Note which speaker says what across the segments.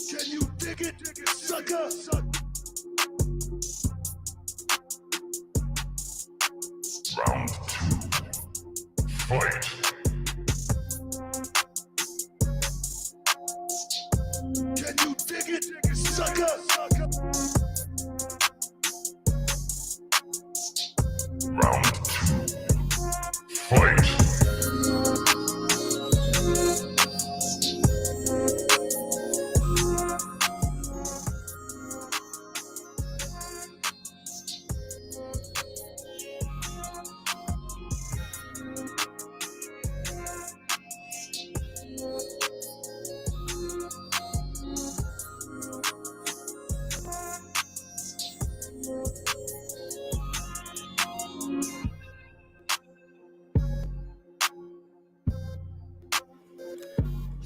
Speaker 1: Can you dig it, sucker?
Speaker 2: Round 2. Fight.
Speaker 1: Can you dig it, sucker?
Speaker 2: Round 2. Fight.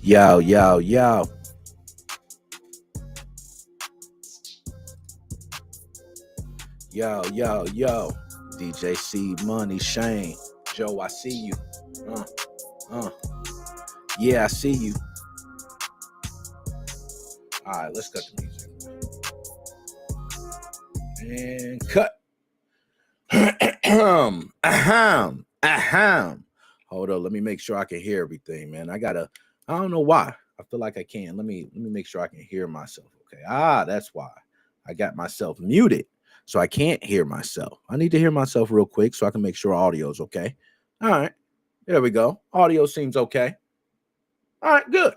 Speaker 3: Yo, yo, yo. Yo, yo, yo. DJ C, Money, Shane. Joe, I see you. Yeah, I see you. All right, let's cut the music. And cut. Ahem. Hold on, let me make sure I can hear everything, man. I don't know why. I feel like I can. Let me make sure I can hear myself. Okay. That's why. I got myself muted. So I can't hear myself. I need to hear myself real quick so I can make sure audio's okay. All right. There we go. Audio seems okay. All right, good.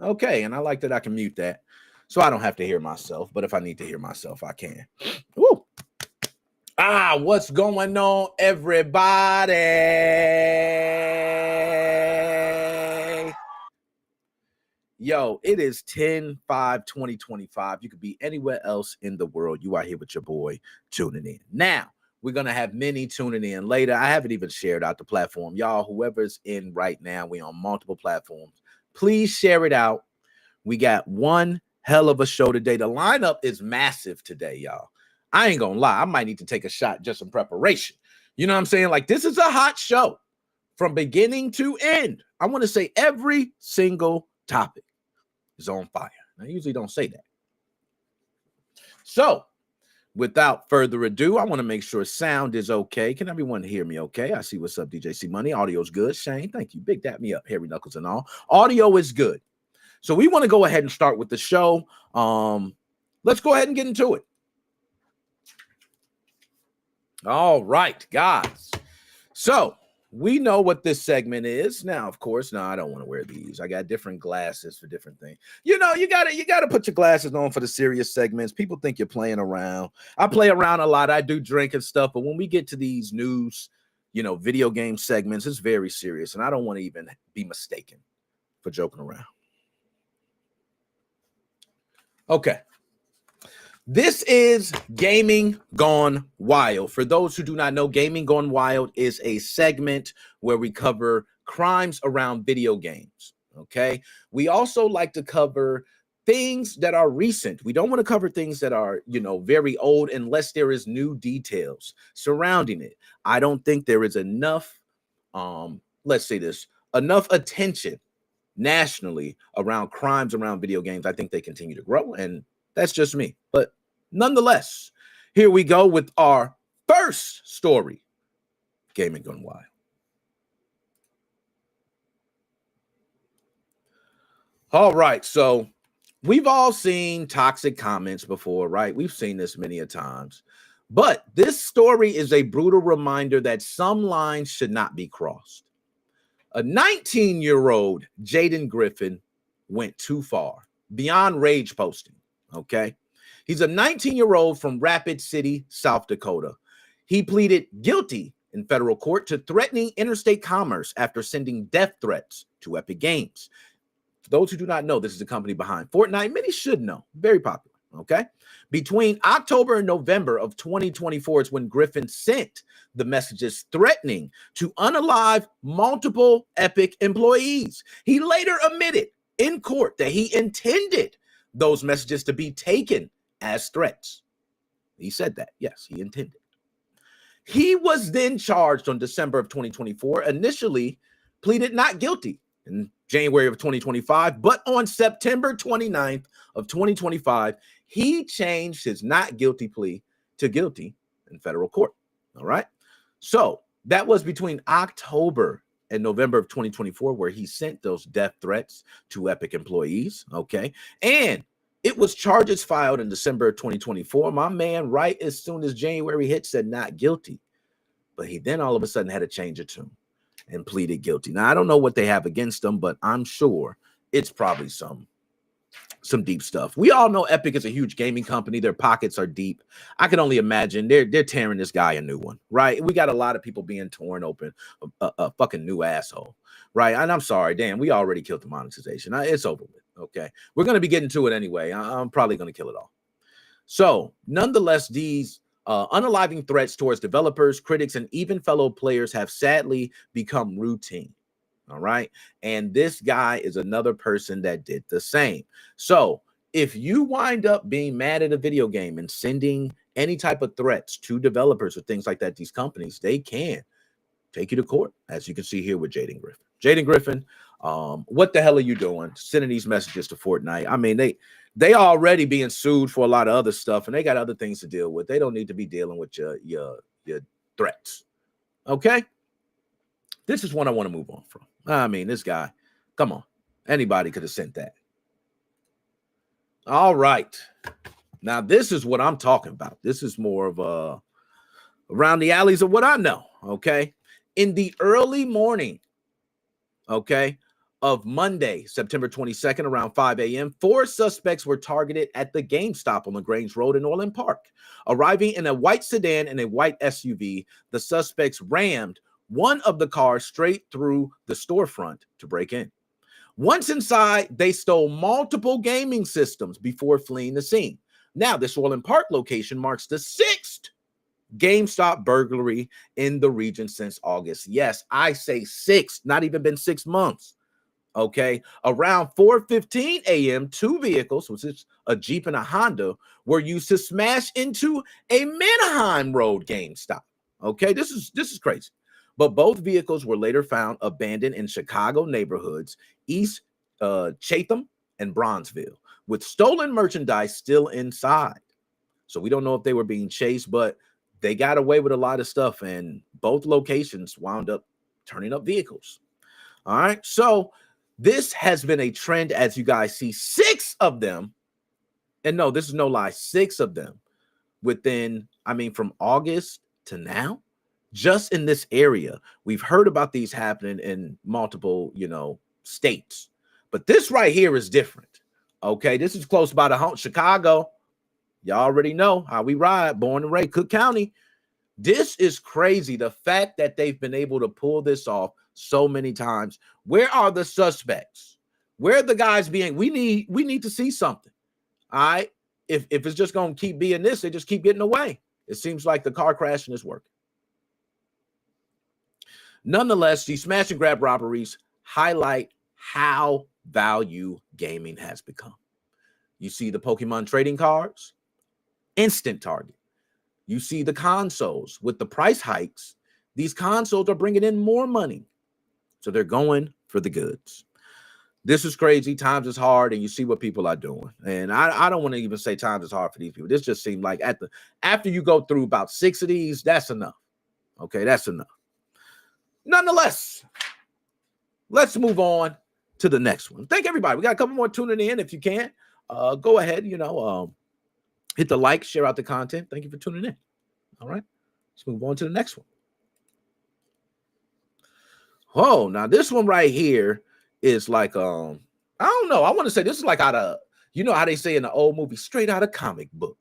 Speaker 3: Okay, and I like that I can mute that so I don't have to hear myself. But if I need to hear myself, I can. Woo. What's going on, everybody? Yo, it is 10/5/2025. You could be anywhere else in the world. You are here with your boy tuning in. Now, we're going to have many tuning in later. I haven't even shared out the platform. Y'all, whoever's in right now, we're on multiple platforms. Please share it out. We got one hell of a show today. The lineup is massive today, y'all. I ain't going to lie. I might need to take a shot just in preparation. You know what I'm saying? Like, this is a hot show from beginning to end. I want to say every single topic is on fire. I usually don't say that. So, without further ado, I want to make sure sound is okay. Can everyone hear me okay? I see what's up, DJ C Money. Audio's good. Shane, thank you. Big dap me up, hairy knuckles and all. Audio is good. So we want to go ahead and start with the show. Let's go ahead and get into it. All right, guys. So we know what this segment is. Now, of course, no, I don't want to wear these. I got different glasses for different things. You know, you gotta put your glasses on for the serious segments. People think you're playing around. I play around a lot. I do drink and stuff, but when we get to these news, video game segments, it's very serious, and I don't want to even be mistaken for joking around. Okay. This is Gaming Gone Wild. For those who do not know, Gaming Gone Wild is a segment where we cover crimes around video games, okay? We also like to cover things that are recent. We don't want to cover things that are, very old unless there is new details surrounding it. I don't think there is enough, enough attention nationally around crimes around video games. I think they continue to grow, and that's just me. But nonetheless, here we go with our first story, Gaming Gone Wild. All right, so we've all seen toxic comments before, right? We've seen this many a times. But this story is a brutal reminder that some lines should not be crossed. A 19-year-old Jaden Griffin went too far, beyond rage posting, okay? He's a 19-year-old from Rapid City, South Dakota. He pleaded guilty in federal court to threatening interstate commerce after sending death threats to Epic Games. For those who do not know, this is the company behind Fortnite. Many should know. Very popular, okay? Between October and November of 2024 is when Griffin sent the messages threatening to unalive multiple Epic employees. He later admitted in court that he intended those messages to be taken as threats. He said that. Yes, he intended. He was then charged on December of 2024, initially pleaded not guilty in January of 2025, but on September 29th of 2025, he changed his not guilty plea to guilty in federal court. All right. So that was between October and November of 2024, where he sent those death threats to Epic employees. Okay. And it was charges filed in December of 2024. My man, right as soon as January hit, said not guilty. But he then all of a sudden had a change of tune and pleaded guilty. Now, I don't know what they have against him, but I'm sure it's probably some deep stuff. We all know Epic is a huge gaming company. Their pockets are deep. I can only imagine they're tearing this guy a new one, right? We got a lot of people being torn open, a fucking new asshole, right? And I'm sorry, damn, we already killed the monetization. It's over with, okay? We're going to be getting to it anyway. I'm probably going to kill it all. So, nonetheless, these unaliving threats towards developers, critics, and even fellow players have sadly become routine. All right. And this guy is another person that did the same. So if you wind up being mad at a video game and sending any type of threats to developers or things like that, these companies, they can take you to court, as you can see here with Jaden Griffin. Jaden Griffin, what the hell are you doing? Sending these messages to Fortnite. I mean, they already being sued for a lot of other stuff, and they got other things to deal with. They don't need to be dealing with your threats. Okay? This is one I want to move on from. I mean, this guy, come on. Anybody could have sent that. All right. Now, this is what I'm talking about. This is more of around the alleys of what I know, okay? In the early morning, okay, of Monday, September 22nd, around 5 a.m., 4 suspects were targeted at the GameStop on LaGrange Road in Orland Park. Arriving in a white sedan and a white SUV, the suspects rammed one of the cars straight through the storefront to break in. Once inside, they stole multiple gaming systems before fleeing the scene. Now, this Orland Park location marks the 6th GameStop burglary in the region since August. Yes, I say 6, not even been 6 months. Okay, around 4:15 a.m., 2 vehicles, which is a Jeep and a Honda, were used to smash into a Manheim Road GameStop. Okay, this is crazy. But both vehicles were later found abandoned in Chicago neighborhoods, East Chatham and Bronzeville, with stolen merchandise still inside. So we don't know if they were being chased, but they got away with a lot of stuff, and both locations wound up turning up vehicles. All right, so this has been a trend, as you guys see, 6 of them, and no, this is no lie, 6 of them within, I mean, from August to now, just in this area. We've heard about these happening in multiple, states, but this right here is different. Okay, this is close by the home, Chicago. Y'all already know how we ride, born and raised, Cook County. This is crazy. The fact that they've been able to pull this off so many times. Where are the suspects? Where are the guys being? We need to see something. All right. If it's just going to keep being this, they just keep getting away. It seems like the car crashing is working. Nonetheless, these smash and grab robberies highlight how value gaming has become. You see the Pokemon trading cards, instant target. You see the consoles with the price hikes. These consoles are bringing in more money. So they're going for the goods. This is crazy. Times is hard, and you see what people are doing. And I don't want to even say times is hard for these people. This just seemed like after you go through about 6 of these, that's enough. Okay, that's enough. Nonetheless, let's move on to the next one. Thank everybody. We got a couple more tuning in. If you can, go ahead, hit the like, share out the content. Thank you for tuning in. All right, let's move on to the next one. Oh, now this one right here is like, I don't know. I want to say this is like out of, how they say in the old movie, straight out of comic book.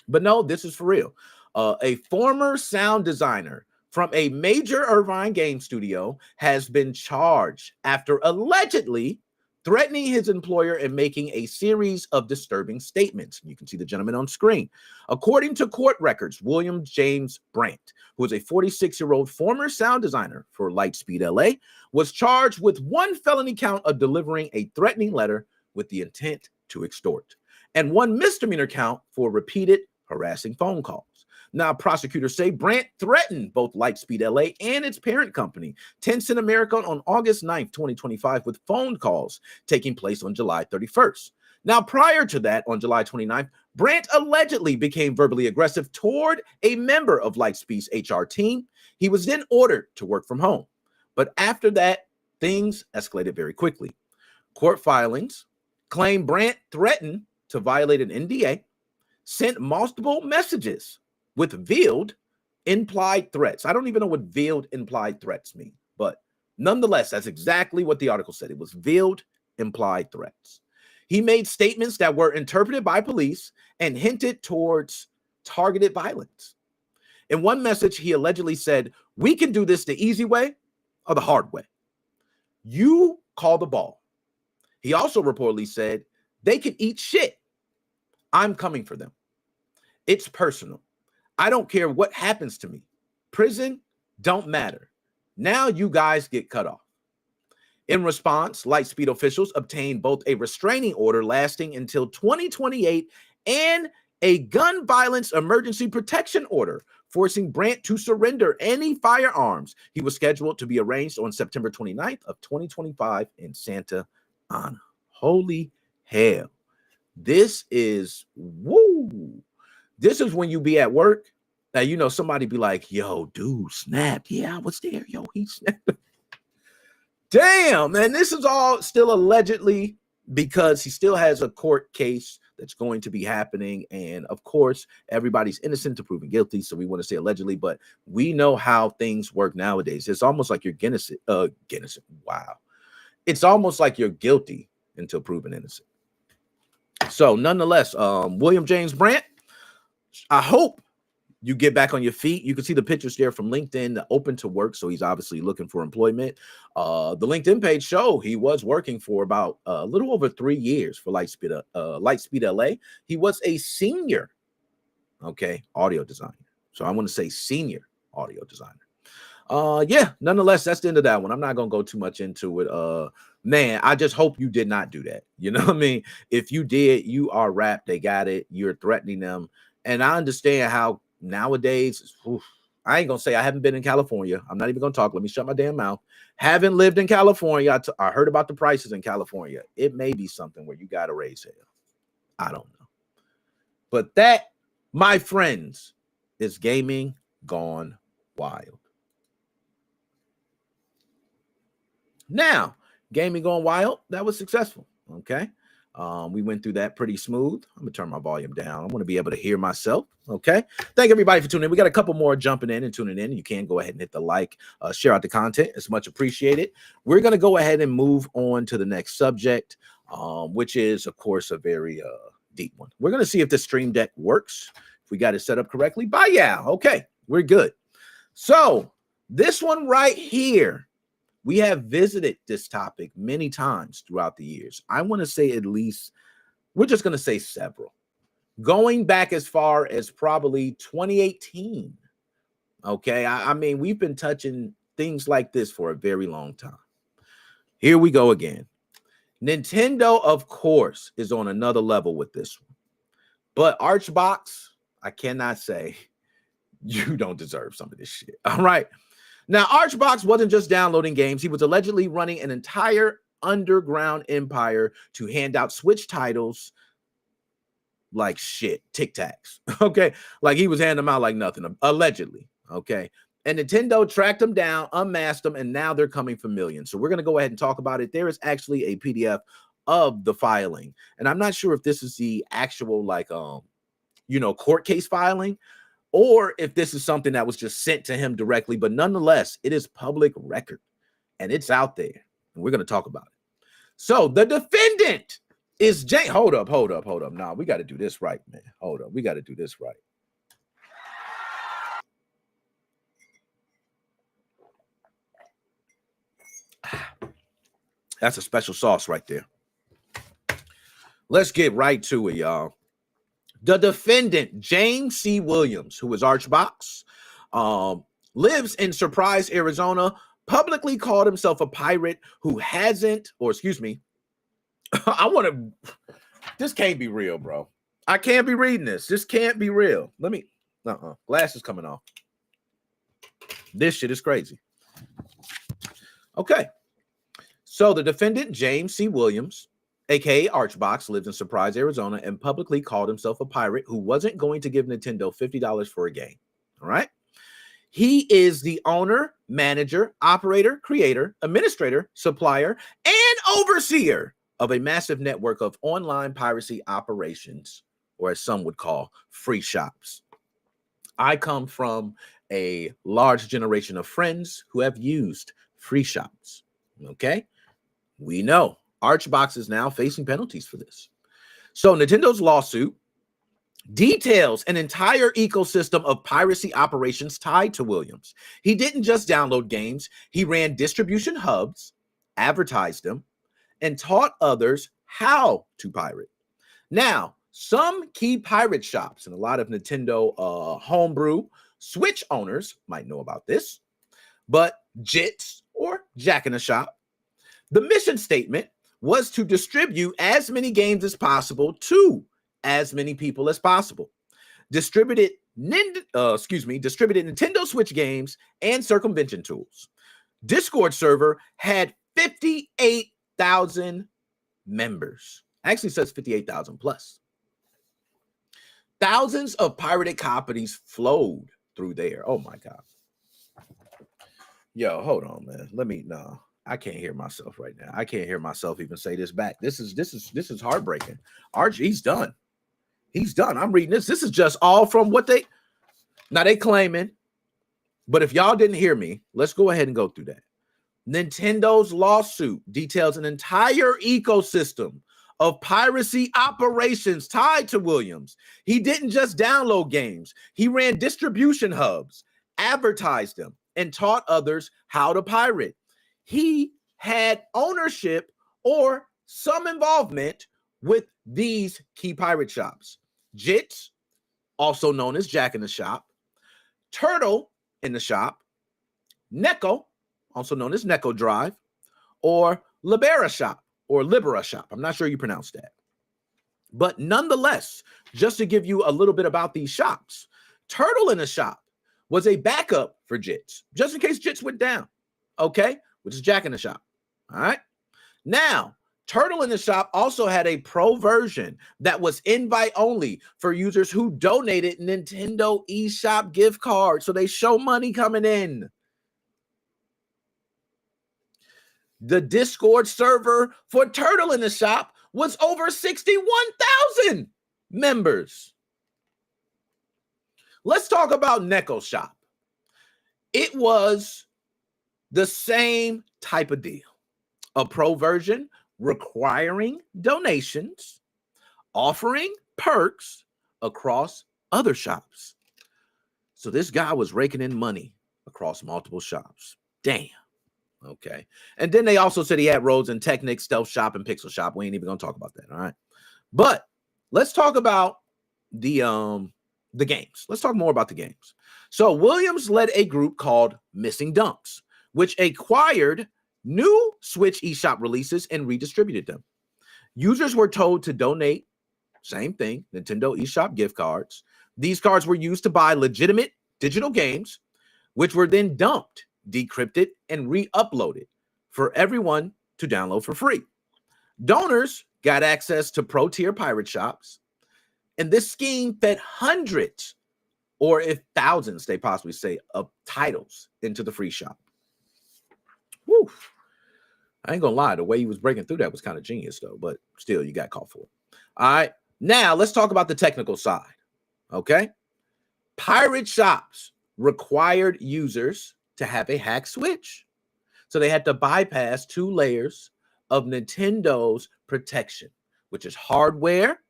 Speaker 3: But no, this is for real. A former sound designer from a major Irvine game studio has been charged after allegedly threatening his employer and making a series of disturbing statements. You can see the gentleman on screen. According to court records, William James Brandt, who is a 46-year-old former sound designer for Lightspeed LA, was charged with 1 felony count of delivering a threatening letter with the intent to extort, and 1 misdemeanor count for repeated harassing phone calls. Now, prosecutors say Brandt threatened both Lightspeed LA and its parent company, Tencent America, on August 9th, 2025, with phone calls taking place on July 31st. Now, prior to that, on July 29th, Brandt allegedly became verbally aggressive toward a member of Lightspeed's HR team. He was then ordered to work from home. But after that, things escalated very quickly. Court filings claim Brandt threatened to violate an NDA, sent multiple messages with veiled implied threats. I don't even know what veiled implied threats mean, but nonetheless, that's exactly what the article said. It was veiled implied threats. He made statements that were interpreted by police and hinted towards targeted violence. In one message, he allegedly said, "We can do this the easy way or the hard way. You call the ball." He also reportedly said, "They can eat shit. I'm coming for them. It's personal. I don't care what happens to me. Prison don't matter. Now you guys get cut off." In response, Lightspeed officials obtained both a restraining order lasting until 2028 and a gun violence emergency protection order, forcing Brandt to surrender any firearms. He was scheduled to be arraigned on September 29th of 2025 in Santa Ana. Holy hell. This is, woo. This is when you be at work. Now, you know, somebody be like, yo, dude, snapped. Yeah, I was there. Yo, he snapped. Damn, man, this is all still allegedly because he still has a court case that's going to be happening. And of course, everybody's innocent to proven guilty. So we want to say allegedly, but we know how things work nowadays. It's almost like you're innocent. Wow. It's almost like you're guilty until proven innocent. So nonetheless, William James Brandt, I hope you get back on your feet. You can see the pictures there from LinkedIn, open to work. So he's obviously looking for employment. The LinkedIn page show he was working for about a little over 3 years for Lightspeed LA. He was a senior, audio designer. So I want to say senior audio designer. Yeah, nonetheless, that's the end of that one. I'm not going to go too much into it. Man, I just hope you did not do that. You know what I mean? If you did, you are wrapped. They got it. You're threatening them. And I understand how nowadays, I ain't gonna say I haven't been in California. I'm not even gonna talk. Let me shut my damn mouth. Haven't lived in California. I heard about the prices in California. It may be something where you gotta raise hell. I don't know. But that, my friends, is gaming gone wild. Now, gaming gone wild, that was successful. Okay. We went through that pretty smooth. I'm gonna turn my volume down. I want to be able to hear myself. Okay. Thank everybody for tuning in. We got a couple more jumping in and tuning in. You can go ahead and hit the like, share out the content. It's much appreciated. We're gonna go ahead and move on to the next subject, which is, of course, a very deep one. We're gonna see if the Stream Deck works. If we got it set up correctly. Bye, yeah. Okay, we're good. So this one right here. We have visited this topic many times throughout the years. I want to say at least, we're just going to say several. Going back as far as probably 2018. Okay, I mean, we've been touching things like this for a very long time. Here we go again. Nintendo, of course, is on another level with this one. But Archbox, I cannot say you don't deserve some of this shit. All right. Now, Archbox wasn't just downloading games. He was allegedly running an entire underground empire to hand out Switch titles like shit, Tic Tacs. Okay. Like he was handing them out like nothing, allegedly. Okay. And Nintendo tracked them down, unmasked them, and now they're coming for millions. So we're going to go ahead and talk about it. There is actually a PDF of the filing. And I'm not sure if this is the actual, court case filing, or if this is something that was just sent to him directly, but nonetheless, it is public record and it's out there. And we're going to talk about it. So the defendant is Jay. Hold up. Nah, we got to do this right, man. Hold up. We got to do this right. That's a special sauce right there. Let's get right to it, y'all. The defendant, James C. Williams, who is Archbox, lives in Surprise, Arizona, publicly called himself a pirate who hasn't, this can't be real, bro. I can't be reading this. This can't be real. Glasses coming off. This shit is crazy. Okay. So the defendant, James C. Williams, aka Archbox, lives in Surprise, Arizona, and publicly called himself a pirate who wasn't going to give Nintendo $50 for a game. All right. He is the owner, manager, operator, creator, administrator, supplier, and overseer of a massive network of online piracy operations, or as some would call, free shops. I come from a large generation of friends who have used free shops. Okay. We know Archbox is now facing penalties for this. So Nintendo's lawsuit details an entire ecosystem of piracy operations tied to Williams. He didn't just download games. He ran distribution hubs, advertised them, and taught others how to pirate. Now, some key pirate shops and a lot of Nintendo homebrew Switch owners might know about this, but JITs, or Jack in the Shop, The mission statement was to distribute as many games as possible to as many people as possible. Distributed Nintendo Switch games and circumvention tools. Discord server had 58,000 members. Actually says 58,000 plus. Thousands of pirated copies flowed through there. Oh my God. Yo, hold on, man. No, I can't hear myself right now. I can't hear myself even say this back. This is heartbreaking. Archie, he's done. He's done. I'm reading this. This is just all from what they claiming. But if y'all didn't hear me, let's go ahead and go through that. Nintendo's lawsuit details an entire ecosystem of piracy operations tied to Williams. He didn't just download games. He ran distribution hubs, advertised them, and taught others how to pirate. He had ownership or some involvement with these key pirate shops. Jits, also known as Jack in the Shop, Turtle in the Shop, Neko, also known as Neko Drive, or Libera Shop, or Libera Shop. I'm not sure you pronounce that. But nonetheless, just to give you a little bit about these shops, Turtle in the Shop was a backup for Jits, just in case Jits went down, okay? Which is Jack in the Shop, all right? Now, Turtle in the Shop also had a pro version that was invite only for users who donated Nintendo eShop gift cards, so they show money coming in. The Discord server for Turtle in the Shop was over 61,000 members. Let's talk about Neko Shop. It was the same type of deal. A pro version requiring donations, offering perks across other shops. So this guy was raking in money across multiple shops. Damn. Okay. And then they also said he had roles in Technic, Stealth Shop, and Pixel Shop. We ain't even gonna talk about that. All right. But let's talk about the games. Let's talk more about the games. So Williams led a group called Missing Dunks, which acquired new Switch eShop releases and redistributed them. Users were told to donate, same thing, Nintendo eShop gift cards. These cards were used to buy legitimate digital games, which were then dumped, decrypted, and re-uploaded for everyone to download for free. Donors got access to pro-tier pirate shops, and this scheme fed hundreds, or if thousands, they possibly say, of titles into the free shop. Woo. I ain't gonna lie, the way he was breaking through that was kind of genius, though, but still, you got caught for it. All right, now let's talk about the technical side, okay? Pirate shops required users to have a hack switch. So they had to bypass 2 layers of Nintendo's protection, which is hardware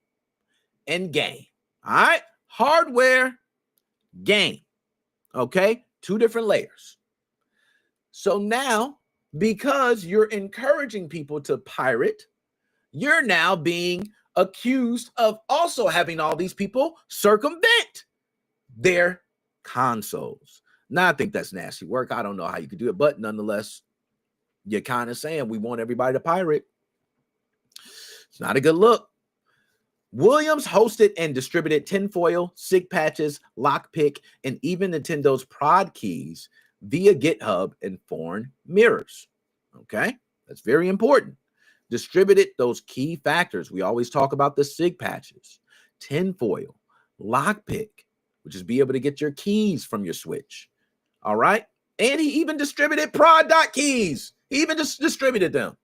Speaker 3: and game. All right, hardware, game, okay? 2 different layers. So now, because you're encouraging people to pirate, you're now being accused of also having all these people circumvent their consoles. Now, I think that's nasty work. I don't know how you could do it, but nonetheless, you're kind of saying we want everybody to pirate. It's not a good look. Williams hosted and distributed tinfoil, SIG patches, lockpick, and even Nintendo's prod keys via GitHub and foreign mirrors. Okay, that's very important. Distributed those key factors. We always talk about the SIG patches, tinfoil, lockpick, which is be able to get your keys from your Switch. All right, and he even distributed prod.keys. He even just distributed them.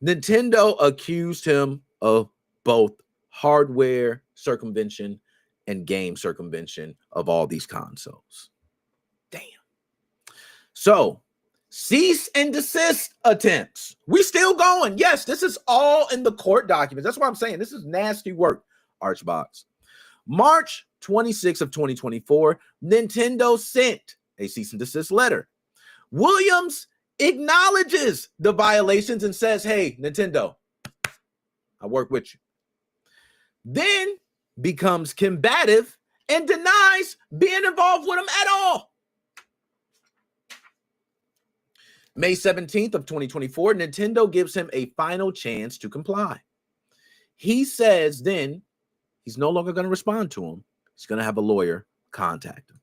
Speaker 3: Nintendo accused him of both hardware circumvention and game circumvention of all these consoles. Damn. So, cease and desist attempts. We still going. Yes, this is all in the court documents. That's what I'm saying. This is nasty work, Archbox. March 26th of 2024, Nintendo sent a cease and desist letter. Williams acknowledges the violations and says, hey, Nintendo, I work with you. Then becomes combative and denies being involved with them at all. May 17th of 2024, Nintendo gives him a final chance to comply. He says then he's no longer going to respond to him. He's going to have a lawyer contact him.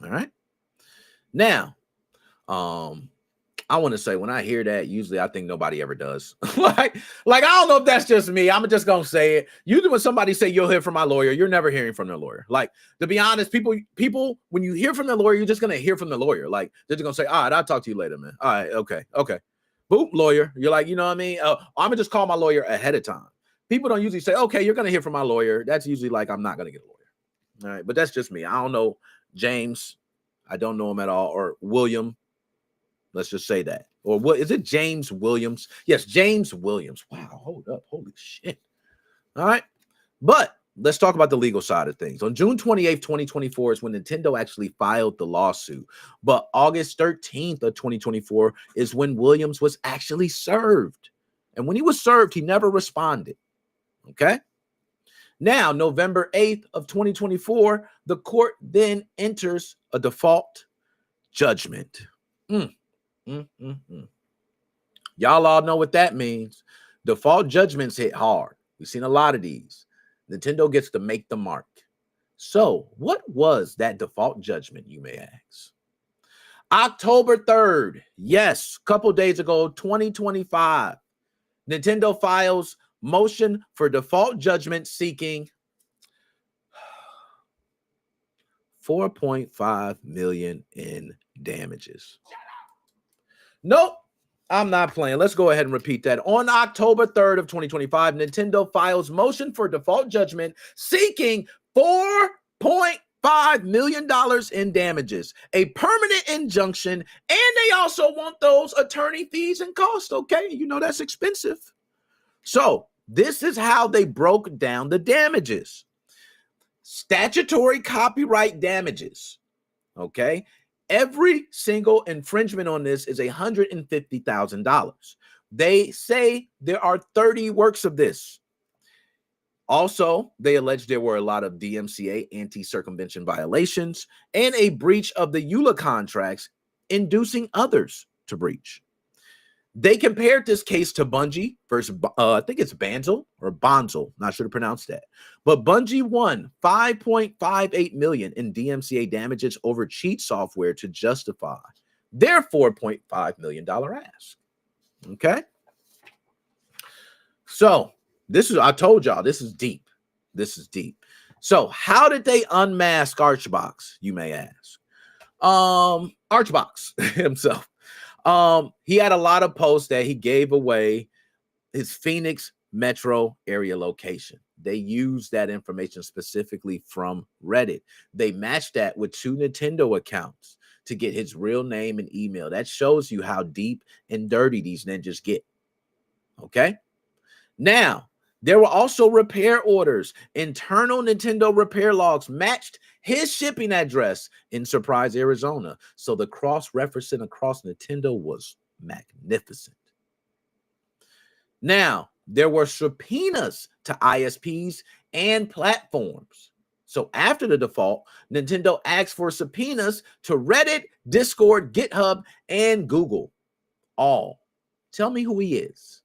Speaker 3: All right. Now, I want to say when I hear that, usually I think nobody ever does. like I don't know if that's just me. I'm just gonna say it. Usually when somebody say you'll hear from my lawyer, you're never hearing from their lawyer. Like, to be honest, people when you hear from the lawyer, you're just gonna hear from the lawyer. Like, they're just gonna say, all right, I'll talk to you later, man. All right, okay. Boop, lawyer. You're like, you know what I mean? I'm gonna just call my lawyer ahead of time. People don't usually say, okay, you're gonna hear from my lawyer. That's usually like, I'm not gonna get a lawyer. All right, but that's just me. I don't know James. I don't know him at all, or William. Let's just say that. Or what is it? James Williams. Yes, James Williams. Wow, hold up. Holy shit. All right. But let's talk about the legal side of things. On June 28th, 2024 is when Nintendo actually filed the lawsuit. But August 13th of 2024 is when Williams was actually served. And when he was served, he never responded. Okay. Now, November 8th of 2024, the court then enters a default judgment. Y'all all know what that means. Default judgments hit hard. We've seen a lot of these. Nintendo gets to make the mark. So what was that default judgment, you may ask? October 3rd, yes, a couple days ago, 2025, Nintendo files motion for default judgment seeking $4.5 million in damages. Nope, I'm not playing. Let's go ahead and repeat that. On October 3rd of 2025, Nintendo files motion for default judgment seeking $4.5 million in damages, a permanent injunction, and they also want those attorney fees and costs. Okay, you know that's expensive. So this is how they broke down the damages. Statutory copyright damages. Okay. Every single infringement on this is $150,000. They say there are 30 works of this. Also, they allege there were a lot of DMCA anti-circumvention violations and a breach of the EULA contracts, inducing others to breach. They compared this case to Bungie versus, I think it's Banzel or Bonzel, not sure to pronounce that. But Bungie won $5.58 million in DMCA damages over cheat software to justify their $4.5 million ask. Okay. So this is, I told y'all, this is deep. This is deep. So how did they unmask Archbox, you may ask? Archbox himself. He had a lot of posts that he gave away his Phoenix metro area location. They used that information specifically from Reddit. They matched that with 2 Nintendo accounts to get his real name and email. That shows you how deep and dirty these ninjas get. Okay. Now, there were also repair orders. Internal Nintendo repair logs matched his shipping address in Surprise, Arizona. So the cross-referencing across Nintendo was magnificent. Now, there were subpoenas to ISPs and platforms. So after the default, Nintendo asked for subpoenas to Reddit, Discord, GitHub, and Google. All. Tell me who he is.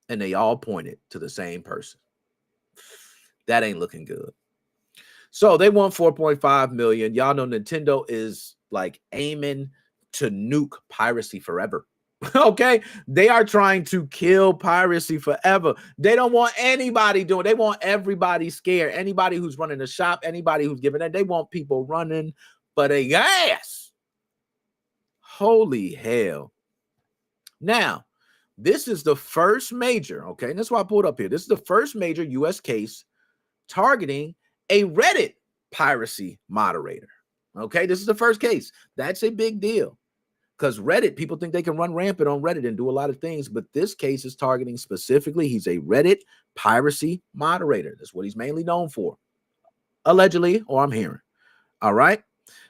Speaker 3: And they all pointed to the same person. That ain't looking good. So they won $4.5 million. Y'all know Nintendo is like aiming to nuke piracy forever. Okay, they are trying to kill piracy forever. They don't want anybody doing it. They want everybody scared. Anybody who's running a shop, anybody who's giving it, they want people running for their gas. Holy hell. Now, this is the first major, okay, and that's why I pulled up here. This is the first major U.S. case targeting a Reddit piracy moderator. Okay, this is the first case. That's a big deal. Because Reddit, people think they can run rampant on Reddit and do a lot of things, but this case is targeting specifically, he's a Reddit piracy moderator. That's what he's mainly known for, allegedly, or I'm hearing. All right.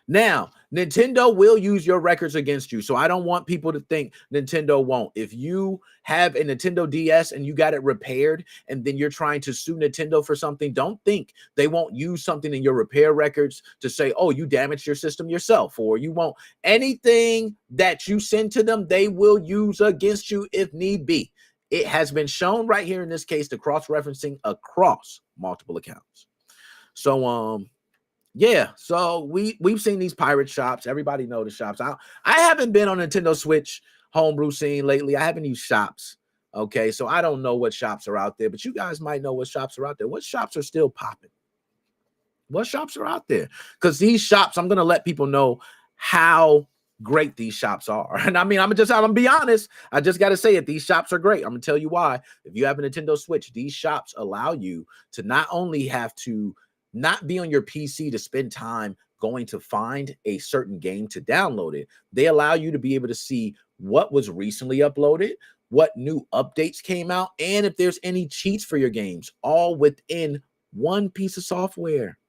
Speaker 3: Now, Nintendo will use your records against you. So I don't want people to think Nintendo won't. If you have a Nintendo DS and you got it repaired and then you're trying to sue Nintendo for something, don't think they won't use something in your repair records to say, oh, you damaged your system yourself, or you won't. Anything that you send to them, they will use against you if need be. It has been shown right here in this case, the cross-referencing across multiple accounts. So, yeah, so we've seen these pirate shops. Everybody know the shops. I haven't been on Nintendo Switch homebrew scene lately. I haven't used shops. Okay, so I don't know what shops are out there, but you guys might know what shops are out there. What shops are still popping? What shops are out there? Because these shops, I'm gonna let people know how great these shops are. And I mean, I'm gonna be honest. I just gotta say it. These shops are great. I'm gonna tell you why. If you have a Nintendo Switch, these shops allow you to not only have to not be on your PC to spend time going to find a certain game to download it. They allow you to be able to see what was recently uploaded, what new updates came out, and if there's any cheats for your games, all within one piece of software.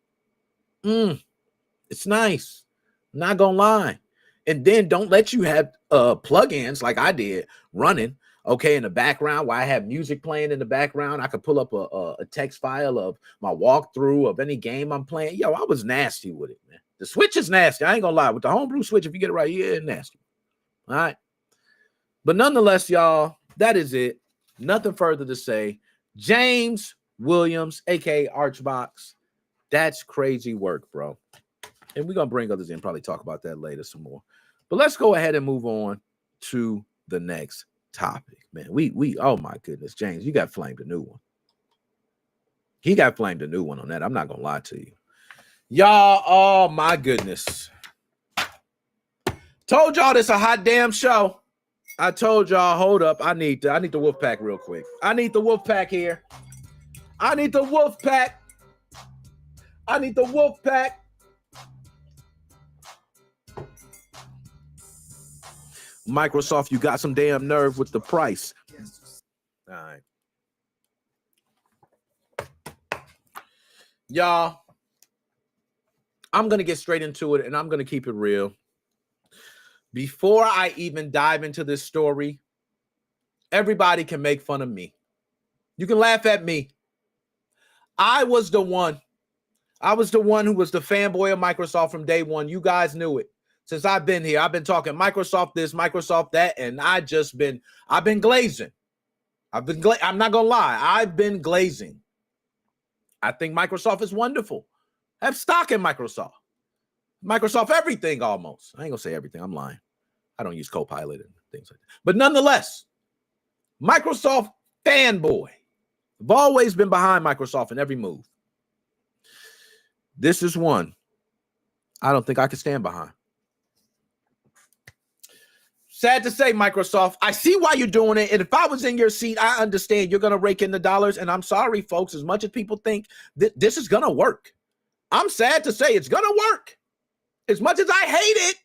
Speaker 3: It's nice. I'm not gonna lie. And then don't let you have plugins like I did running. Okay, in the background, while I have music playing in the background, I could pull up a text file of my walkthrough of any game I'm playing. Yo, I was nasty with it, man. The Switch is nasty. I ain't gonna lie. With the homebrew Switch, if you get it right, yeah, nasty. All right. But nonetheless, y'all, that is it. Nothing further to say. James Williams, aka Archbox. That's crazy work, bro. And we're gonna bring others in, probably talk about that later some more. But let's go ahead and move on to the next topic, man. We oh my goodness, James, you got flamed a new one. He got flamed a new one on that. I'm not gonna lie to you, y'all. Oh my goodness, told y'all this a hot damn show. I told y'all, hold up, I need the wolf pack real quick. I need the wolf pack here. I need the wolf pack. I need the wolf pack. Microsoft, you got some damn nerve with the price. All right. Y'all, I'm going to get straight into it, and I'm going to keep it real. Before I even dive into this story, everybody can make fun of me. You can laugh at me. I was the one who was the fanboy of Microsoft from day one. You guys knew it. Since I've been here, I've been talking Microsoft this, Microsoft that, and I've been glazing. I'm not gonna lie, I've been glazing. I think Microsoft is wonderful. I have stock in Microsoft. Microsoft everything almost. I ain't gonna say everything. I'm lying. I don't use Copilot and things like that. But nonetheless, Microsoft fanboy. I've always been behind Microsoft in every move. This is one I don't think I can stand behind. Sad to say, Microsoft, I see why you're doing it. And if I was in your seat, I understand you're going to rake in the dollars. And I'm sorry, folks, as much as people think that this is going to work, I'm sad to say it's going to work. As much as I hate it,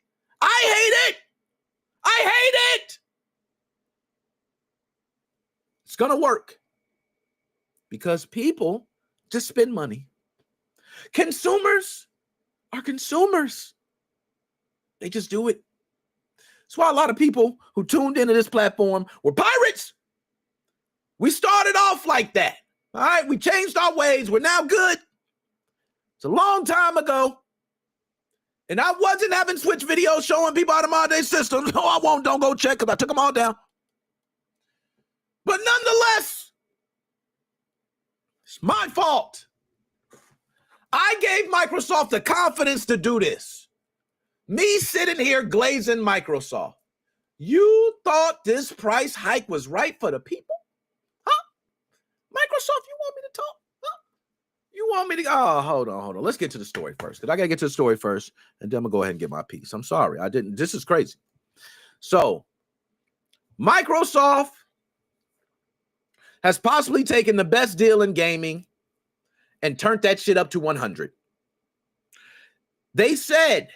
Speaker 3: it's going to work because people just spend money. Consumers are consumers. They just do it. That's why a lot of people who tuned into this platform were pirates. We started off like that. All right, we changed our ways. We're now good. It's a long time ago. And I wasn't having Switch videos showing people how to mod their systems. No, I won't. Don't go check because I took them all down. But nonetheless, it's my fault. I gave Microsoft the confidence to do this. Me sitting here glazing Microsoft. You thought this price hike was right for the people? Huh? Microsoft, you want me to talk? Huh? You want me to? Oh, hold on. Let's get to the story first, because I got to get to the story first, and then I'm going to go ahead and get my piece. I'm sorry. I didn't. This is crazy. So, Microsoft has possibly taken the best deal in gaming and turned that shit up to 100. They said,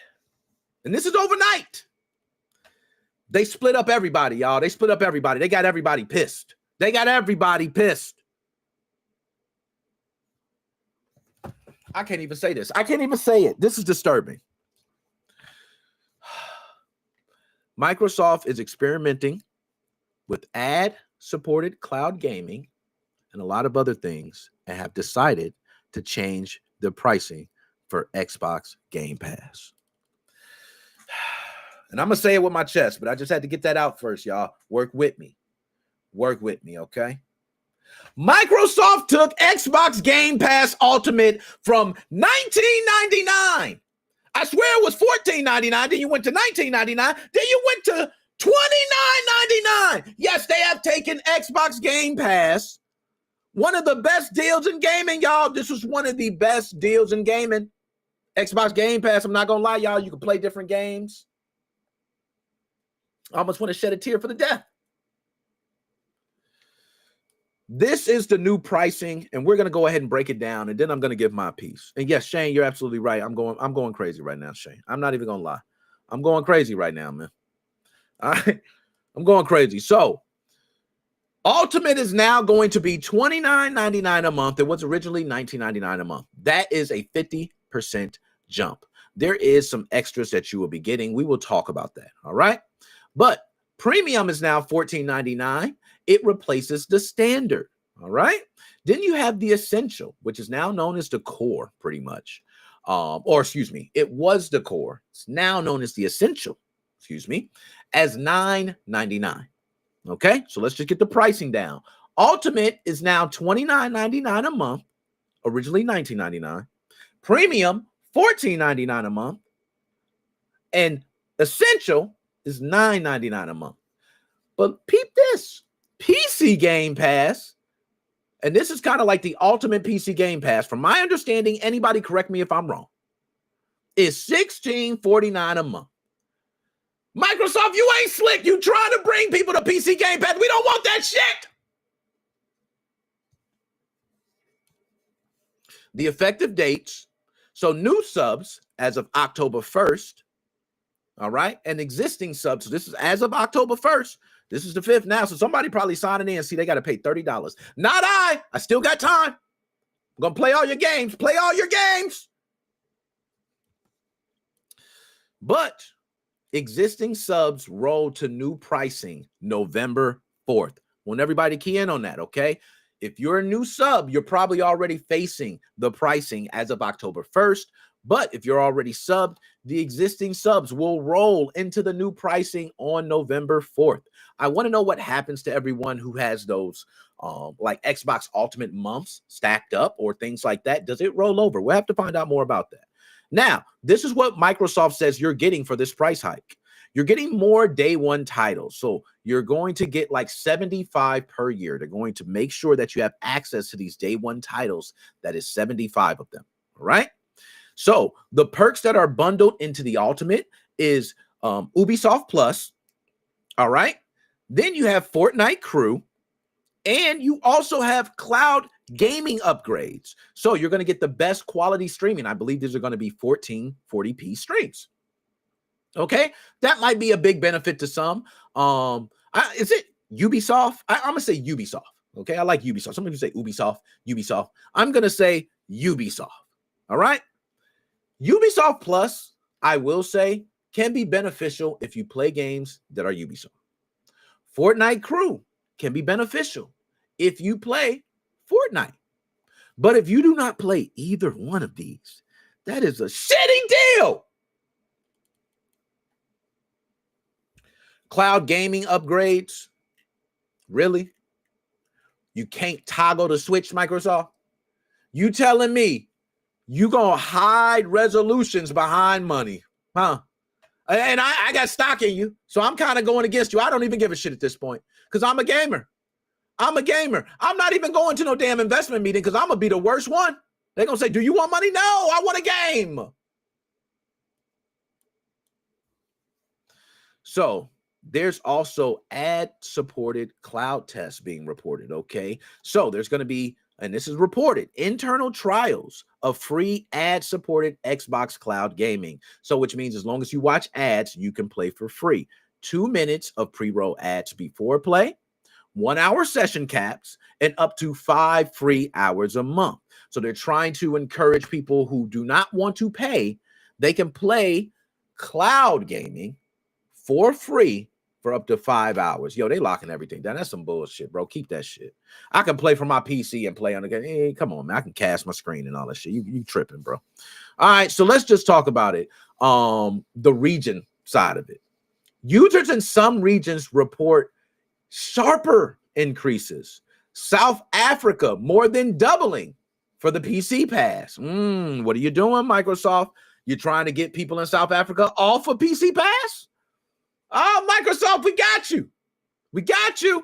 Speaker 3: and this is overnight, they split up everybody, y'all. They split up everybody. They got everybody pissed. I can't even say this. I can't even say it. This is disturbing. Microsoft is experimenting with ad-supported cloud gaming and a lot of other things and have decided to change the pricing for Xbox Game Pass. And I'm going to say it with my chest, but I just had to get that out first, y'all. Work with me. Work with me, okay? Microsoft took Xbox Game Pass Ultimate from $19.99. I swear it was $14.99. Then you went to $19.99. Then you went to $29.99. Yes, they have taken Xbox Game Pass. One of the best deals in gaming, y'all. This was one of the best deals in gaming. Xbox Game Pass, I'm not going to lie, y'all. You can play different games. I almost want to shed a tear for the death. This is the new pricing, and we're going to go ahead and break it down, and then I'm going to give my piece. And yes, Shane, you're absolutely right. I'm going crazy right now, Shane. I'm not even going to lie. I'm going crazy right now, man. All right? I'm going crazy. So, Ultimate is now going to be $29.99 a month. It was originally $19.99 a month. That is a 50% jump. There is some extras that you will be getting. We will talk about that, all right? But Premium is now $14.99. It replaces the Standard, all right? Then you have the Essential, which is now known as the Core, pretty much. It was the Core. It's now known as the Essential, as $9.99. Okay, so let's just get the pricing down. Ultimate is now $29.99 a month, originally $19.99. Premium, $14.99 a month. And Essential is $9.99 a month. But peep this. PC Game Pass, and this is kind of like the Ultimate PC Game Pass. From my understanding, anybody correct me if I'm wrong, is $16.49 a month. Microsoft, you ain't slick. You trying to bring people to PC Game Pass. We don't want that shit. The effective dates. So new subs as of October 1st. All right. And existing subs. So this is as of October 1st. This is the 5th now. So somebody probably signing in and see they got to pay $30. Not I. I still got time. I'm going to play all your games. Play all your games. But existing subs roll to new pricing November 4th. Want everybody key in on that, okay? If you're a new sub, you're probably already facing the pricing as of October 1st. But if you're already subbed, the existing subs will roll into the new pricing on November 4th. I want to know what happens to everyone who has those like Xbox Ultimate months stacked up or things like that. Does it roll over? We'll have to find out more about that. Now, this is what Microsoft says you're getting for this price hike. You're getting more day one titles. So you're going to get like 75 per year. They're going to make sure that you have access to these day one titles. That is 75 of them. All right. So the perks that are bundled into the Ultimate is Ubisoft Plus. All right. Then you have Fortnite Crew. And you also have cloud gaming upgrades. So you're going to get the best quality streaming. I believe these are going to be 1440p streams. Okay. That might be a big benefit to some. Is it Ubisoft? I'm going to say Ubisoft. Okay. I like Ubisoft. Some people say Ubisoft. I'm going to say Ubisoft. All right. Ubisoft Plus, I will say, can be beneficial if you play games that are Ubisoft. Fortnite Crew can be beneficial if you play Fortnite. But if you do not play either one of these, that is a shitty deal. Cloud gaming upgrades. Really? You can't toggle the switch, Microsoft? You telling me you gonna hide resolutions behind money, huh? And I got stock in you, so I'm kind of going against you. I don't even give a shit at this point because I'm a gamer. I'm not even going to no damn investment meeting because I'm going to be the worst one. They're going to say, do you want money? No, I want a game. So there's also ad-supported cloud tests being reported, okay? So there's going to be, and this is reported, internal trials of free ad-supported Xbox cloud gaming. So which means as long as you watch ads, you can play for free. 2 minutes of pre-roll ads before play, 1 hour session caps, and up to 5 free hours a month. So they're trying to encourage people who do not want to pay. They can play cloud gaming for free for up to 5 hours. Yo, they locking everything down. That's some bullshit, bro. Keep that shit. I can play from my PC and play on the game. Hey, come on, man. I can cast my screen and all that shit. You tripping, bro. All right, so let's just talk about it. The region side of it. Users in some regions report sharper increases. South Africa more than doubling for the PC pass. What are you doing, Microsoft? You're trying to get people in South Africa off of PC pass? Oh, Microsoft, we got you. We got you.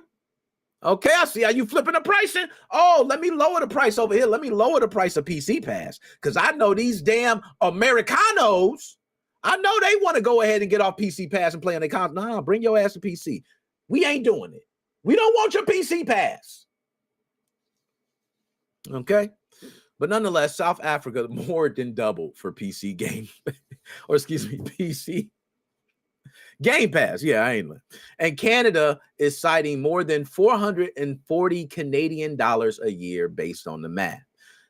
Speaker 3: Okay, I see how you flipping the pricing. Oh, let me lower the price over here. Let me lower the price of PC pass because I know these damn Americanos, I know they want to go ahead and get off PC pass and play on their console. Nah, bring your ass to PC. We ain't doing it. We don't want your PC pass. Okay? But nonetheless, South Africa more than doubled for PC game, or excuse me, PC Game Pass. Yeah, I ain't. And Canada is citing more than 440 Canadian dollars a year based on the math.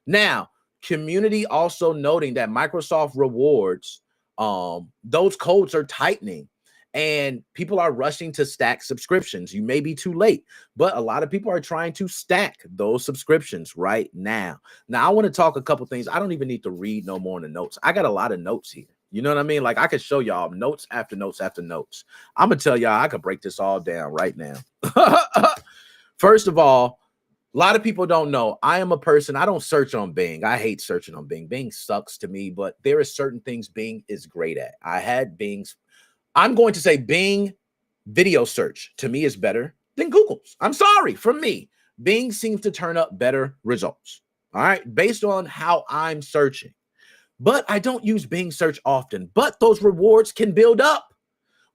Speaker 3: Now, community also noting that Microsoft rewards, those codes are tightening. And people are rushing to stack subscriptions. You may be too late, but a lot of people are trying to stack those subscriptions right now. Now, I want to talk a couple things. I don't even need to read no more in the notes. I got a lot of notes here. You know what I mean? Like I could show y'all notes after notes after notes. I'm going to tell y'all I could break this all down right now. First of all, a lot of people don't know. I am a person, I don't search on Bing. I hate searching on Bing. Bing sucks to me, but there are certain things Bing is great at. I had Bing's. I'm going to say Bing video search to me is better than Google's. I'm sorry, for me, Bing seems to turn up better results. All right, based on how I'm searching. But I don't use Bing search often, but those rewards can build up.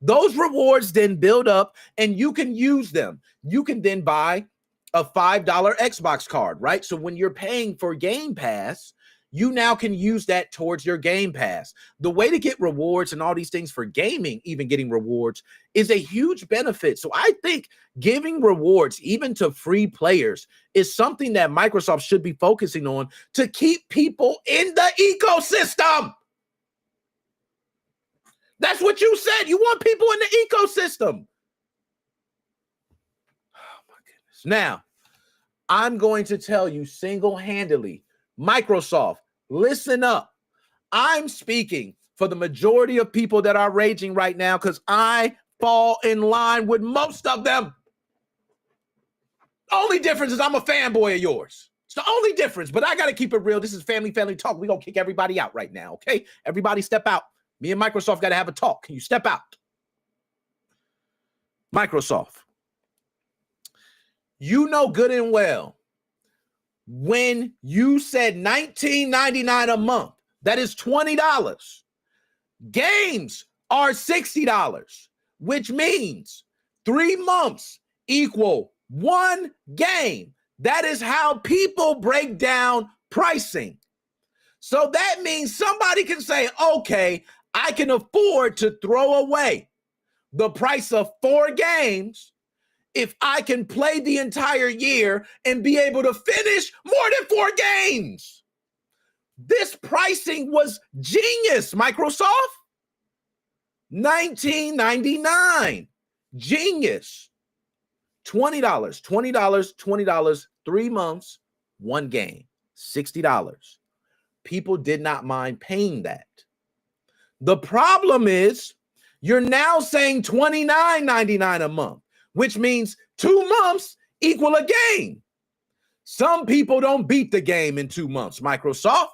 Speaker 3: Those rewards then build up and you can use them. You can then buy a $5 Xbox card, right? So when you're paying for Game Pass, you now can use that towards your Game Pass. The way to get rewards and all these things for gaming, even getting rewards, is a huge benefit. So I think giving rewards, even to free players, is something that Microsoft should be focusing on to keep people in the ecosystem. That's what you said. You want people in the ecosystem. Oh, my goodness. Now, I'm going to tell you single-handedly, Microsoft, listen up. I'm speaking for the majority of people that are raging right now because I fall in line with most of them. Only difference is I'm a fanboy of yours. It's the only difference, but I got to keep it real. This is family talk. We're going to kick everybody out right now, okay? Everybody step out. Me and Microsoft got to have a talk. Can you step out? Microsoft, you know good and well, when you said $19.99 a month, that is $20. Games are $60, which means 3 months equal 1 game. That is how people break down pricing. So that means somebody can say, okay, I can afford to throw away the price of 4 games if I can play the entire year and be able to finish more than 4 games. This pricing was genius, Microsoft. $19.99. Genius. $20, $20, 3 months, 1 game, $60. People did not mind paying that. The problem is you're now saying $29.99 a month, which means 2 months equal a game. Some people don't beat the game in 2 months, Microsoft.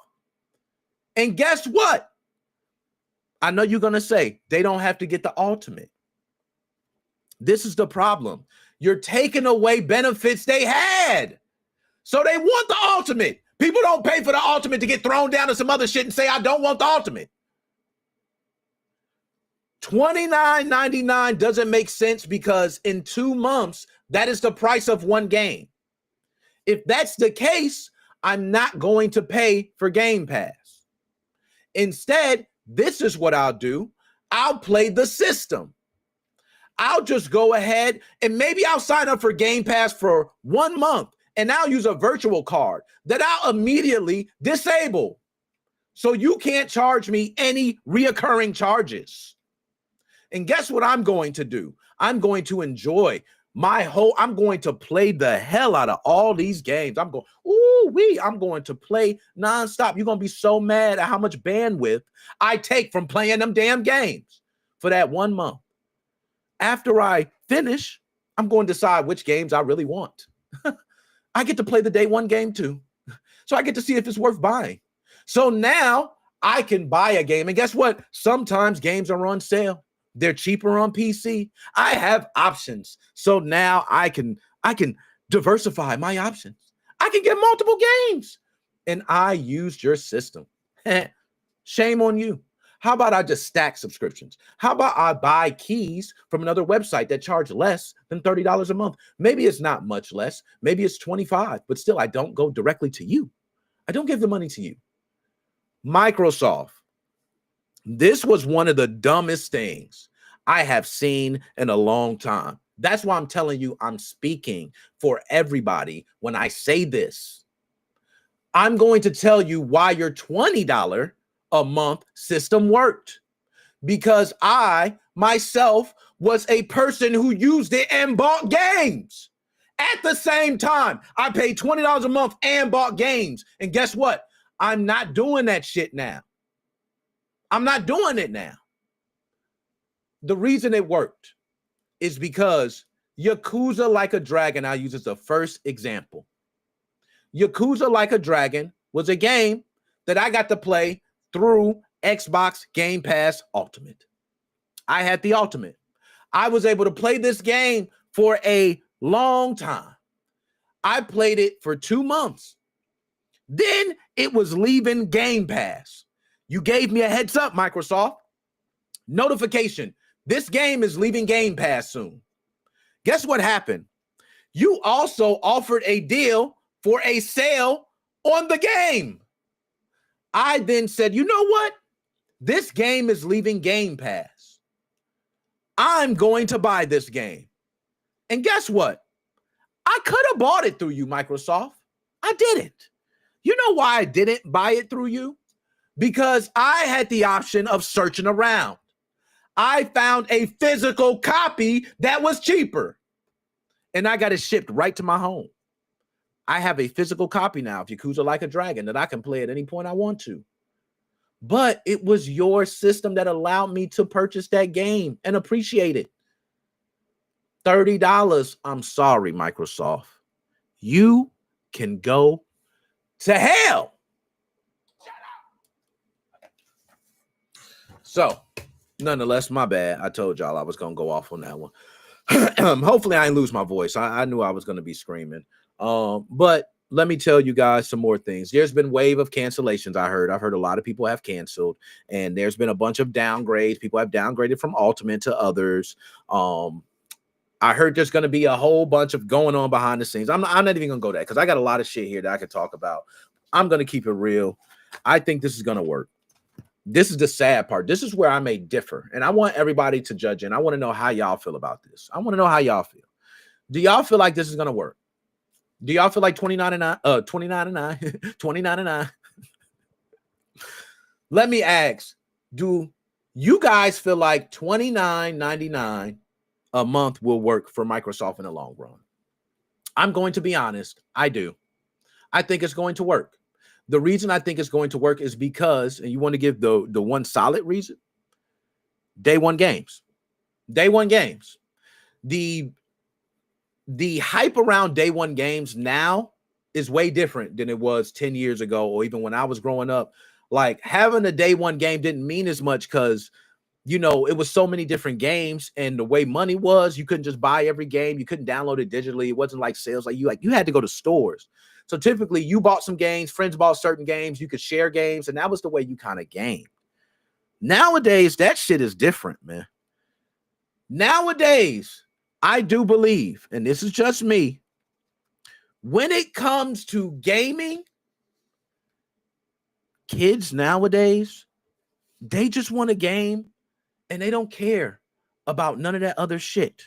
Speaker 3: And guess what? I know you're going to say they don't have to get the ultimate. This is the problem. You're taking away benefits they had. So they want the ultimate. People don't pay for the ultimate to get thrown down to some other shit and say, I don't want the ultimate. $29.99 doesn't make sense because in 2 months, that is the price of 1 game. If that's the case, I'm not going to pay for Game Pass. Instead, this is what I'll do. I'll play the system. I'll just go ahead and maybe I'll sign up for Game Pass for 1 month and I'll use a virtual card that I'll immediately disable. So you can't charge me any reoccurring charges. And guess what I'm going to do? I'm going to enjoy I'm going to play the hell out of all these games. I'm going to play nonstop. You're going to be so mad at how much bandwidth I take from playing them damn games for that 1 month. After I finish, I'm going to decide which games I really want. I get to play the day one game too. So I get to see if it's worth buying. So now I can buy a game. And guess what? Sometimes games are on sale. They're cheaper on PC. I have options. So now I can diversify my options. I can get multiple games. And I used your system. Shame on you. How about I just stack subscriptions? How about I buy keys from another website that charge less than $30 a month? Maybe it's not much less. Maybe it's $25, but still I don't go directly to you. I don't give the money to you. Microsoft. This was one of the dumbest things I have seen in a long time. That's why I'm telling you, I'm speaking for everybody when I say this. I'm going to tell you why your $20 a month system worked. Because I, myself, was a person who used it and bought games. At the same time, I paid $20 a month and bought games. And guess what? I'm not doing that shit now. I'm not doing it now. The reason it worked is because Yakuza Like a Dragon, I'll use as the first example. Yakuza Like a Dragon was a game that I got to play through Xbox Game Pass Ultimate. I had the Ultimate. I was able to play this game for a long time. I played it for 2 months. Then it was leaving Game Pass. You gave me a heads up, Microsoft. Notification. This game is leaving Game Pass soon. Guess what happened? You also offered a deal for a sale on the game. I then said, you know what? This game is leaving Game Pass. I'm going to buy this game. And guess what? I could have bought it through you, Microsoft. I didn't. You know why I didn't buy it through you? Because I had the option of searching around. I found a physical copy that was cheaper. And I got it shipped right to my home. I have a physical copy now of Yakuza Like a Dragon that I can play at any point I want to. But it was your system that allowed me to purchase that game and appreciate it. $30. I'm sorry, Microsoft. You can go to hell. So, nonetheless, my bad. I told y'all I was going to go off on that one. Hopefully, I didn't lose my voice. I knew I was going to be screaming. But let me tell you guys some more things. There's been wave of cancellations. I've heard a lot of people have canceled, and there's been a bunch of downgrades. People have downgraded from Ultimate to others. I heard there's going to be a whole bunch of going on behind the scenes. I'm not even going to go there because I got a lot of shit here that I could talk about. I'm going to keep it real. I think this is going to work. This is the sad part. This is where I may differ, and I want everybody to judge, and I want to know how y'all feel about this. I want to know how y'all feel. Do y'all feel like this is going to work? Do y'all feel like $29.99? Let me ask, do you guys feel like $29.99 a month will work for Microsoft in the long run? I'm going to be honest. I do. I think it's going to work. The reason I think it's going to work is because, and you want to give the one solid reason, day one games. Day one games. The hype around day one games now is way different than it was 10 years ago, or even when I was growing up. Like, having a day one game didn't mean as much because, you know, it was so many different games, and the way money was, you couldn't just buy every game. You couldn't download it digitally. It wasn't like sales. You had to go to stores. So typically you bought some games, friends bought certain games, you could share games, and that was the way you kind of gamed. Nowadays, that shit is different, man. Nowadays, I do believe, and this is just me, when it comes to gaming, kids nowadays, they just want a game and they don't care about none of that other shit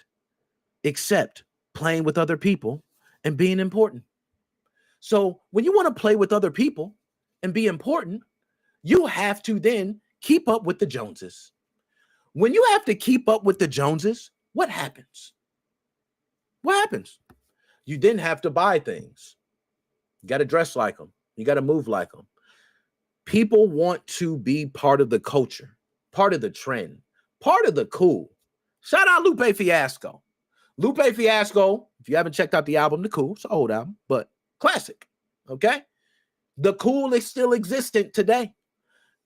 Speaker 3: except playing with other people and being important. So when you want to play with other people and be important, you have to then keep up with the Joneses. When you have to keep up with the Joneses, what happens? What happens? You didn't have to buy things. You got to dress like them. You got to move like them. People want to be part of the culture, part of the trend, part of the cool. Shout out Lupe Fiasco. Lupe Fiasco, if you haven't checked out the album, The Cool, it's an old album, but classic, okay? The Cool is still existent today.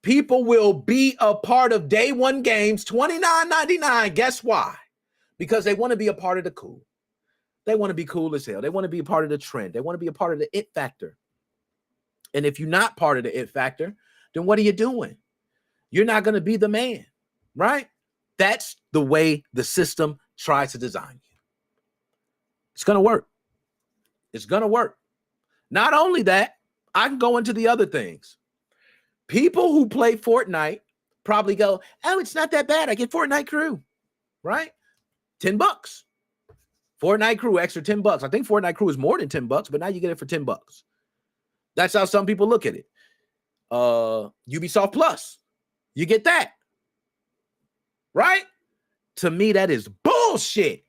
Speaker 3: People will be a part of day one games, $29.99. Guess why? Because they want to be a part of the cool. They want to be cool as hell. They want to be a part of the trend. They want to be a part of the it factor. And if you're not part of the it factor, then what are you doing? You're not going to be the man, right? That's the way the system tries to design you. It's going to work. It's going to work. Not only that, I can go into the other things. People who play Fortnite probably go, oh, it's not that bad. I get Fortnite Crew, right? $10. Fortnite Crew, extra $10. I think Fortnite Crew is more than $10, but now you get it for $10. That's how some people look at it. Ubisoft Plus, you get that, right? To me, that is bullshit.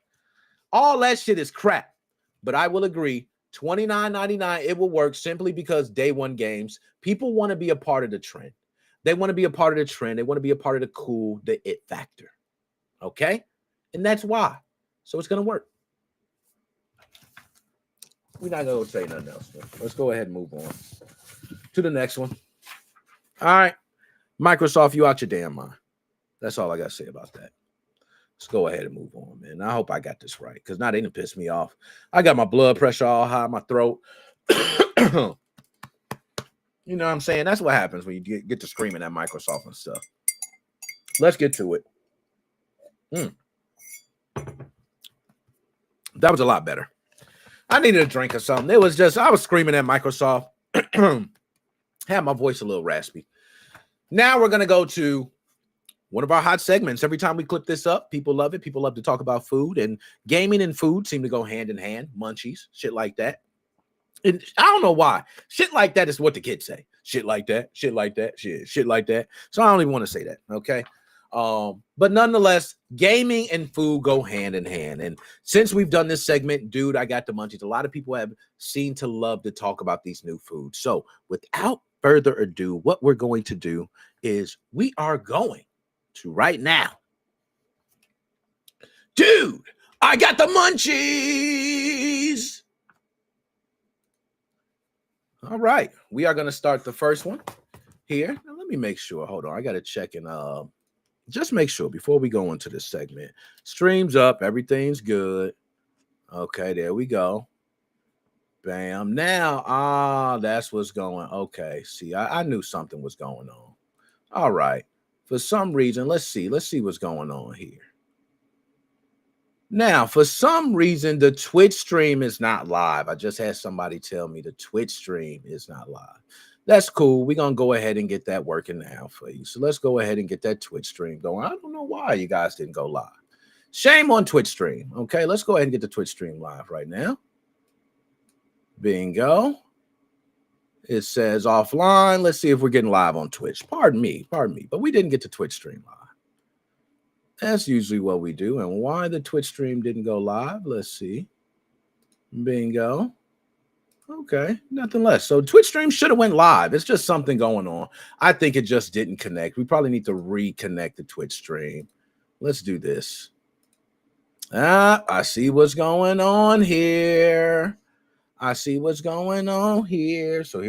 Speaker 3: All that shit is crap. But I will agree, $29.99, it will work simply because day one games, people want to be a part of the trend. They want to be a part of the trend. They want to be a part of the cool, the it factor. Okay? And that's why. So it's going to work. We're not going to say nothing else. Let's go ahead and move on to the next one. All right. Microsoft, you out your damn mind. That's all I got to say about that. Let's go ahead and move on, man. I hope I got this right, because now they done pissed me off. I got my blood pressure all high in my throat. You know what I'm saying? That's what happens when you get to screaming at Microsoft and stuff. Let's get to it. That was a lot better. I needed a drink or something. It was just, I was screaming at Microsoft. Had my voice a little raspy. Now we're going to go to one of our hot segments. Every time we clip this up, people love it. People love to talk about food, and gaming and food seem to go hand in hand. Munchies, shit like that. And I don't know why. Shit like that is what the kids say. Shit like that, shit like that, shit like that. So I don't even want to say that, okay? But nonetheless, gaming and food go hand in hand. And since we've done this segment, dude, I got the munchies. A lot of people have seemed to love to talk about these new foods. So without further ado, what we're going to do is we are going to right now. Dude, I got the munchies. All right, we are going to start the first one here. Now, let me make sure. Hold on, I got to check and just make sure before we go into this segment. Stream's up, everything's good. Okay, there we go. Bam. Now, that's what's going. Okay, see, I knew something was going on. All right. For some reason, let's see what's going on here. Now, for some reason, the Twitch stream is not live. I just had somebody tell me the Twitch stream is not live. That's cool. We're going to go ahead and get that working now for you. So let's go ahead and get that Twitch stream going. I don't know why you guys didn't go live. Shame on Twitch stream. Okay, let's go ahead and get the Twitch stream live right now. Bingo. It says offline. Let's see if we're getting live on Twitch. Pardon me. But we didn't get the Twitch stream live. That's usually what we do. And why the Twitch stream didn't go live, let's see. Bingo. Okay, nothing less. So Twitch stream should have went live. It's just something going on. I think it just didn't connect. We probably need to reconnect the Twitch stream. Let's do this. I see what's going on here. So here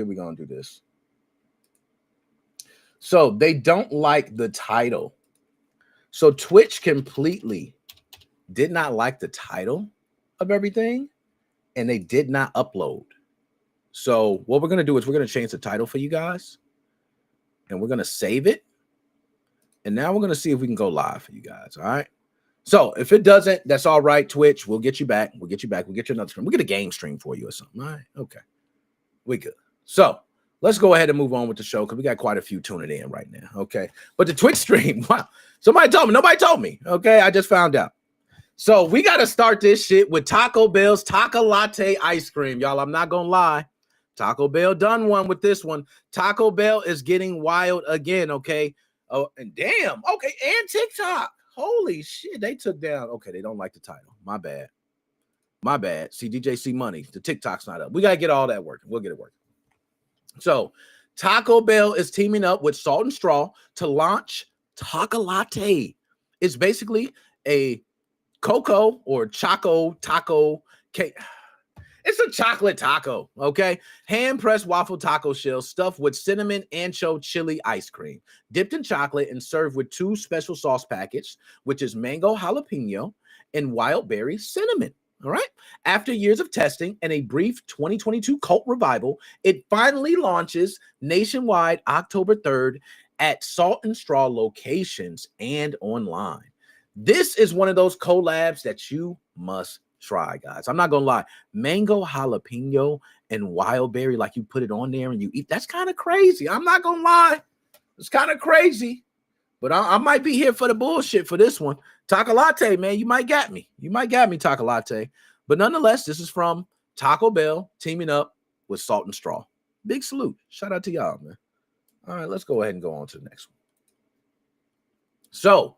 Speaker 3: we're going to do this. So they don't like the title. So Twitch completely did not like the title of everything, and they did not upload. So what we're going to do is we're going to change the title for you guys, and we're going to save it. And now we're going to see if we can go live for you guys. All right. So if it doesn't, that's all right. Twitch, we'll get you back. We'll get you another stream. We'll get a game stream for you or something. All right. Okay. We good. So let's go ahead and move on with the show because we got quite a few tuning in right now. Okay. But the Twitch stream, wow. Somebody told me. Nobody told me. Okay. I just found out. So we got to start this shit with Taco Bell's Taco Latte ice cream. Y'all, I'm not going to lie. Taco Bell done one with this one. Taco Bell is getting wild again. Okay. Oh, and damn. Okay. And TikTok. Holy shit, they took down. Okay, they don't like the title. My bad. My bad. See, DJC Money. The TikTok's not up. We got to get all that working. We'll get it working. So, Taco Bell is teaming up with Salt and Straw to launch Taco Latte. It's basically a cocoa or choco taco cake. It's a chocolate taco, okay? Hand-pressed waffle taco shell stuffed with cinnamon ancho chili ice cream, dipped in chocolate and served with 2 special sauce packets, which is mango jalapeno and wild berry cinnamon. All right. After years of testing and a brief 2022 cult revival, it finally launches nationwide October 3rd at Salt and Straw locations and online. This is one of those collabs that you must try, guys. I'm not gonna lie. Mango jalapeno and wild berry, like you put it on there and you eat. That's kind of crazy. I'm not gonna lie. It's kind of crazy. But I might be here for the bullshit for this one. Taco Latte, man, you might get me. You might get me, Taco Latte. But nonetheless, this is from Taco Bell teaming up with Salt and Straw. Big salute. Shout out to y'all, man. All right, let's go ahead and go on to the next one. So,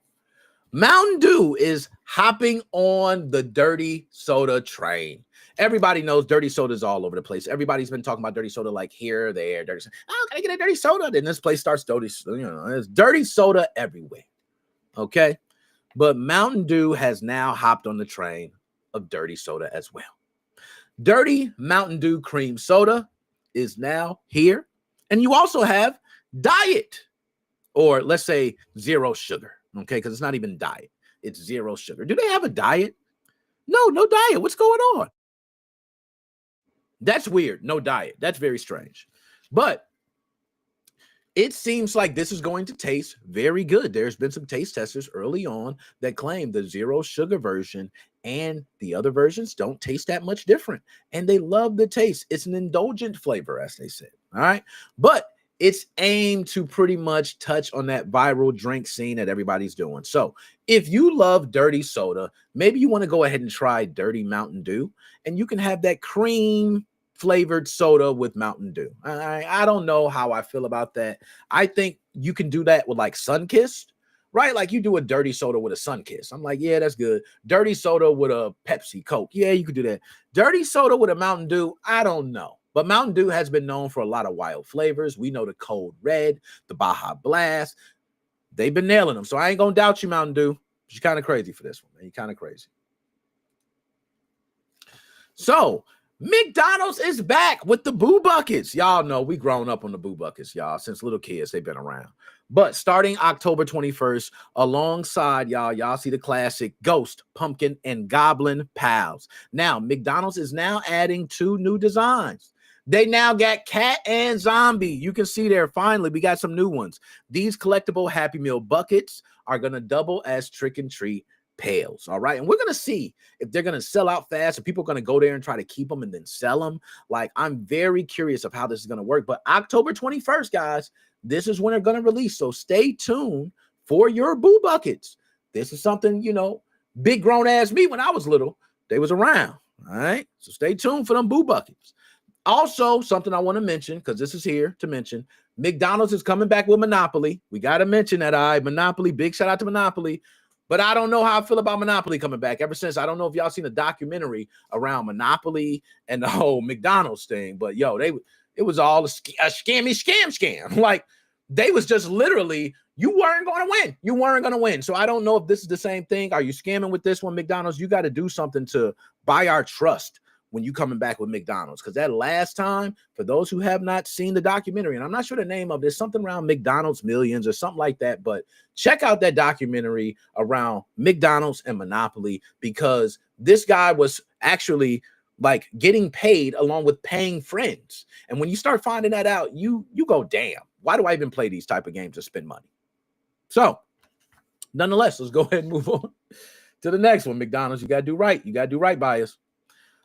Speaker 3: Mountain Dew is hopping on the dirty soda train. Everybody knows dirty soda is all over the place. Everybody's been talking about dirty soda like here, there, dirty soda. Oh, can I get a dirty soda? Then this place starts dirty, there's dirty soda everywhere. Okay. But Mountain Dew has now hopped on the train of dirty soda as well. Dirty Mountain Dew cream soda is now here. And you also have diet, or let's say zero sugar. Okay, because it's not even diet. It's zero sugar. Do they have a diet? No diet. What's going on? That's weird. No diet. That's very strange. But it seems like this is going to taste very good. There's been some taste testers early on that claim the zero sugar version and the other versions don't taste that much different. And they love the taste. It's an indulgent flavor, as they said. All right. But it's aimed to pretty much touch on that viral drink scene that everybody's doing. So if you love dirty soda, maybe you want to go ahead and try Dirty Mountain Dew, and you can have that cream flavored soda with Mountain Dew. I don't know how I feel about that. I think you can do that with like Sunkissed, right? Like you do a dirty soda with a Sunkissed. I'm like, yeah, that's good. Dirty soda with a Pepsi Coke. Yeah, you could do that. Dirty soda with a Mountain Dew. I don't know. But Mountain Dew has been known for a lot of wild flavors. We know the Cold Red, the Baja Blast. They've been nailing them. So I ain't going to doubt you, Mountain Dew. You're kind of crazy for this one, man. You're kind of crazy. So McDonald's is back with the Boo Buckets. Y'all know we grown up on the Boo Buckets, y'all. Since little kids, they've been around. But starting October 21st, alongside y'all see the classic Ghost, Pumpkin, and Goblin Pals. Now, McDonald's is now adding 2 new designs. They now got cat and zombie. You can see there, finally, we got some new ones. These collectible Happy Meal buckets are going to double as trick and treat pails. All right. And we're going to see if they're going to sell out fast, or people are going to go there and try to keep them and then sell them. Like, I'm very curious of how this is going to work. But October 21st, guys, this is when they're going to release. So stay tuned for your Boo Buckets. This is something, you know, big grown ass me when I was little, they was around. All right. So stay tuned for them Boo Buckets. Also, something I want to mention, because this is here to mention, McDonald's is coming back with Monopoly. We got to mention that. Monopoly, big shout out to Monopoly. But I don't know how I feel about Monopoly coming back. Ever since, I don't know if y'all seen a documentary around Monopoly and the whole McDonald's thing. But yo, it was all a scam. Like, they was just literally, you weren't going to win. You weren't going to win. So I don't know if this is the same thing. Are you scamming with this one, McDonald's? You got to do something to buy our trust when you coming back with McDonald's. Because that last time, for those who have not seen the documentary, and I'm not sure the name of it, something around McDonald's Millions or something like that, but check out that documentary around McDonald's and Monopoly, because this guy was actually like getting paid along with paying friends. And when you start finding that out, you go, damn, why do I even play these type of games to spend money? So nonetheless, let's go ahead and move on to the next one. McDonald's, you got to do right. You got to do right by us.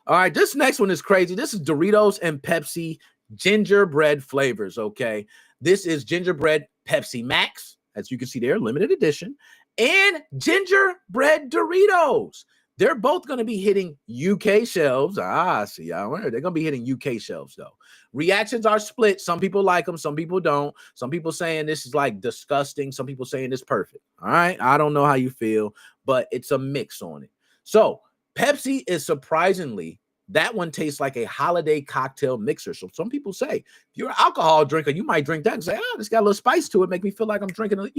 Speaker 3: All right, this next one is crazy. This is Doritos and Pepsi gingerbread flavors, okay? This is gingerbread Pepsi Max, as you can see there, limited edition, and gingerbread Doritos. They're both going to be hitting UK shelves. Ah, see, they're going to be hitting UK shelves, though. Reactions are split. Some people like them. Some people don't. Some people saying this is like disgusting. Some people saying it's perfect. All right. I don't know how you feel, but it's a mix on it. So Pepsi is surprisingly, that one tastes like a holiday cocktail mixer. So some people say, if you're an alcohol drinker, you might drink that and say, oh, it's got a little spice to it. Make me feel like I'm drinking, a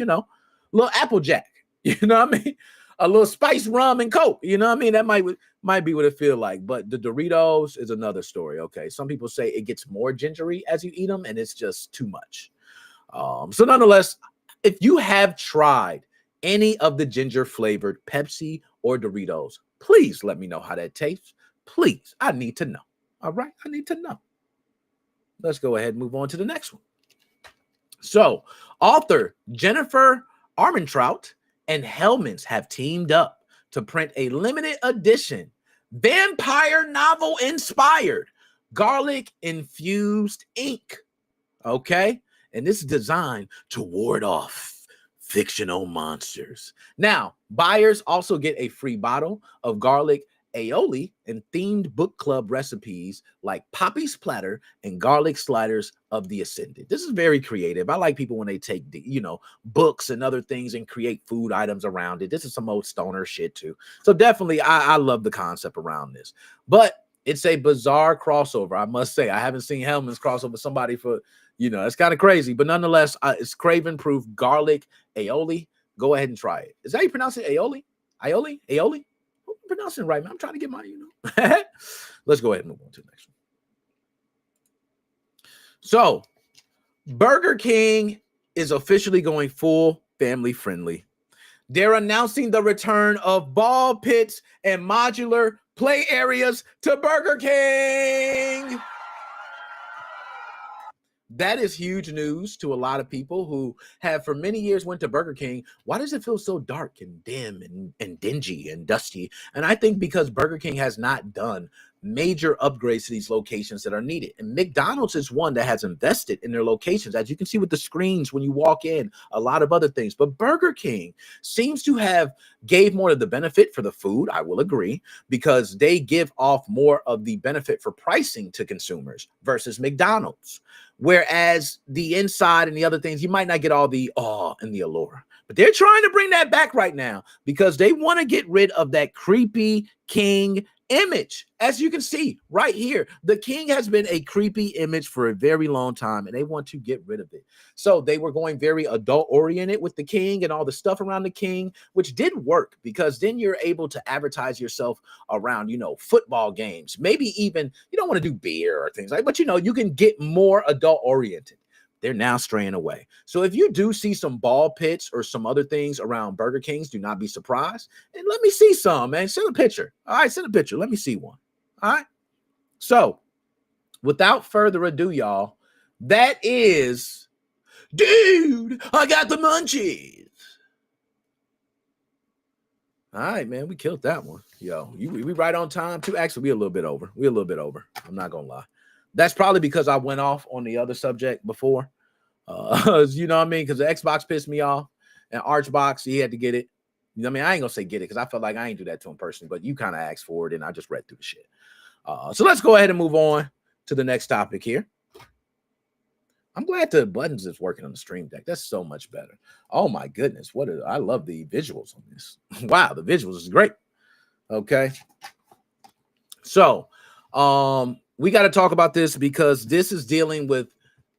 Speaker 3: little Applejack. You know what I mean? A little spice rum and Coke. You know what I mean? That might be what it feel like. But the Doritos is another story. Okay. Some people say it gets more gingery as you eat them, and it's just too much. So nonetheless, if you have tried any of the ginger flavored Pepsi or Doritos, please let me know how that tastes. Please. I need to know. All right. I need to know. Let's go ahead and move on to the next one. So author Jennifer Armentrout and Hellmann's have teamed up to print a limited edition vampire novel inspired garlic infused ink. Okay. And this is designed to ward off fictional monsters. Now, buyers also get a free bottle of garlic aioli and themed book club recipes like poppy splatter and garlic sliders of the ascendant. This is very creative. I like people when they take books and other things and create food items around it. This is some old stoner shit too. So definitely I love the concept around this, but it's a bizarre crossover. I must say, I haven't seen Hellmann's crossover somebody for, it's kind of crazy, but nonetheless, it's Craven proof garlic aioli. Go ahead and try it. Is that how you pronounce it? Aioli? Aioli? Pronouncing right, man. I'm trying to get my, Let's go ahead and move on to the next one. So, Burger King is officially going full family friendly. They're announcing the return of ball pits and modular play areas to Burger King. That is huge news to a lot of people who have for many years went to Burger King. Why does it feel so dark and dim and dingy and dusty? And I think because Burger King has not done major upgrades to these locations that are needed. And McDonald's is one that has invested in their locations, as you can see with the screens when you walk in, a lot of other things. But Burger King seems to have gave more of the benefit for the food, I will agree, because they give off more of the benefit for pricing to consumers versus McDonald's. Whereas the inside and the other things, you might not get all the awe and the allure. But they're trying to bring that back right now because they want to get rid of that creepy king image. As you can see right here, the king has been a creepy image for a very long time, and they want to get rid of it. So they were going very adult oriented with the king and all the stuff around the king, which did work because then you're able to advertise yourself around, football games. Maybe even you don't want to do beer or things like, but you can get more adult oriented. They're now straying away. So if you do see some ball pits or some other things around Burger Kings, do not be surprised. And let me see some, man. Send a picture. All right, send a picture. Let me see one. All right. So without further ado, y'all, that is, dude, I got the munchies. All right, man, we killed that one. Yo, we right on time too. Actually, we a little bit over. I'm not going to lie. That's probably because I went off on the other subject before. You know what I mean? Because the Xbox pissed me off. And Archbox, he had to get it. You know what I mean? I ain't going to say get it because I felt like I ain't do that to him personally. But you kind of asked for it, and I just read through the shit. So let's go ahead and move on to the next topic here. I'm glad the buttons is working on the Stream Deck. That's so much better. Oh, my goodness. I love the visuals on this. Wow, the visuals is great. Okay. So, we got to talk about this because this is dealing with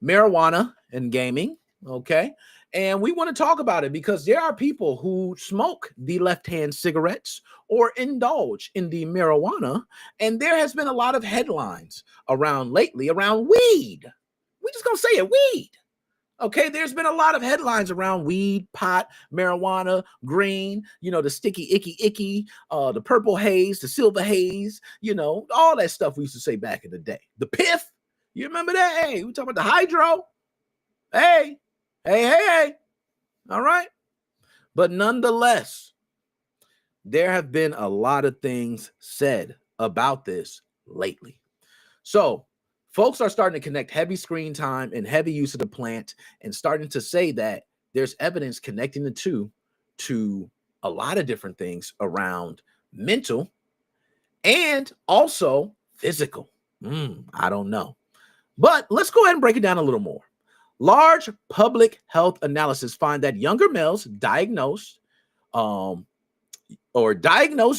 Speaker 3: marijuana and gaming, okay? And we want to talk about it because there are people who smoke the left-hand cigarettes or indulge in the marijuana, and there has been a lot of headlines around weed. We're just going to say it, weed. Okay, there's been a lot of headlines around weed, pot, marijuana, green, the sticky, icky, the purple haze, the silver haze, all that stuff we used to say back in the day. The piff, you remember that? Hey, we talking about the hydro. Hey. All right. But nonetheless, there have been a lot of things said about this lately. So, folks are starting to connect heavy screen time and heavy use of the plant and starting to say that there's evidence connecting the two to a lot of different things around mental, and also physical. I don't know. But let's go ahead and break it down a little more. Large public health analysis find that younger males diagnosed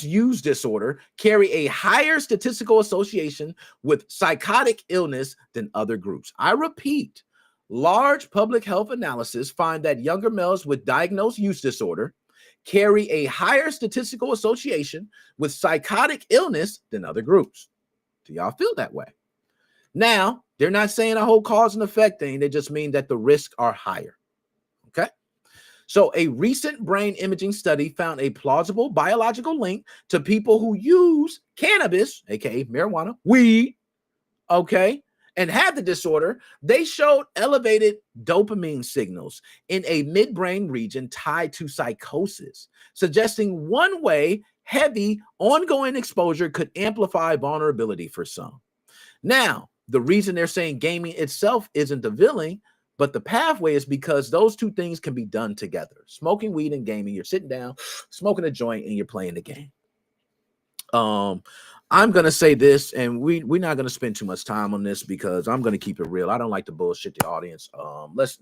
Speaker 3: use disorder carry a higher statistical association with psychotic illness than other groups. I repeat, large public health analysis find that younger males with diagnosed use disorder carry a higher statistical association with psychotic illness than other groups. Do y'all feel that way? Now, they're not saying a whole cause and effect thing. They just mean that the risks are higher. Okay. So a recent brain imaging study found a plausible biological link to people who use cannabis, aka marijuana, weed, okay, and have the disorder. They showed elevated dopamine signals in a midbrain region tied to psychosis, suggesting one way heavy ongoing exposure could amplify vulnerability for some. Now, the reason they're saying gaming itself isn't the villain, but the pathway is because those two things can be done together. Smoking weed and gaming, you're sitting down, smoking a joint, and you're playing the game. I'm going to say this, and we're not going to spend too much time on this because I'm going to keep it real. I don't like to bullshit the audience. Let's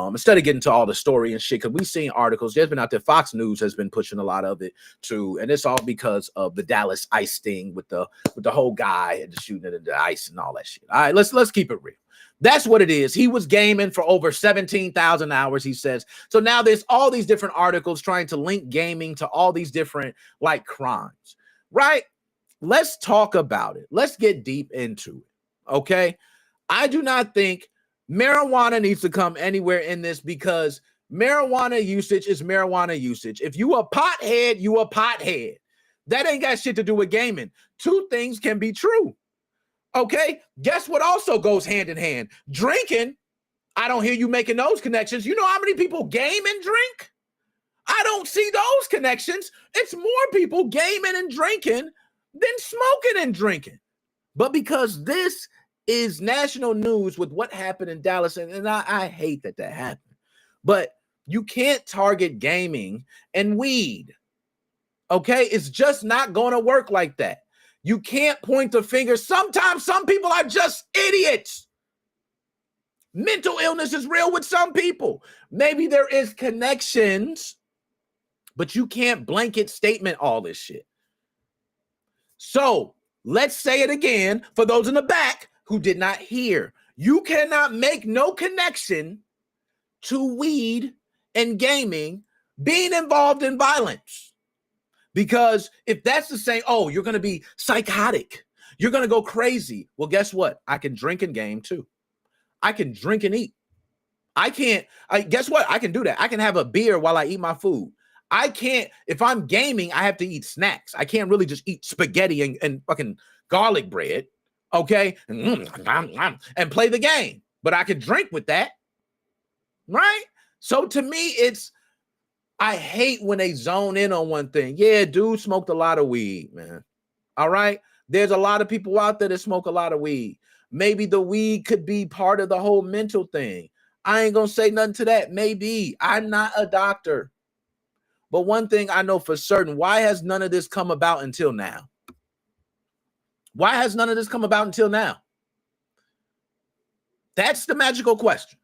Speaker 3: instead of getting to all the story and shit, because we've seen articles. There's been out there. Fox News has been pushing a lot of it too, and it's all because of the Dallas ICE thing with the whole guy and the shooting it in the ice and all that shit. All right, let's keep it real. That's what it is. He was gaming for over 17,000 hours, he says. So now there's all these different articles trying to link gaming to all these different like crimes, right? Let's talk about it. Let's get deep into it. Okay. I do not think marijuana needs to come anywhere in this because marijuana usage is marijuana usage. If you a pothead, you a pothead. That ain't got shit to do with gaming. Two things can be true. Okay. Guess what also goes hand in hand? Drinking. I don't hear you making those connections. You know how many people game and drink? I don't see those connections. It's more people gaming and drinking than smoking and drinking. But because this is national news with what happened in Dallas, and I hate that happened, but you can't target gaming and weed. Okay, it's just not going to work like that. You can't point the finger. Sometimes some people are just idiots. Mental illness is real with some people. Maybe there is connections, but you can't blanket statement all this shit. So let's say it again for those in the back who did not hear. You cannot make no connection to weed and gaming being involved in violence. Because if that's the same, oh, you're going to be psychotic. You're going to go crazy. Well, guess what? I can drink and game too. I can drink and eat. Guess what? I can do that. I can have a beer while I eat my food. I can't, if I'm gaming, I have to eat snacks. I can't really just eat spaghetti and fucking garlic bread, okay? And play the game. But I could drink with that, right? So to me, I hate when they zone in on one thing. Yeah, dude smoked a lot of weed, man. All right? There's a lot of people out there that smoke a lot of weed. Maybe the weed could be part of the whole mental thing. I ain't gonna say nothing to that. Maybe. I'm not a doctor. But one thing I know for certain, why has none of this come about until now? Why has none of this come about until now? That's the magical question.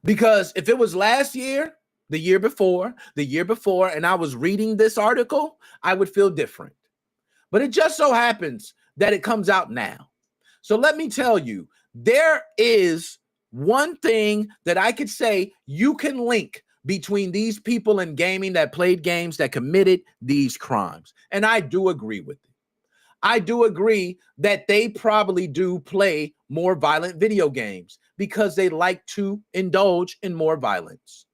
Speaker 3: Because if it was last year, the year before, and I was reading this article, I would feel different. But it just so happens that it comes out now. So let me tell you, there is one thing that I could say you can link between these people in gaming that played games that committed these crimes. And I do agree with it. I do agree that they probably do play more violent video games because they like to indulge in more violence.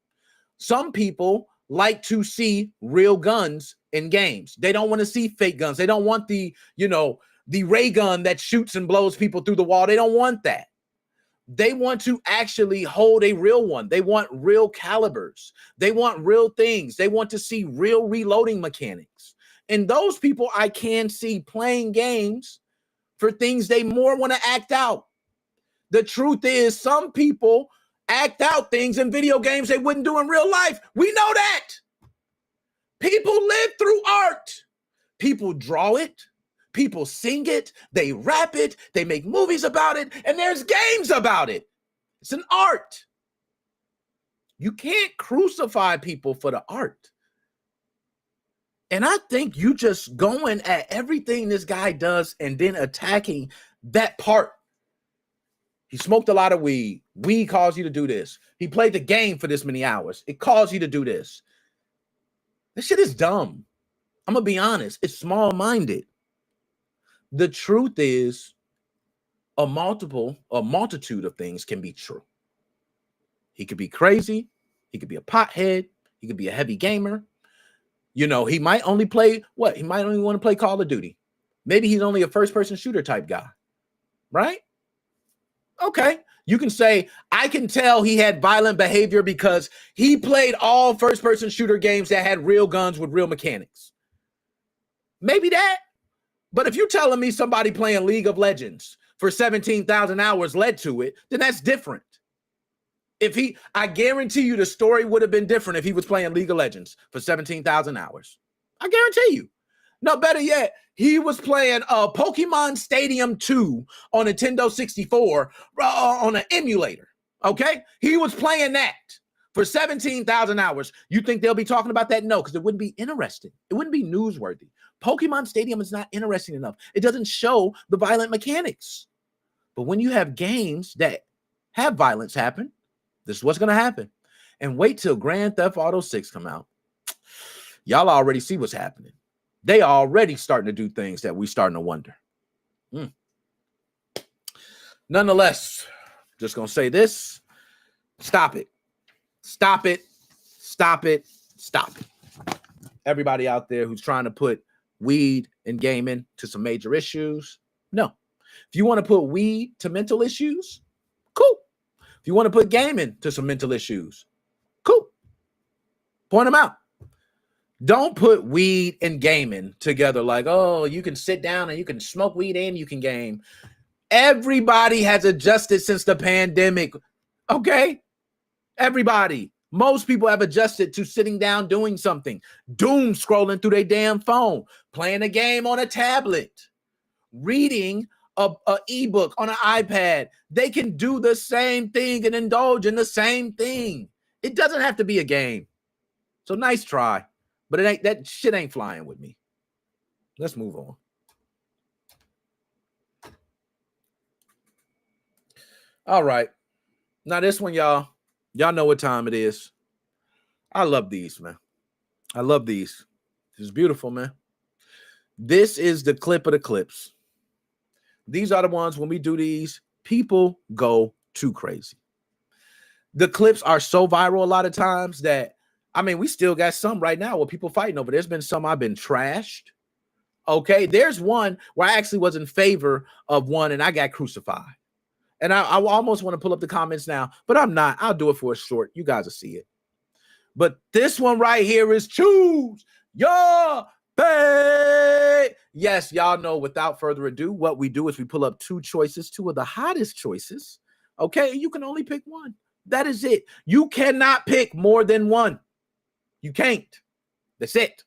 Speaker 3: Some people like to see real guns in games. They don't want to see fake guns. They don't want the ray gun that shoots and blows people through the wall. They don't want that. They want to actually hold a real one. They want real calibers. They want real things. They want to see real reloading mechanics. And those people I can see playing games for things they more want to act out. The truth is, some people act out things in video games they wouldn't do in real life. We know that. People live through art. People draw it, people sing it, they rap it, they make movies about it, and there's games about it. It's an art. You can't crucify people for the art. And I think you just going at everything this guy does and then attacking that part. He smoked a lot of weed. Weed caused you to do this. He played the game for this many hours. It caused you to do this. This shit is dumb. I'm going to be honest. It's small-minded. The truth is a multitude of things can be true. He could be crazy. He could be a pothead. He could be a heavy gamer. You know, he might only play what? He might only want to play Call of Duty. Maybe he's only a first-person shooter type guy, right? Okay. You can say, I can tell he had violent behavior because he played all first-person shooter games that had real guns with real mechanics. Maybe that. But if you're telling me somebody playing League of Legends for 17,000 hours led to it, then that's different. I guarantee you the story would have been different if he was playing League of Legends for 17,000 hours. I guarantee you. No, better yet, he was playing Pokemon Stadium 2 on Nintendo 64 on an emulator, okay? He was playing that for 17,000 hours. You think they'll be talking about that? No, because it wouldn't be interesting. It wouldn't be newsworthy. Pokemon Stadium is not interesting enough. It doesn't show the violent mechanics. But when you have games that have violence happen, this is what's going to happen. And wait till Grand Theft Auto 6 come out. Y'all already see what's happening. They already starting to do things that we starting to wonder. Nonetheless, just going to say this. Stop it. Stop it. Stop it. Stop it. Everybody out there who's trying to put weed and gaming to some major issues, no. If you want to put weed to mental issues, cool. If you want to put gaming to some mental issues, cool. Point them out. Don't put weed and gaming together like, oh, you can sit down and you can smoke weed and you can game. Everybody has adjusted since the pandemic, okay? Everybody. Most people have adjusted to sitting down doing something, doom scrolling through their damn phone, playing a game on a tablet, reading an ebook on an iPad. They can do the same thing and indulge in the same thing. It doesn't have to be a game. So nice try. But that shit ain't flying with me. Let's move on. All right. Now this one, y'all know what time it is. I love these, man. I love these. This is beautiful, man. This is the clip of the clips. These are the ones when we do these, people go too crazy. The clips are so viral a lot of times that I mean, we still got some right now where people fighting over. There's been some I've been trashed. Okay, there's one where I actually was in favor of one and I got crucified. And I almost want to pull up the comments now, but I'm not. I'll do it for a short. You guys will see it. But this one right here is choose your fate. Yes, y'all know without further ado, what we do is we pull up two choices, two of the hottest choices. Okay, you can only pick one. That is it. You cannot pick more than one. You can't. That's it.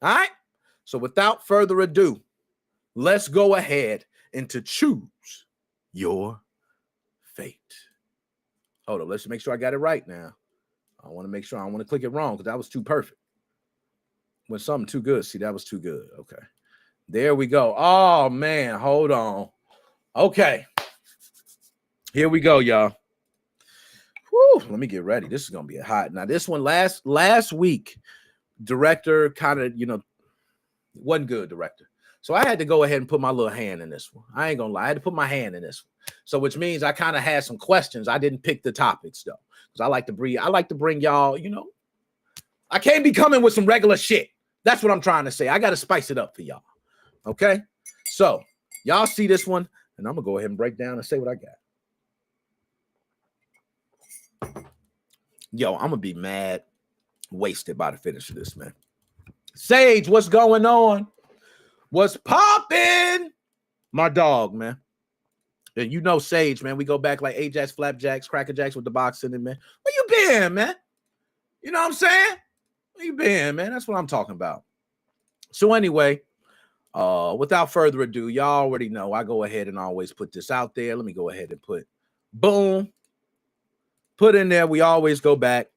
Speaker 3: All right? So without further ado, let's go ahead and to choose your fate. Hold on. Let's make sure I got it right now. I want to make sure I don't want to click it wrong because that was too perfect. When something too good. See, that was too good. Okay. There we go. Oh, man. Hold on. Okay. Here we go, y'all. Whew, let me get ready. This is gonna be a hot. Now, this one last week, director kind of, wasn't good, director. So I had to go ahead and put my little hand in this one. I ain't gonna lie, I had to put my hand in this one. So which means I kind of had some questions. I didn't pick the topics though, because I like to bring y'all, I can't be coming with some regular shit. That's what I'm trying to say. I gotta spice it up for y'all. Okay. So y'all see this one, and I'm gonna go ahead and break down and say what I got. Yo, I'm gonna be mad wasted by the finish of this, man. Sage, what's going on? What's popping? My dog, man. And you know Sage, man. We go back like Ajax, Flapjacks, Cracker Jacks with the boxing, and man. Where you been, man? You know what I'm saying? Where you been, man? That's what I'm talking about. So anyway, Without further ado, y'all already know I go ahead and always put this out there. Let me go ahead and put boom, put in there. We always go back.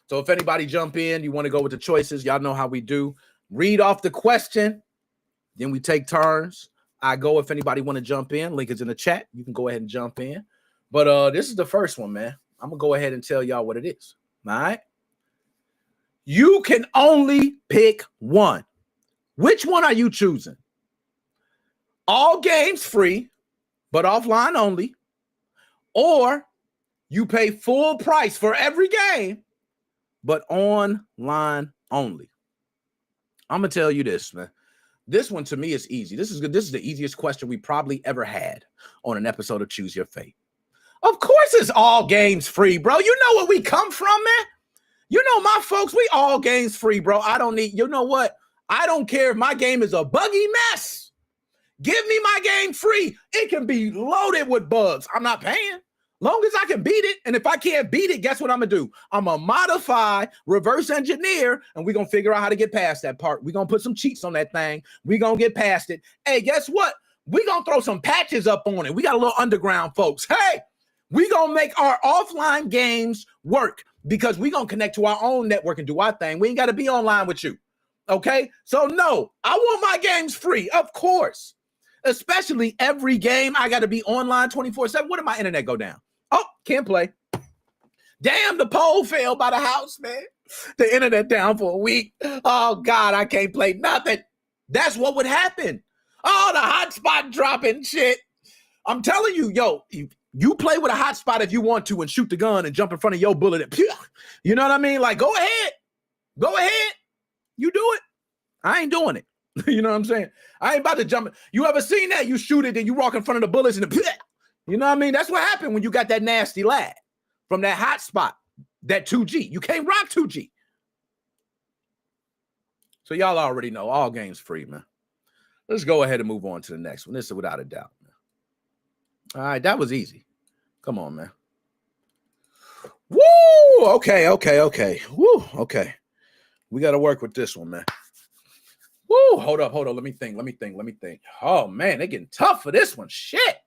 Speaker 3: So if anybody jump in, you want to go with the choices, y'all know how we do. Read off the question, then we take turns. I go if anybody want to jump in. Link is in the chat. You can go ahead and jump in. But this is the first one, man. I'm going to go ahead and tell y'all what it is. All right? You can only pick one. Which one are you choosing? All games free, but offline only. Or you pay full price for every game, but online only. I'm going to tell you this, man. This one to me is easy. This is good. This is the easiest question we probably ever had on an episode of Choose Your Fate. Of course it's all games free, bro. You know where we come from, man. You know my folks, we all games free, bro. I don't need, you know what? I don't care if my game is a buggy mess. Give me my game free. It can be loaded with bugs. I'm not paying. Long as I can beat it. And if I can't beat it, guess what I'm going to do? I'm going to modify, reverse engineer, and we're going to figure out how to get past that part. We're going to put some cheats on that thing. We're going to get past it. Hey, guess what? We're going to throw some patches up on it. We got a little underground, folks. Hey, we're going to make our offline games work because we're going to connect to our own network and do our thing. We ain't got to be online with you. Okay? So, no, I want my games free, of course. Especially every game, I got to be online 24/7. What if my internet go down? Oh, can't play. Damn, the pole fell by the house, man. The internet down for a week. Oh, God, I can't play nothing. That's what would happen. Oh, the hotspot dropping shit. I'm telling you, yo, you play with a hotspot if you want to and shoot the gun and jump in front of your bullet. And, you know what I mean? Like, go ahead. Go ahead. You do it. I ain't doing it. You know what I'm saying? I ain't about to jump. You ever seen that? You shoot it, then you walk in front of the bullets and you know what I mean? That's what happened when you got that nasty lag from that hot spot, that 2G. You can't rock 2G. So y'all already know all games free, man. Let's go ahead and move on to the next one. This is without a doubt, man. All right, that was easy. Come on, man. Woo! Okay. Woo! Okay. We got to work with this one, man. Woo! Hold up. Let me think. Oh, man, they're getting tough for this one. Shit.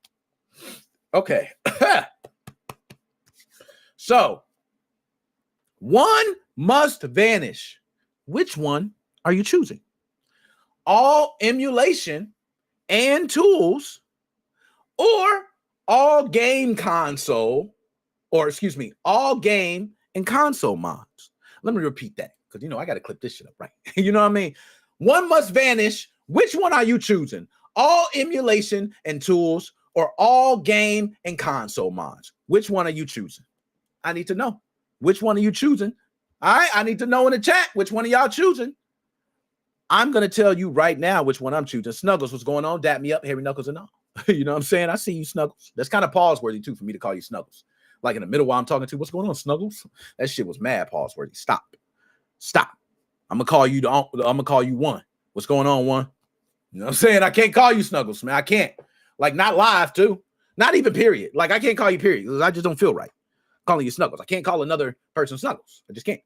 Speaker 3: Okay. So, one must vanish. Which one are you choosing? All emulation and tools, or all game console, or excuse me, all game and console mods. Let me repeat that because, you know, I got to clip this shit up, right? You know what I mean? One must vanish. Which one are you choosing? All emulation and tools, or all game and console mods? Which one are you choosing? I need to know. Which one are you choosing? All right, I need to know in the chat which one of y'all choosing. I'm going to tell you right now which one I'm choosing. Snuggles, what's going on? Dap me up, hairy knuckles and all. You know what I'm saying? I see you, Snuggles. That's kind of pause-worthy, too, for me to call you Snuggles. Like in the middle while I'm talking to, what's going on, Snuggles? That shit was mad pause-worthy. Stop. I'm going to call you one. What's going on, one? You know what I'm saying? I can't call you Snuggles, man. I can't. Like, not live, too. Not even period. Like, I can't call you period because I just don't feel right calling you Snuggles. I can't call another person Snuggles. I just can't.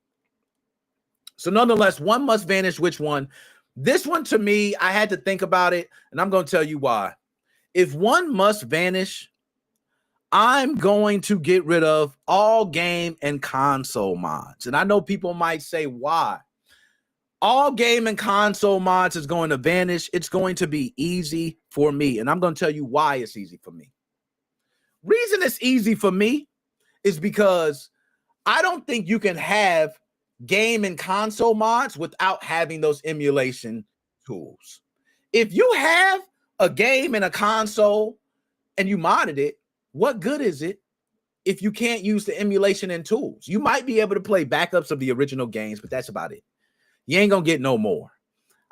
Speaker 3: So, nonetheless, one must vanish. Which one? This one, to me, I had to think about it, and I'm going to tell you why. If one must vanish, I'm going to get rid of all game and console mods. And I know people might say, why? All game and console mods is going to vanish. It's going to be easy for me. And I'm going to tell you why it's easy for me. Reason it's easy for me is because I don't think you can have game and console mods without having those emulation tools. If you have a game and a console and you modded it, what good is it if you can't use the emulation and tools? You might be able to play backups of the original games, but that's about it. You ain't gonna get no more.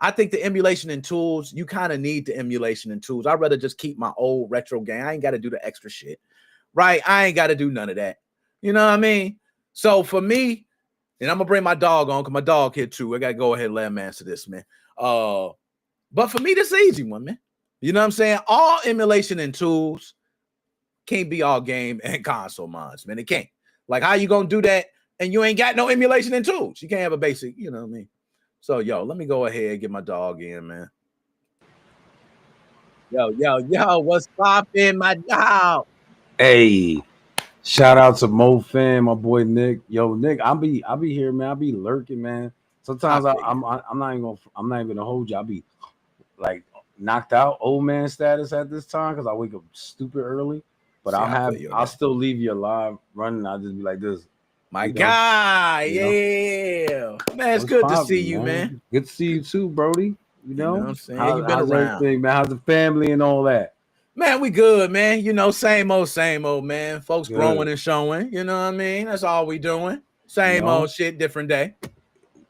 Speaker 3: I think the emulation and tools, you kind of need the emulation and tools. I'd rather just keep my old retro game. I ain't got to do the extra shit, right? I ain't got to do none of that. You know what I mean? So for me, and I'm gonna bring my dog on because my dog here too. I gotta go ahead and let him answer this, man. But for me, this is an easy one, man. You know what I'm saying? All emulation and tools can't be all game and console mods, man. It can't. Like, how you gonna do that and you ain't got no emulation and tools? You can't have a basic, you know what I mean? So, yo, let me go ahead and get my dog in, man. Yo, what's poppin', my dog?
Speaker 4: Hey, shout out to Mo Fan, my boy Nick. Yo, Nick, I be here, man. I be lurking, man. Sometimes I'm not even gonna hold you. I be like knocked out, old man status at this time because I wake up stupid early. But I'll still leave you alive running. I'll just be like this.
Speaker 3: My guy, yeah. Man, it's good to see you, man.
Speaker 4: Good to see you too, Brody. You know
Speaker 3: what I'm saying? You've been around.
Speaker 4: Everything, man? How's the family and all that?
Speaker 3: Man, we good, man. You know, same old, man. Folks growing and showing. You know what I mean? That's all we doing. Same old shit, different day.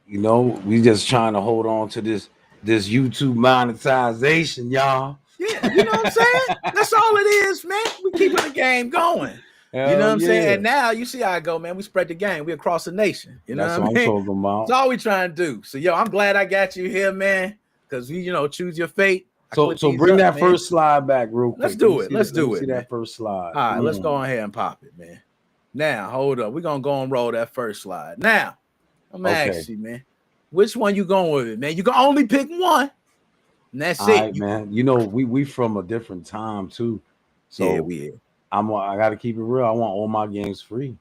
Speaker 4: You know, we just trying to hold on to this YouTube monetization, y'all.
Speaker 3: Yeah, you know what I'm saying? That's all it is, man. We keeping the game going. You know what I'm saying? And now you see how I go, man. We spread the game. We across the nation. You know what I mean?
Speaker 4: I'm talking about.
Speaker 3: That's all we trying to do. So, yo, I'm glad I got you here, man. Because we, choose your fate.
Speaker 4: So bring that first slide back real quick.
Speaker 3: Let's do it. Let's do it.
Speaker 4: See that first slide.
Speaker 3: All right, let's go ahead and pop it, man. Now, hold up. We're going to go and roll that first slide. Now, I'm going to ask you, man. Which one you going with it, man? You can only pick one. And that's it.
Speaker 4: Right, man. You know, we from a different time, too. So
Speaker 3: yeah, we is.
Speaker 4: I got to keep it real. I want all my games free,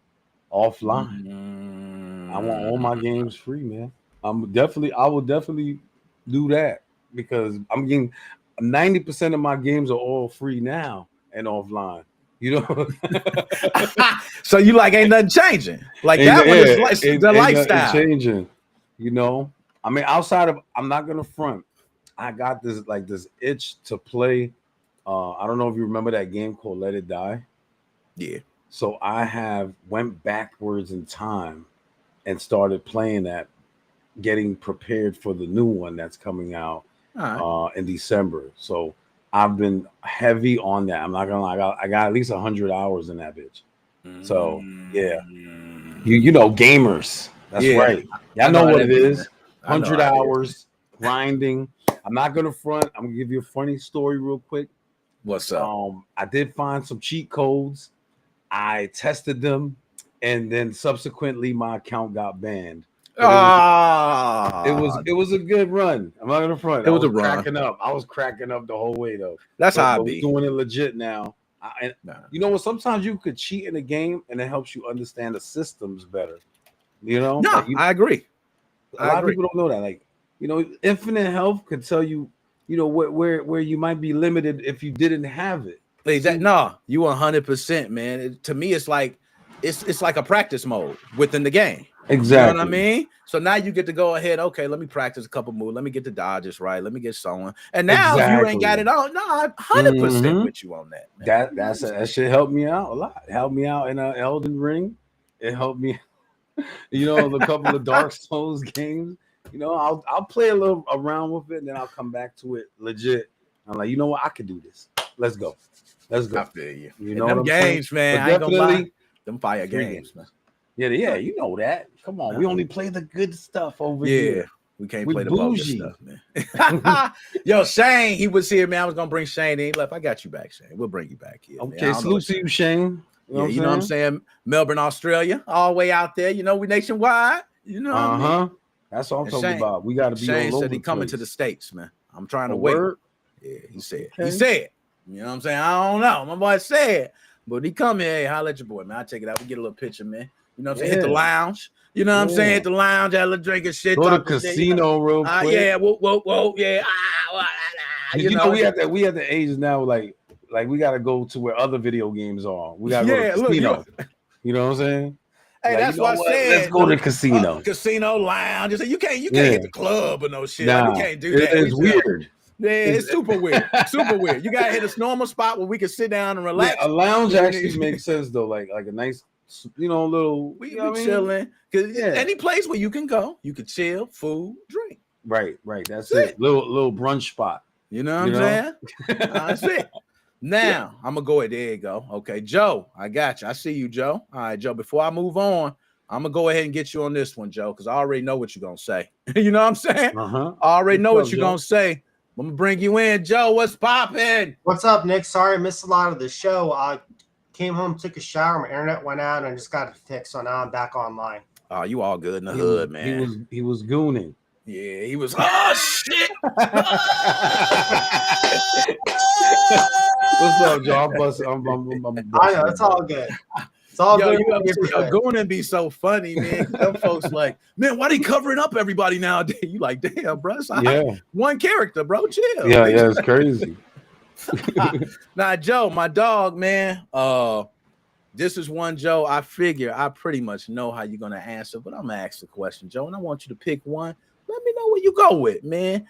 Speaker 4: offline. I want all my games free, man. I will definitely do that because I'm getting 90% of my games are all free now and offline. You know,
Speaker 3: so you like ain't nothing changing. Like that one is the lifestyle
Speaker 4: changing. You know, I mean, outside of I'm not gonna front. I got this itch to play. I don't know if you remember that game called Let It Die.
Speaker 3: Yeah.
Speaker 4: So I went backwards in time and started playing that, getting prepared for the new one that's coming out in December. So I've been heavy on that. I'm not gonna lie, I got at least 100 hours in that bitch. So yeah, you know gamers. That's right. Y'all know what it is. 100 hours grinding. I'm not gonna front. I'm gonna give you a funny story real quick.
Speaker 3: What's up?
Speaker 4: I did find some cheat codes. I tested them, and then subsequently my account got banned. It was a good run. I'm not gonna front.
Speaker 3: It was a run.
Speaker 4: I was cracking up the whole way though.
Speaker 3: That's how I be
Speaker 4: doing it legit now. You know what? Sometimes you could cheat in a game, and it helps you understand the systems better. You know?
Speaker 3: No, I agree.
Speaker 4: A lot of people don't know that. Like, infinite health could tell you, where you might be limited if you didn't have it.
Speaker 3: Exactly. No, you 100%, man. To me, it's like a practice mode within the game.
Speaker 4: Exactly.
Speaker 3: You know what I mean? So now you get to go ahead. Okay, let me practice a couple moves. Let me get the dodges right. Let me get someone. And now if you ain't got it on, no, I'm 100% with you on that. Man.
Speaker 4: That shit helped me out a lot. It helped me out in Elden Ring. It helped me, a couple of Dark Souls games. I'll play a little around with it, and then I'll come back to it legit. I'm like, you know what? I can do this. Let's go.
Speaker 3: I feel you.
Speaker 4: You know
Speaker 3: them games, man. I ain't gonna lie. Them fire games, man.
Speaker 4: Yeah, you know that. Come on, we only play the good stuff over here.
Speaker 3: We can't play the bougie stuff, man. Yo, Shane, he was here, man. I was gonna bring Shane in. He left. I got you back, Shane. We'll bring you back here.
Speaker 4: Okay, salute to you, Shane.
Speaker 3: You know what I'm saying? Melbourne, Australia, all the way out there. We nationwide. You know what I mean?
Speaker 4: That's what I'm talking about. We got to be
Speaker 3: Shane
Speaker 4: all over
Speaker 3: said he coming to the States, man. I'm trying to
Speaker 4: wait.
Speaker 3: Word? Yeah, he said. Okay. He said. You know what I'm saying? I don't know. My boy said. But he come here. Hey, holla at your boy, man. I'll check it out. We get a little picture, man. You know what I'm saying? Hit the lounge. You know what I'm saying? Hit the lounge, have a little drink and shit.
Speaker 4: Go to casino real quick.
Speaker 3: Yeah, whoa, yeah.
Speaker 4: You know, we at the age now, like we got to go to where other video games are. We got to go to casino. You know what I'm saying?
Speaker 3: Hey, that's what I said.
Speaker 4: Let's go to casino.
Speaker 3: Casino lounge. You can't hit the club or no shit.
Speaker 4: Nah,
Speaker 3: you can't do that.
Speaker 4: It's weird.
Speaker 3: Yeah, it's super weird. Super weird. You gotta hit a normal spot where we can sit down and relax.
Speaker 4: Yeah, a lounge actually makes sense though, like a nice, little.
Speaker 3: We chilling because any place where you can go, you can chill, food, drink.
Speaker 4: Right. That's it. Little brunch spot.
Speaker 3: You know what I'm saying? That's it. Now I'm gonna go ahead. There you go. Okay, Joe, I got you. I see you, Joe. All right, Joe. Before I move on, I'm gonna go ahead and get you on this one, Joe, because I already know what you're gonna say. You know what I'm saying? I already know what you're gonna say. I'm gonna bring you in, Joe. What's poppin'?
Speaker 5: What's up, Nick? Sorry I missed a lot of the show. I came home, took a shower, my internet went out, and I just got it fixed, so now I'm back online.
Speaker 3: Oh, you all good in the hood, man.
Speaker 4: He was gooning.
Speaker 3: Yeah, he was. Oh shit!
Speaker 4: What's up, Joe? I'm busting
Speaker 5: I know it's all good. It's all
Speaker 3: Yo,
Speaker 5: good.
Speaker 3: you ever see a Goonin be so funny, man? Them folks like, man, why they covering up everybody nowadays? You like, damn, bro.
Speaker 4: Yeah.
Speaker 3: One character, bro. Chill.
Speaker 4: Yeah, it's crazy.
Speaker 3: Now, Joe, my dog, man. This is one, Joe. I figure I pretty much know how you're gonna answer, but I'm gonna ask the question, Joe, and I want you to pick one. Let me know what you go with, man.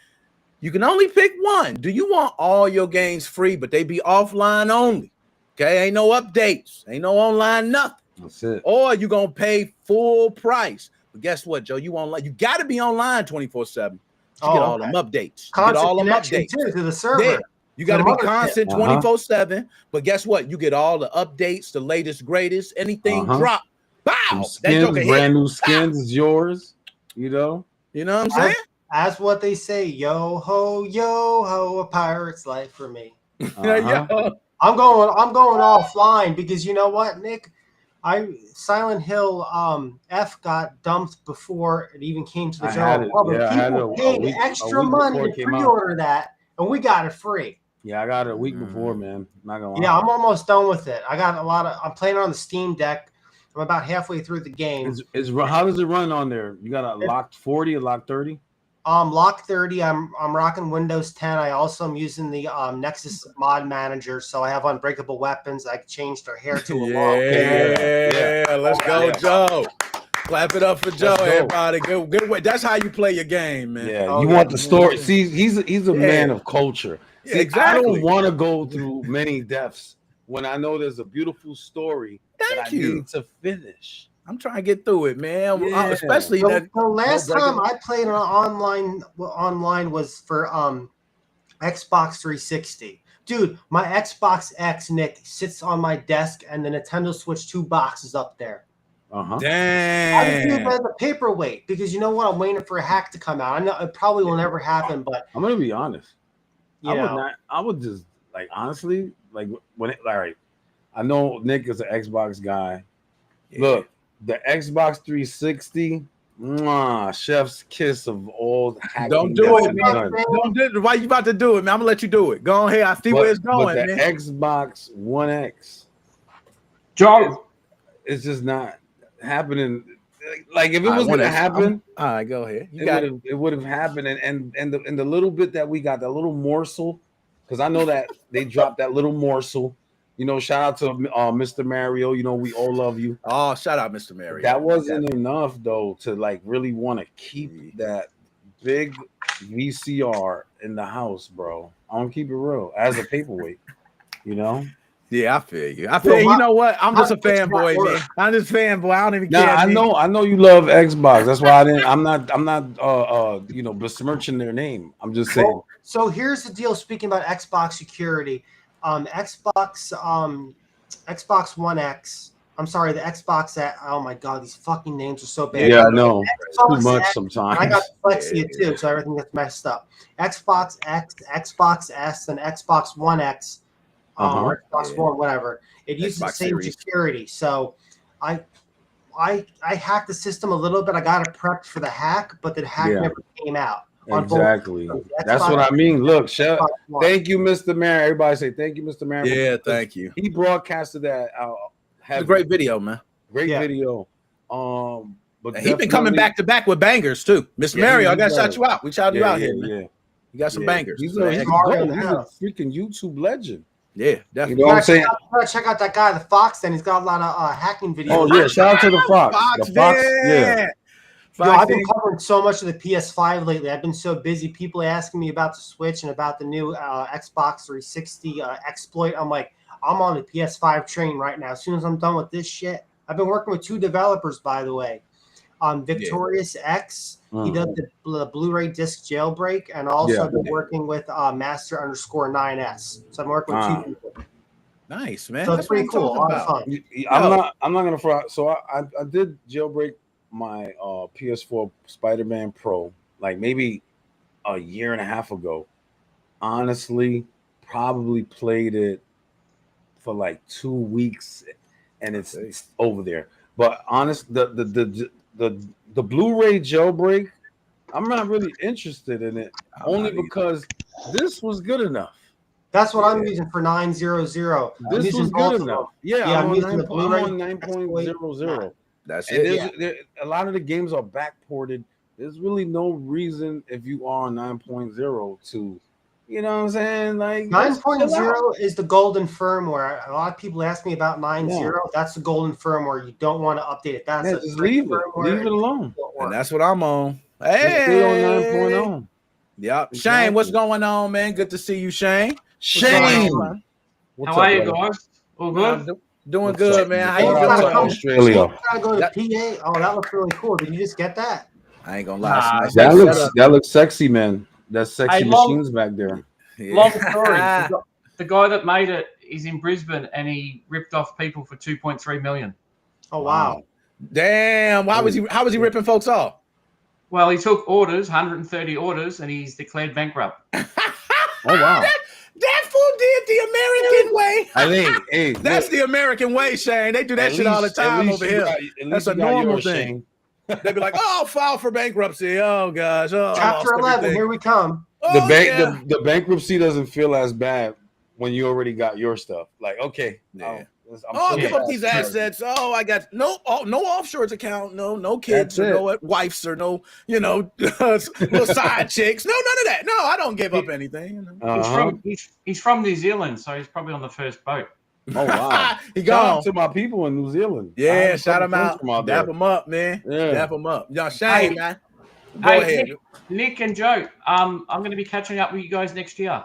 Speaker 3: You can only pick one. Do you want all your games free, but they be offline only? Okay, ain't no updates, ain't no online nothing.
Speaker 4: That's it.
Speaker 3: Or you gonna pay full price. But guess what, Joe? You online, you gotta be online 24/7 to get all them updates.
Speaker 5: Constant
Speaker 3: get all them
Speaker 5: connection
Speaker 3: updates
Speaker 5: too, to the server.
Speaker 3: Yeah. You got to be constant 24/7.
Speaker 4: Uh-huh.
Speaker 3: But guess what? You get all the updates, the latest, greatest, anything drop. Bow!
Speaker 4: Skins, brand new skins is yours. You know
Speaker 3: what I'm saying?
Speaker 5: As what they say, yo ho, a pirate's life for me. I'm going offline because you know what, Nick? Silent Hill F got dumped before it even came to the general public. People paid extra money to pre-order that, and we got it free.
Speaker 4: Yeah, I got it a week before, man. Not gonna lie.
Speaker 5: Yeah, I'm almost done with it. I got I'm playing on the Steam Deck. I'm about halfway through the game.
Speaker 4: How does it run on there? You got a locked 40 or locked 30?
Speaker 5: Lock 30. I'm rocking Windows 10. I also am using the Nexus mod manager, so I have unbreakable weapons. I changed their hair to a long hair.
Speaker 3: Yeah, let's go, Joe. Clap it up for Joe, everybody. Good way. That's how you play your game, man.
Speaker 4: Yeah, you want the story. See, he's a man of culture. See, exactly. I don't want to go through many deaths when I know there's a beautiful story that I need to finish.
Speaker 3: I'm trying to get through it, man.
Speaker 4: Yeah.
Speaker 3: Especially
Speaker 5: the last time I played online was for Xbox 360. Dude, my Xbox X, Nick, sits on my desk, and the Nintendo Switch 2 box is up there.
Speaker 3: Damn.
Speaker 5: I just do it as a paperweight because you know what? I'm waiting for a hack to come out. I know it probably will never happen, but
Speaker 4: I'm gonna be honest.
Speaker 5: I
Speaker 4: would just like honestly like when it all right. I know Nick is an Xbox guy. Yeah. Look, the Xbox 360, chef's kiss of all hacking.
Speaker 3: Don't do it, man. Don't do it. Why you about to do it, man? I'm gonna let you do it. Go ahead. I see where it's going,
Speaker 4: but the
Speaker 3: man.
Speaker 4: Xbox One X, it's just not happening. Like if it was gonna happen,
Speaker 3: all right, go ahead.
Speaker 4: It would have happened, and the little bit that we got, that little morsel, because I know that they dropped that little morsel. You know, shout out to Mr. Mario. You know, we all love you.
Speaker 3: Oh, shout out, Mr. Mario.
Speaker 4: That wasn't enough though to like really want to keep that big VCR in the house, bro. I don't keep it real as a paperweight. You know.
Speaker 3: Yeah, I feel you. You know what? I'm just a fanboy, man. I'm just a fanboy. I don't even care.
Speaker 4: I know you love Xbox. That's why I'm not besmirching their name. I'm just saying.
Speaker 5: So here's the deal. Speaking about Xbox security, Xbox One X. I'm sorry, the Xbox. Oh my God, these fucking names are so bad.
Speaker 4: Yeah, I know. Too much sometimes.
Speaker 5: I got dyslexia too, so everything gets messed up. Xbox X, Xbox S, and Xbox One X. Or Xbox One, whatever. It uses the same security. So I hacked the system a little bit. I got it prepped for the hack, but the hack never came out.
Speaker 4: Exactly. That's what I mean. Look, thank you, Mr. Mario. Everybody say thank you, Mr. Mario.
Speaker 3: Yeah, thank you.
Speaker 4: He broadcasted that out.
Speaker 3: It's a great video, man.
Speaker 4: Great video.
Speaker 3: But he's been coming back to back with bangers too. Mr. Mario, I gotta shout you out. We shouted you out here, man. Yeah. You got some bangers.
Speaker 4: He's a freaking YouTube legend.
Speaker 3: Yeah, definitely.
Speaker 4: You know what I'm saying?
Speaker 5: Check out that guy, the Fox. Then he's got a lot of hacking videos.
Speaker 4: Oh yeah, shout out to the Fox. The Fox, yeah.
Speaker 5: I've been covering so much of the PS5 lately. I've been so busy. People asking me about the Switch and about the new Xbox 360 exploit. I'm like, I'm on the PS5 train right now. As soon as I'm done with this shit, I've been working with 2 developers, by the way. Victorious X. He does the Blu-ray disc jailbreak, and also been working with Master_9S. So I'm working with 2 people.
Speaker 3: Nice, man.
Speaker 5: So it's pretty cool. A lot of fun.
Speaker 4: I'm not gonna front. So I did jailbreak my PS4 Spider-Man Pro like maybe a year and a half ago. Honestly, probably played it for like 2 weeks, and it's over there. But honest, the Blu-ray jailbreak I'm not really interested in it, only because this was good enough.
Speaker 5: That's what I'm using for 900.
Speaker 4: This was good enough. Yeah, I'm
Speaker 5: using
Speaker 4: on 9.00.
Speaker 3: That's
Speaker 4: and
Speaker 3: it.
Speaker 4: A lot of the games are backported. There's really no reason if you are on 9.0 to, you know what I'm saying? Like
Speaker 5: 9.0 is the golden firmware. A lot of people ask me about 9.0. That's the golden firmware. You don't want to update it. That's
Speaker 4: just leave it alone.
Speaker 3: And that's what I'm on. Hey,
Speaker 4: stay on 9.0.
Speaker 3: Yep. Exactly. Shane, what's going on, man? Good to see you, Shane.
Speaker 4: Shane,
Speaker 6: how are you guys? All good?
Speaker 3: Doing good, man. How you doing?
Speaker 4: Australia.
Speaker 5: Gotta go to PA. Oh, that looks really cool. Did you just get that?
Speaker 3: I ain't gonna lie.
Speaker 4: That looks sexy, man. That's sexy machines back there.
Speaker 6: Yeah. Long story. The guy that made it is in Brisbane, and he ripped off people for 2.3 million.
Speaker 5: Oh wow!
Speaker 3: Damn. How was he ripping folks off?
Speaker 6: Well, he took orders, 130 orders, and he's declared bankrupt.
Speaker 4: Oh wow!
Speaker 3: That fool did the American way.
Speaker 4: I think, hey,
Speaker 3: that's the American way, Shane. They do that shit all the time over here. That's a normal thing. They'd be like, "Oh, file for bankruptcy. Oh gosh,
Speaker 5: Chapter 11. Here we come."
Speaker 4: The bankruptcy doesn't feel as bad when you already got your stuff. Like, okay,
Speaker 3: give up these assets. Oh, I got no offshores account. No kids or no wives or no, little side chicks. No, none of that. No, I don't give up anything.
Speaker 6: He's from New Zealand, so he's probably on the first boat.
Speaker 4: Oh wow! Shout out to my people in New Zealand.
Speaker 3: Yeah, shout them out. Dap them up, man. Yeah. Dap them up. Y'all, Shane, man. Go ahead.
Speaker 6: Nick and Joe, I'm going to be catching up with you guys next year.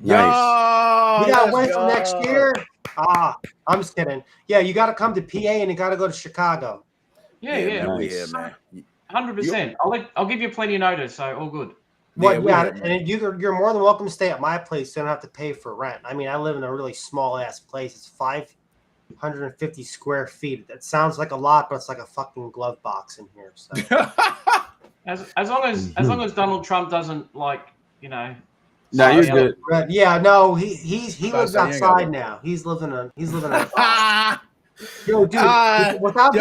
Speaker 4: Nice.
Speaker 5: You got to wait till next year. I'm just kidding. Yeah, you got to come to PA and you got to go to Chicago.
Speaker 6: Yeah,
Speaker 3: man.
Speaker 6: 100%. I'll give you plenty of notice, so all good.
Speaker 5: And you're more than welcome to stay at my place. So you don't have to pay for rent. I mean, I live in a really small ass place. It's 550 square feet. That sounds like a lot, but it's like a fucking glove box in here. So
Speaker 6: as long as Donald Trump doesn't
Speaker 4: No, you're good.
Speaker 5: Yeah, no, he lives outside now. He's living on. Yo, dude, without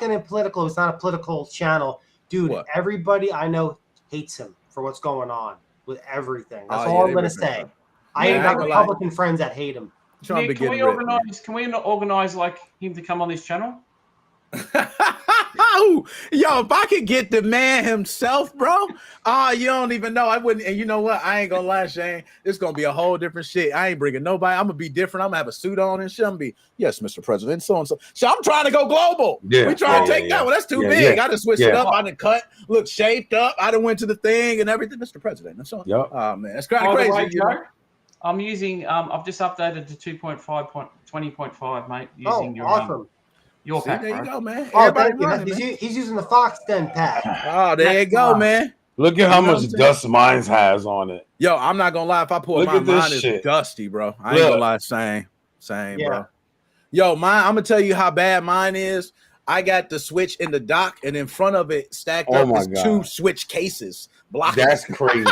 Speaker 5: getting political, it's not a political channel, dude. What? Everybody I know hates him for what's going on with everything. That's all I'm gonna say. I ain't got Republican friends that hate him.
Speaker 6: Nick, can we organize like him to come on this channel?
Speaker 3: Yo, if I could get the man himself, bro, you don't even know. I wouldn't. And you know what? I ain't gonna lie, Shane. It's gonna be a whole different shit. I ain't bringing nobody. I'm gonna be different. I'm gonna have a suit on and shit. I'm gonna be, yes, Mr. President, so and so. So I'm trying to go global. Yeah, we trying to take that one. That's too big. I done switched it up. I done cut, look shaped up. I done went to the thing and everything, Mr. President. And so, oh man, it's kind of crazy.
Speaker 6: I'm using. I've just updated to 2.5.20.5, mate. Using your
Speaker 5: awesome.
Speaker 6: Your pack,
Speaker 3: there you go, man.
Speaker 5: He's using the Fox Den pack.
Speaker 3: Oh, there you go, man.
Speaker 4: Look at how much dust mine has on it.
Speaker 3: Yo, I'm not gonna lie. If I pull mine is dusty, bro. I ain't gonna lie. Same, bro. Yo, mine. I'm gonna tell you how bad mine is. I got the Switch in the dock, and in front of it stacked up is 2 Switch cases.
Speaker 4: That's crazy.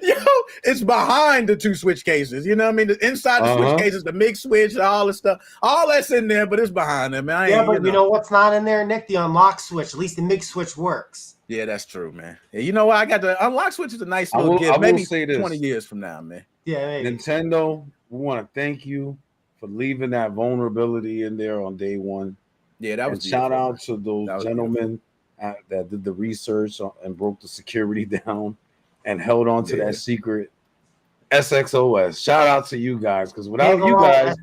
Speaker 3: Yo, it's behind the 2 Switch cases. You know what I mean? Inside the Switch cases, the mix switch, all the stuff, all that's in there, but it's behind them, man.
Speaker 5: But you know what's not in there, Nick? The unlock switch. At least the mix switch works.
Speaker 3: Yeah, that's true, man. Yeah, you know what? I got the unlock switch is a nice little gift. Maybe 20 years from now, man.
Speaker 5: Yeah, maybe.
Speaker 4: Nintendo, we want to thank you for leaving that vulnerability in there on day one.
Speaker 3: Yeah, that was
Speaker 4: shout out to those gentlemen that did the research and broke the security down and held on to that secret SXOS. Shout out to you guys, because without you guys,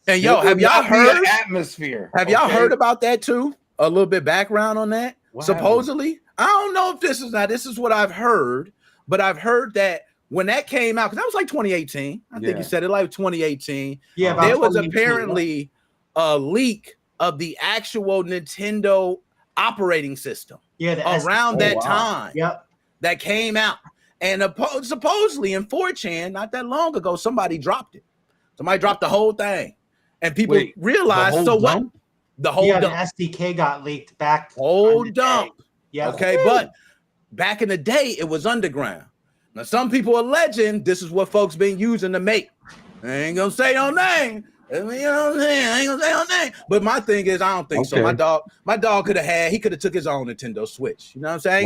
Speaker 3: and yo, have y'all heard
Speaker 4: atmosphere?
Speaker 3: Have y'all heard about that too? A little bit background on that. Supposedly, I don't know if this is what I've heard, but I've heard that when that came out, because that was like 2018. I think you said it like 2018. Yeah, there was apparently a leak of the actual Nintendo operating system. Around that time.
Speaker 5: Yep.
Speaker 3: That came out, and supposedly in 4chan, not that long ago, somebody dropped it. Somebody dropped the whole thing, and people realized. So what? The whole dump.
Speaker 5: The SDK got leaked back.
Speaker 3: Whole dump.
Speaker 5: Yeah.
Speaker 3: Okay, but back in the day, it was underground. Now some people are alleging this is what folks been using to make. I ain't gonna say no name. You know what I'm saying? I ain't gonna say no name. But my thing is, I don't think so. My dog could have took his own Nintendo Switch. You know what I'm saying? I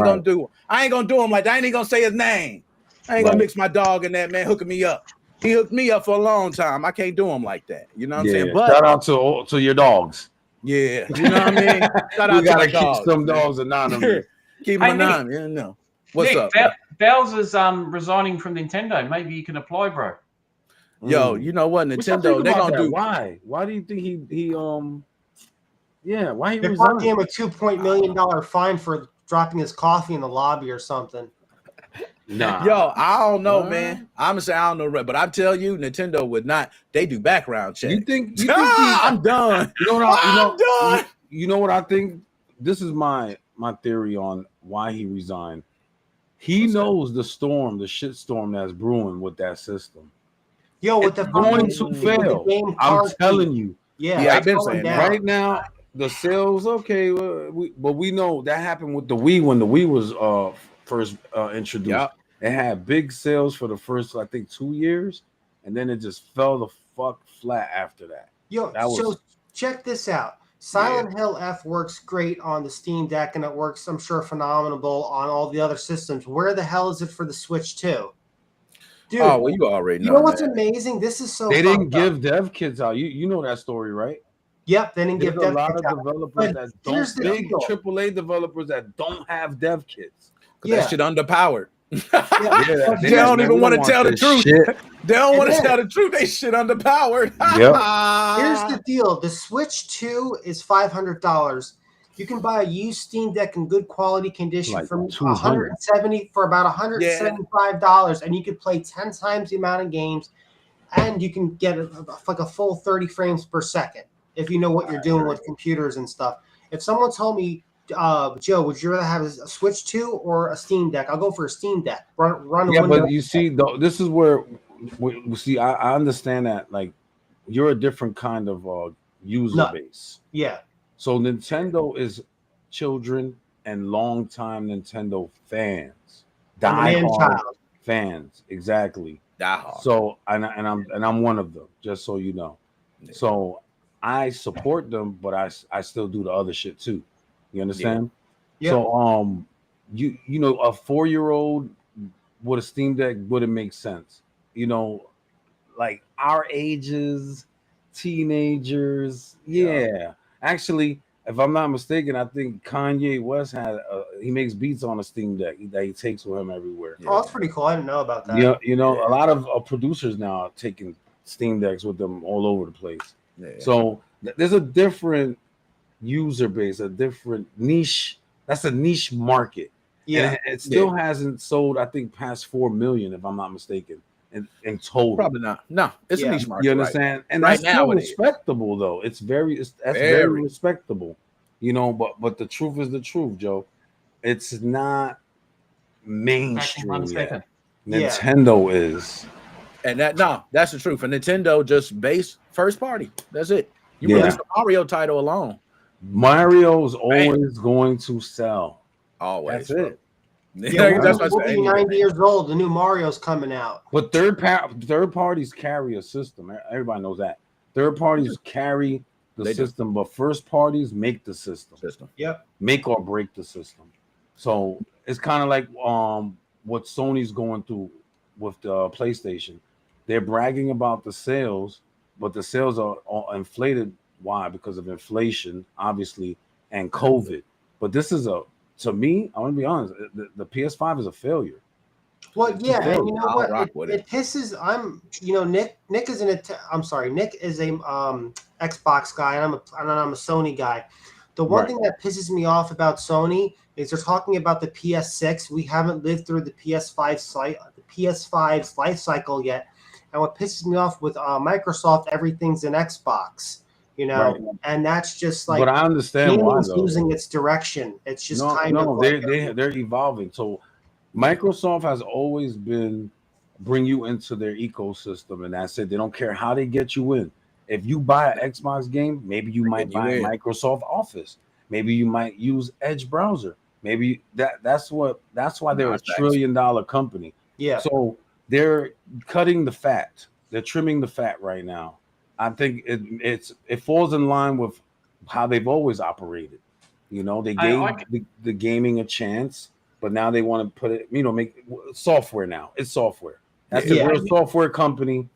Speaker 3: ain't gonna do him like that. I ain't even gonna say his name. I ain't gonna mix my dog in that, man, hooking me up. He hooked me up for a long time. I can't do him like that. You know what I'm saying? But
Speaker 4: shout out to your dogs.
Speaker 3: Yeah, you know what I mean? Shout out
Speaker 4: we gotta
Speaker 3: to
Speaker 4: keep
Speaker 3: dogs,
Speaker 4: some dogs anonymous.
Speaker 3: Keep them anonymous. You know. What's
Speaker 6: Nick,
Speaker 3: up?
Speaker 6: Bowser's resigning from Nintendo. Maybe you can apply, bro.
Speaker 3: Yo, you know what? Nintendo, they're gonna do.
Speaker 4: Why? Why do you think he why he
Speaker 5: They
Speaker 4: resigned?
Speaker 5: gave him a $2 million fine for dropping his coffee in the lobby or something.
Speaker 4: Nah.
Speaker 3: Yo, I don't know, man. I'm gonna say I don't know, but I tell you, Nintendo would not. They do background checks.
Speaker 4: You think
Speaker 3: I'm done.
Speaker 4: I'm done. You know what I think? This is my theory on why he resigned. He knows the shit storm that's brewing with that system.
Speaker 5: Yo, with the
Speaker 4: going to fail. I'm telling you.
Speaker 5: Yeah,
Speaker 3: I've been saying that.
Speaker 4: Right now, the sales but we know that happened with the Wii when the Wii was first introduced.
Speaker 3: Yep.
Speaker 4: It had big sales for the first, I think, 2 years, and then it just fell the fuck flat after that.
Speaker 5: Yo, so check this out. Silent Hill F works great on the Steam Deck, and it works, I'm sure, phenomenal on all the other systems. Where the hell is it for the Switch 2? Dude,
Speaker 3: oh, well, you already know.
Speaker 5: You know what's amazing? This is so.
Speaker 4: They didn't give dev kits out. You know that story, right?
Speaker 5: Yep, they didn't give dev kits out.
Speaker 4: There's a lot of developers that don't, big AAA developers that don't have dev kits.
Speaker 3: That shit underpowered.
Speaker 4: They
Speaker 3: don't even want to tell the truth. They don't want to tell the truth. They shit underpowered.
Speaker 5: Here's the deal: the Switch 2 is $500. You can buy a used Steam Deck in good quality condition for about $175, and you can play 10 times the amount of games, and you can get like a full 30 frames per second if you know what you're doing with computers and stuff. If someone told me, Joe, would you rather have a Switch 2 or a Steam Deck? I'll go for a Steam Deck. Run
Speaker 4: yeah, but you see, this is where we see. I understand that, like, you're a different kind of user base.
Speaker 5: Yeah.
Speaker 4: So Nintendo is children and longtime Nintendo fans, diehard fans, exactly.
Speaker 3: Diehard.
Speaker 4: So and I'm one of them, just so you know. Yeah. So I support them, but I still do the other shit too. You understand?
Speaker 5: Yeah.
Speaker 4: So you know, a 4-year-old with a Steam Deck wouldn't make sense. You know, like our ages, teenagers, Actually, if I'm not mistaken, I think Kanye West he makes beats on a Steam Deck that he takes with him everywhere.
Speaker 5: Oh, that's pretty cool. I didn't know about that.
Speaker 4: Yeah, you know, a lot of producers now are taking Steam Decks with them all over the place. Yeah. So there's a different user base, a different niche. That's a niche market. Yeah, and it still hasn't sold, I think, past 4 million, if I'm not mistaken. In total,
Speaker 3: probably not. No, it's a niche market.
Speaker 4: You understand? Right. And that's still respectable, though. It's very respectable. You know, but the truth is the truth, Joe. It's not mainstream yet. Nintendo is,
Speaker 3: and that's the truth. For Nintendo, just base first party. That's it. You release the Mario title alone.
Speaker 4: Mario's always going to sell.
Speaker 3: Always.
Speaker 4: That's it.
Speaker 5: That's what 90 years old. The new Mario's coming out.
Speaker 4: But third parties carry a system. Everybody knows that. Third parties carry the system, but first parties make the system.
Speaker 5: Yep.
Speaker 4: Make or break the system. So it's kind of like what Sony's going through with the PlayStation. They're bragging about the sales, but the sales are inflated. Why? Because of inflation, obviously, and COVID. But this is to me, I want to be honest, the PS5 is a failure.
Speaker 5: Well, and you know what? It pisses. Nick is Nick is a Xbox guy, and I'm a Sony guy. The one thing that pisses me off about Sony is they're talking about the PS6. We haven't lived through the PS5's life cycle yet, and what pisses me off with Microsoft, everything's an Xbox. You know, and that's just like.
Speaker 4: But I understand why though.
Speaker 5: Losing its direction. It's just
Speaker 4: they're evolving. So Microsoft has always been bring you into their ecosystem, and that's it. They don't care how they get you in. If you buy an Xbox game, maybe you might buy Microsoft Office. Maybe you might use Edge browser. Maybe that's why they're a $1 trillion company.
Speaker 5: Yeah.
Speaker 4: So they're cutting the fat. They're trimming the fat right now. I think it falls in line with how they've always operated. You know, they gave the gaming a chance, but now they want to put it, make software now. It's software. That's a real software company.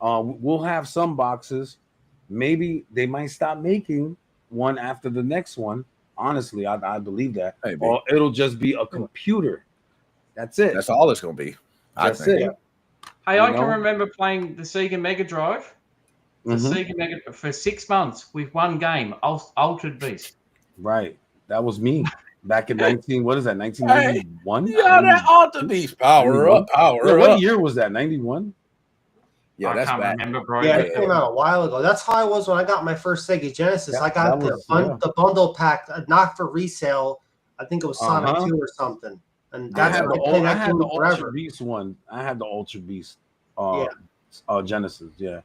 Speaker 4: We'll have some boxes. Maybe they might stop making one after the next one. Honestly, I believe that. Maybe. Or it'll just be a computer. That's it.
Speaker 3: That's all it's going to be.
Speaker 4: That's it.
Speaker 6: Yeah. Hey, I can remember playing the Sega Mega Drive. Sega Mega for 6 months with one game, Altered Beast.
Speaker 4: Right. That was me back in 1991?
Speaker 3: Yeah, that Altered Beast. Power up.
Speaker 4: What year was that? 91?
Speaker 3: Yeah,
Speaker 6: I can't remember, bro.
Speaker 5: Yeah, it came out a while ago. That's how I was when I got my first Sega Genesis. I got the bundle pack, not for resale. I think it was Sonic 2 or something. And
Speaker 4: I had the Ultra Beast one. I had the Ultra Beast Genesis. Yeah.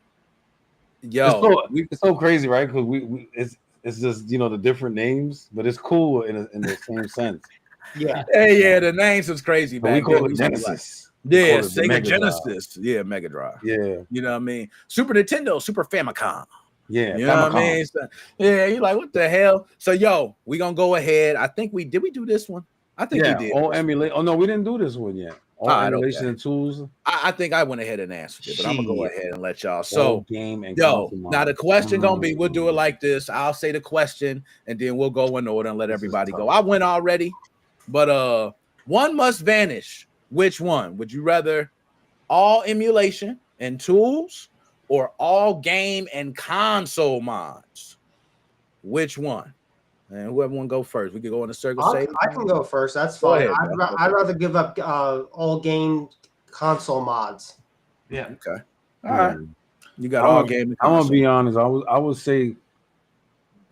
Speaker 3: Yo,
Speaker 4: it's so crazy, right? Because it's just the different names, but it's cool in the same sense.
Speaker 5: Yeah.
Speaker 3: Yeah, the names was crazy.
Speaker 4: We call it Genesis.
Speaker 3: Yeah, Sega Genesis. Yeah, Mega Drive.
Speaker 4: Yeah.
Speaker 3: You know what I mean? Super Nintendo, Super Famicom.
Speaker 4: Yeah.
Speaker 3: You know what I mean? So, yeah, you're like, what the hell? So, yo, we're going to go ahead. I think we do this one? I think we did.
Speaker 4: All emulate. Oh, no, we didn't do this one yet. All emulation and tools.
Speaker 3: I think I went ahead and answered it, but I'm going to go ahead and let y'all. So,
Speaker 4: game and
Speaker 3: now the question going to be, we'll do it like this. I'll say the question, and then we'll go in order and let everybody go. I went already, but one must vanish. Which one? Would you rather all emulation and tools or all game and console mods? Which one? And whoever want to go first, we could go in a circle.
Speaker 5: I can go first. That's fine. Ahead, I'd rather give up all game console mods.
Speaker 6: Yeah.
Speaker 3: Okay. All right. You got all game and console.
Speaker 4: I want to be honest. I would say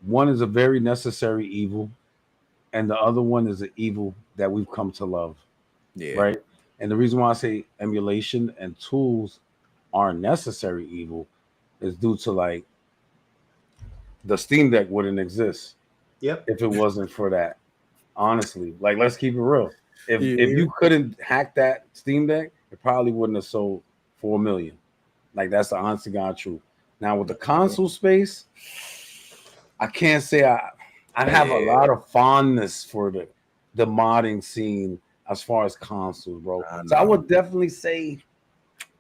Speaker 4: one is a very necessary evil, and the other one is an evil that we've come to love.
Speaker 3: Yeah.
Speaker 4: Right. And the reason why I say emulation and tools are necessary evil is due to like the Steam Deck wouldn't exist.
Speaker 5: Yep.
Speaker 4: If it wasn't for that. Honestly, like let's keep it real. If you couldn't hack that Steam Deck, it probably wouldn't have sold 4 million. Like that's the honest to God truth. Now with the console space, I can't say I have a lot of fondness for the modding scene as far as consoles, bro. So I would definitely say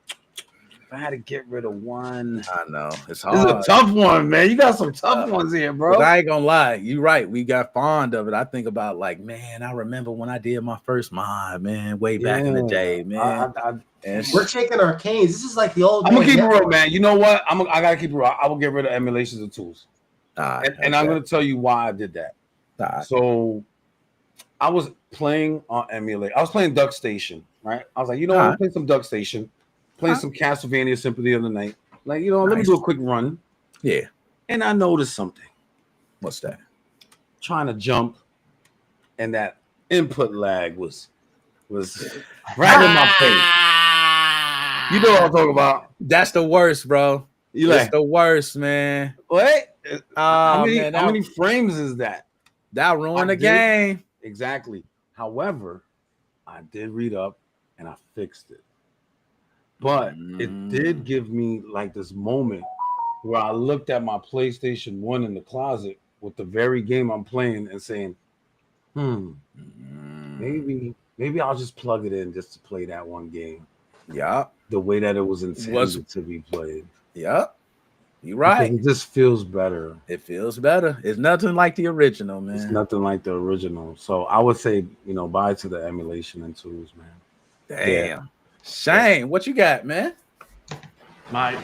Speaker 4: if I had to get rid of one.
Speaker 3: I know. It's hard.
Speaker 4: It's a tough one, man. You got some tough ones here, bro.
Speaker 3: But I ain't gonna lie. You're right. We got fond of it. I think about like, man, I remember when I did my first mod, man, way back in the day, man.
Speaker 5: We're shaking our canes. This is like the old.
Speaker 4: I'm gonna keep it real, man. You know what? I gotta keep it real. I will get rid of emulations and tools. And I'm gonna tell you why I did that. So I was playing on emulate. I was playing Duck Station, right? I was like, I'm playing some Duck Station, playing some Castlevania Symphony of the Night. Like, let me do a quick run.
Speaker 3: Yeah.
Speaker 4: And I noticed something.
Speaker 3: What's that?
Speaker 4: Trying to jump, and that input lag was right in my face. You know what I'm talking about?
Speaker 3: That's the worst, bro. That's the worst, man.
Speaker 4: What? How many frames is that?
Speaker 3: That ruined the game.
Speaker 4: Exactly. However, I did read up and I fixed it. But it did give me like this moment where I looked at my PlayStation 1 in the closet with the very game I'm playing and saying, maybe I'll just plug it in just to play that one game.
Speaker 3: Yeah.
Speaker 4: The way that it was intended to be played.
Speaker 3: Yeah. You're right.
Speaker 4: Because it just feels better.
Speaker 3: It feels better. It's nothing like the original, man.
Speaker 4: It's nothing like the original. So I would say, bye to the emulation and tools, man.
Speaker 3: Damn. Yeah. Shane, what you got, man?
Speaker 6: Mate,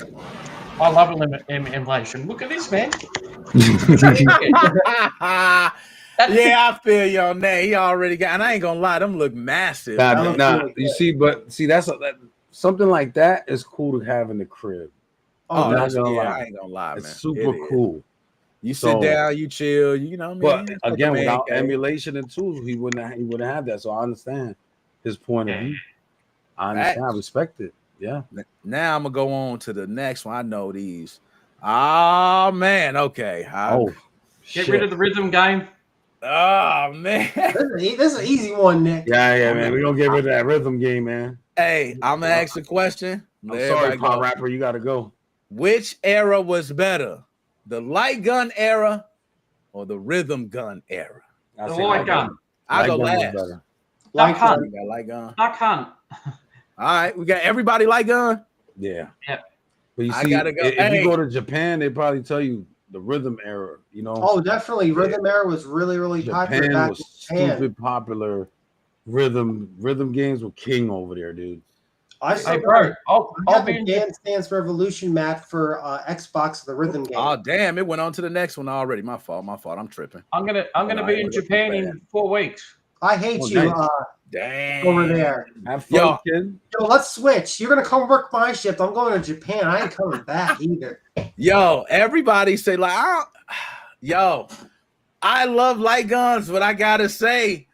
Speaker 6: I love emulation. Look at this, man.
Speaker 3: Yeah, I feel you on that. He already got, and I ain't gonna lie, them look massive.
Speaker 4: That's something like that is cool to have in the crib.
Speaker 3: I ain't gonna lie, man.
Speaker 4: It's super cool.
Speaker 3: You sit down, you chill,
Speaker 4: But again, without emulation and tools, he wouldn't have that. So I understand his point of view. I understand. I respect it. Yeah.
Speaker 3: Now I'm gonna go on to the next one. I know these. Oh man. Okay.
Speaker 6: Get rid of the rhythm game.
Speaker 3: Oh man.
Speaker 5: This is an easy one, Nick.
Speaker 4: Yeah, man. We're gonna get rid of that rhythm game, man.
Speaker 3: Hey, I'm gonna ask a question.
Speaker 4: I'm sorry, Pop Rapper. You gotta go.
Speaker 3: Which era was better, the light gun era or the rhythm gun era?
Speaker 6: The light gun.
Speaker 3: I'll go
Speaker 4: Light gun was
Speaker 3: last.
Speaker 4: better.
Speaker 5: Light
Speaker 3: We
Speaker 5: gun.
Speaker 3: got light gun.
Speaker 6: Duck Hunt.
Speaker 3: All right, we got everybody light gun.
Speaker 4: Yeah.
Speaker 6: Yeah.
Speaker 4: But you
Speaker 3: I
Speaker 4: see,
Speaker 3: gotta go.
Speaker 4: if
Speaker 3: Hey.
Speaker 4: you go to Japan, they probably tell you the rhythm era. You know,
Speaker 5: Oh, definitely. Rhythm era was really, really popular
Speaker 4: Japan
Speaker 5: back
Speaker 4: was
Speaker 5: in Japan.
Speaker 4: stupid popular. Rhythm games were king over there, dude.
Speaker 5: I
Speaker 6: Hey,
Speaker 5: still
Speaker 6: bro.
Speaker 5: I
Speaker 6: I'll
Speaker 5: have
Speaker 6: be
Speaker 5: the
Speaker 6: in.
Speaker 5: Dance Dance Revolution mat for Xbox, the rhythm game.
Speaker 3: Oh damn! It went on to the next one already. My fault. I'm tripping.
Speaker 6: I'm gonna be in Japan in 4 weeks.
Speaker 5: I hate
Speaker 4: Oh,
Speaker 5: you
Speaker 4: nice.
Speaker 3: Damn.
Speaker 5: over there.
Speaker 4: Have fun,
Speaker 3: Yo.
Speaker 4: kid.
Speaker 5: Yo, let's switch. You're gonna come work my shift. I'm going to Japan. I ain't coming back either.
Speaker 3: Yo, everybody say like, yo, I love light guns, but I gotta say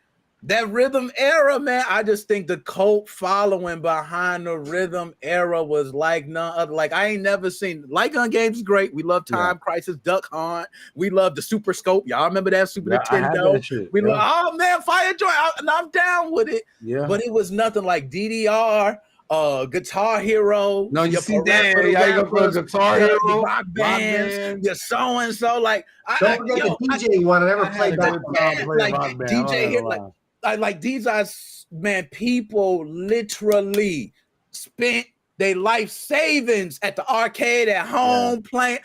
Speaker 3: that rhythm era, man. I just think the cult following behind the rhythm era was like none other. Like I ain't never seen light gun games. Is great. We love Time Crisis, Duck Hunt. We love the Super Scope. Y'all remember that Super Nintendo?
Speaker 4: That shit.
Speaker 3: We love. Oh man, Fire Joy, and I'm down with it.
Speaker 4: Yeah.
Speaker 3: But it was nothing like DDR. Guitar Hero.
Speaker 4: No, you
Speaker 3: your
Speaker 4: see that?
Speaker 3: peripheral
Speaker 4: Yeah, you go for a
Speaker 3: rappers,
Speaker 4: Guitar
Speaker 3: your
Speaker 4: Hero,
Speaker 3: rock bands, your so and so. Like,
Speaker 5: Don't forget the DJ one. I never played that one.
Speaker 3: like DJ hit like these are man. People literally spent their life savings at the arcade at home playing.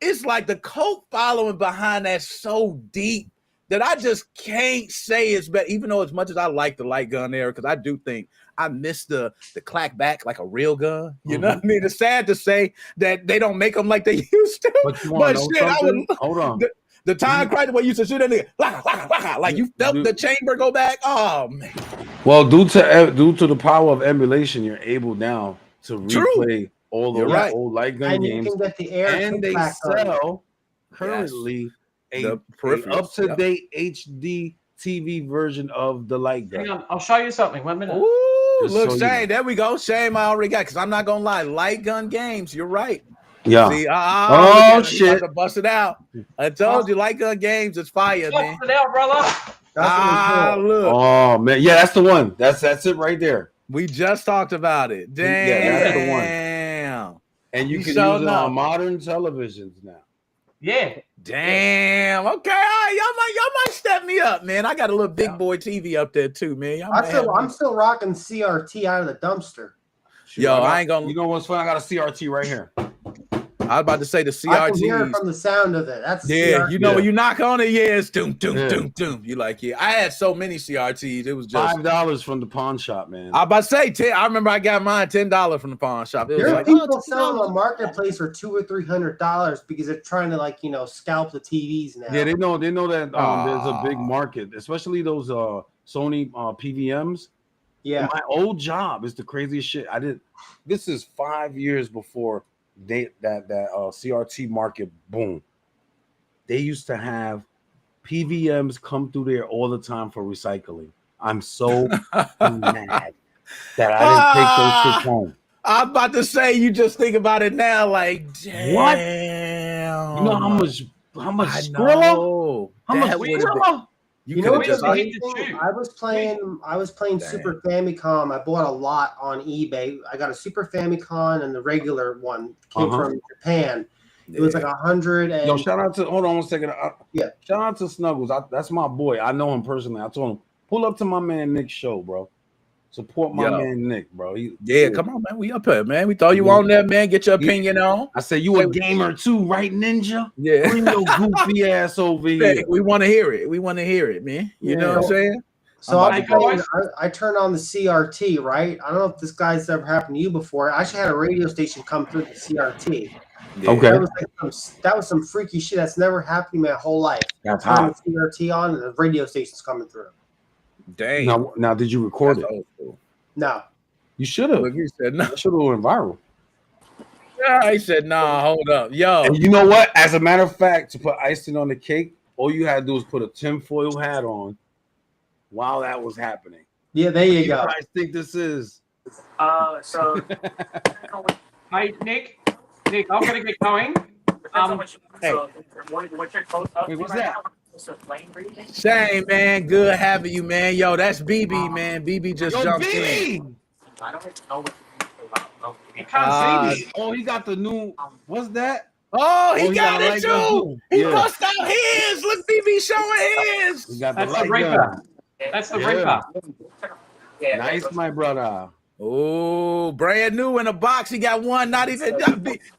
Speaker 3: It's like the cult following behind that so deep that I just can't say it's better. Even though as much as I like the light gun era, because I do think I miss the clack back like a real gun. You know what I mean? It's sad to say that they don't make them like they used to.
Speaker 4: But you want to know something? Hold on.
Speaker 3: The Time Crisis where you used to shoot that nigga, like you felt the chamber go back. Oh man.
Speaker 4: Well, due to the power of emulation, you're able now to replay all those old light gun
Speaker 5: and
Speaker 4: games,
Speaker 5: you can get the air
Speaker 4: and they sell currently a up-to-date HD TV version of the light gun.
Speaker 6: Hang on, I'll show you something. 1 minute.
Speaker 3: Ooh, look, Shane, there we go. Shane, I already got, because I'm not gonna lie, light gun games. You're right.
Speaker 4: Yeah.
Speaker 3: See,
Speaker 4: oh shit!
Speaker 3: To bust it out. I told you, light gun games is fire, man.
Speaker 6: Bust it out, brother.
Speaker 3: Look.
Speaker 4: Oh man, yeah, that's the one. That's it right there.
Speaker 3: We just talked about it. Damn.
Speaker 4: Yeah, that's the one. And you can use it on modern televisions now.
Speaker 6: Yeah.
Speaker 3: Damn. Okay. All right. Y'all might step me up, man. I got a little big boy TV up there too, man.
Speaker 5: I'm still rocking CRT out of the dumpster.
Speaker 3: Yo, I ain't gonna.
Speaker 4: You know what's fun? I got a CRT right here.
Speaker 3: I was about to say the CRT.
Speaker 5: I can hear it from the sound of it. That's
Speaker 3: CRT. You know when you knock on it, it's doom doom doom doom. You like I had so many CRTs. It was just
Speaker 4: $5 from the pawn shop, man.
Speaker 3: I about to say 10. I remember I got mine $10 from the pawn shop. It was like
Speaker 5: people selling on marketplace for $200 or $300 because they're trying to scalp the TVs now.
Speaker 4: Yeah, they know that there's a big market, especially those Sony PVMs.
Speaker 5: Yeah,
Speaker 4: and my old job is the craziest shit. This is 5 years before that CRT market boom. They used to have PVMs come through there all the time for recycling. I'm so mad that I didn't take those shit home.
Speaker 3: I'm about to say, you just think about it now, like damn.
Speaker 4: What? You know how much Skrilla? How much Skrilla?
Speaker 5: You know what? I was playing Super Famicom. I bought a lot on eBay. I got a Super Famicom and the regular one came from Japan. It was like 100.
Speaker 4: Yo, shout out to hold on 1 second. Shout out to Snuggles. That's my boy. I know him personally. I told him pull up to my man Nick's show, bro. Support my man Nick, bro.
Speaker 3: Come on, man. We up here, man. We throw you on there, man. Get your opinion on.
Speaker 4: I say you a gamer too, right, Ninja?
Speaker 3: Yeah.
Speaker 4: Bring your goofy ass over here.
Speaker 3: We want to hear it. We want to hear it, man. You know what I'm saying?
Speaker 5: So I turned on the CRT, right? I don't know if this guy's ever happened to you before. I actually had a radio station come through the CRT.
Speaker 3: Yeah.
Speaker 4: Okay.
Speaker 5: That was some freaky shit that's never happened to me my whole life.
Speaker 4: That's
Speaker 5: hot. The CRT on and the radio station's coming through.
Speaker 3: Dang.
Speaker 4: Now did you record it?
Speaker 5: No.
Speaker 4: You should have.
Speaker 3: You said no.
Speaker 4: Should have went viral.
Speaker 3: Yeah, he said, nah, hold up. Yo.
Speaker 4: And you know what? As a matter of fact, to put icing on the cake, all you had to do was put a tinfoil hat on while that was happening.
Speaker 5: Yeah, there you go.
Speaker 4: I think this is.
Speaker 6: So hey, Nick, I'm gonna get going.
Speaker 3: Hey. What's that? Shane, man, good having you, man. Yo, that's BB, man. BB just jumped in.
Speaker 7: I don't know what
Speaker 6: You can't see me.
Speaker 4: Oh, he got the new. What's that?
Speaker 3: Oh, he got it
Speaker 4: like
Speaker 3: too. He bust out his. Look, BB showing his.
Speaker 4: He got
Speaker 6: That's
Speaker 4: the
Speaker 6: the Reaper.
Speaker 4: gun.
Speaker 6: That's the Reaper.
Speaker 4: Nice, my brother.
Speaker 3: Oh, brand new in a box. He got one. Not even.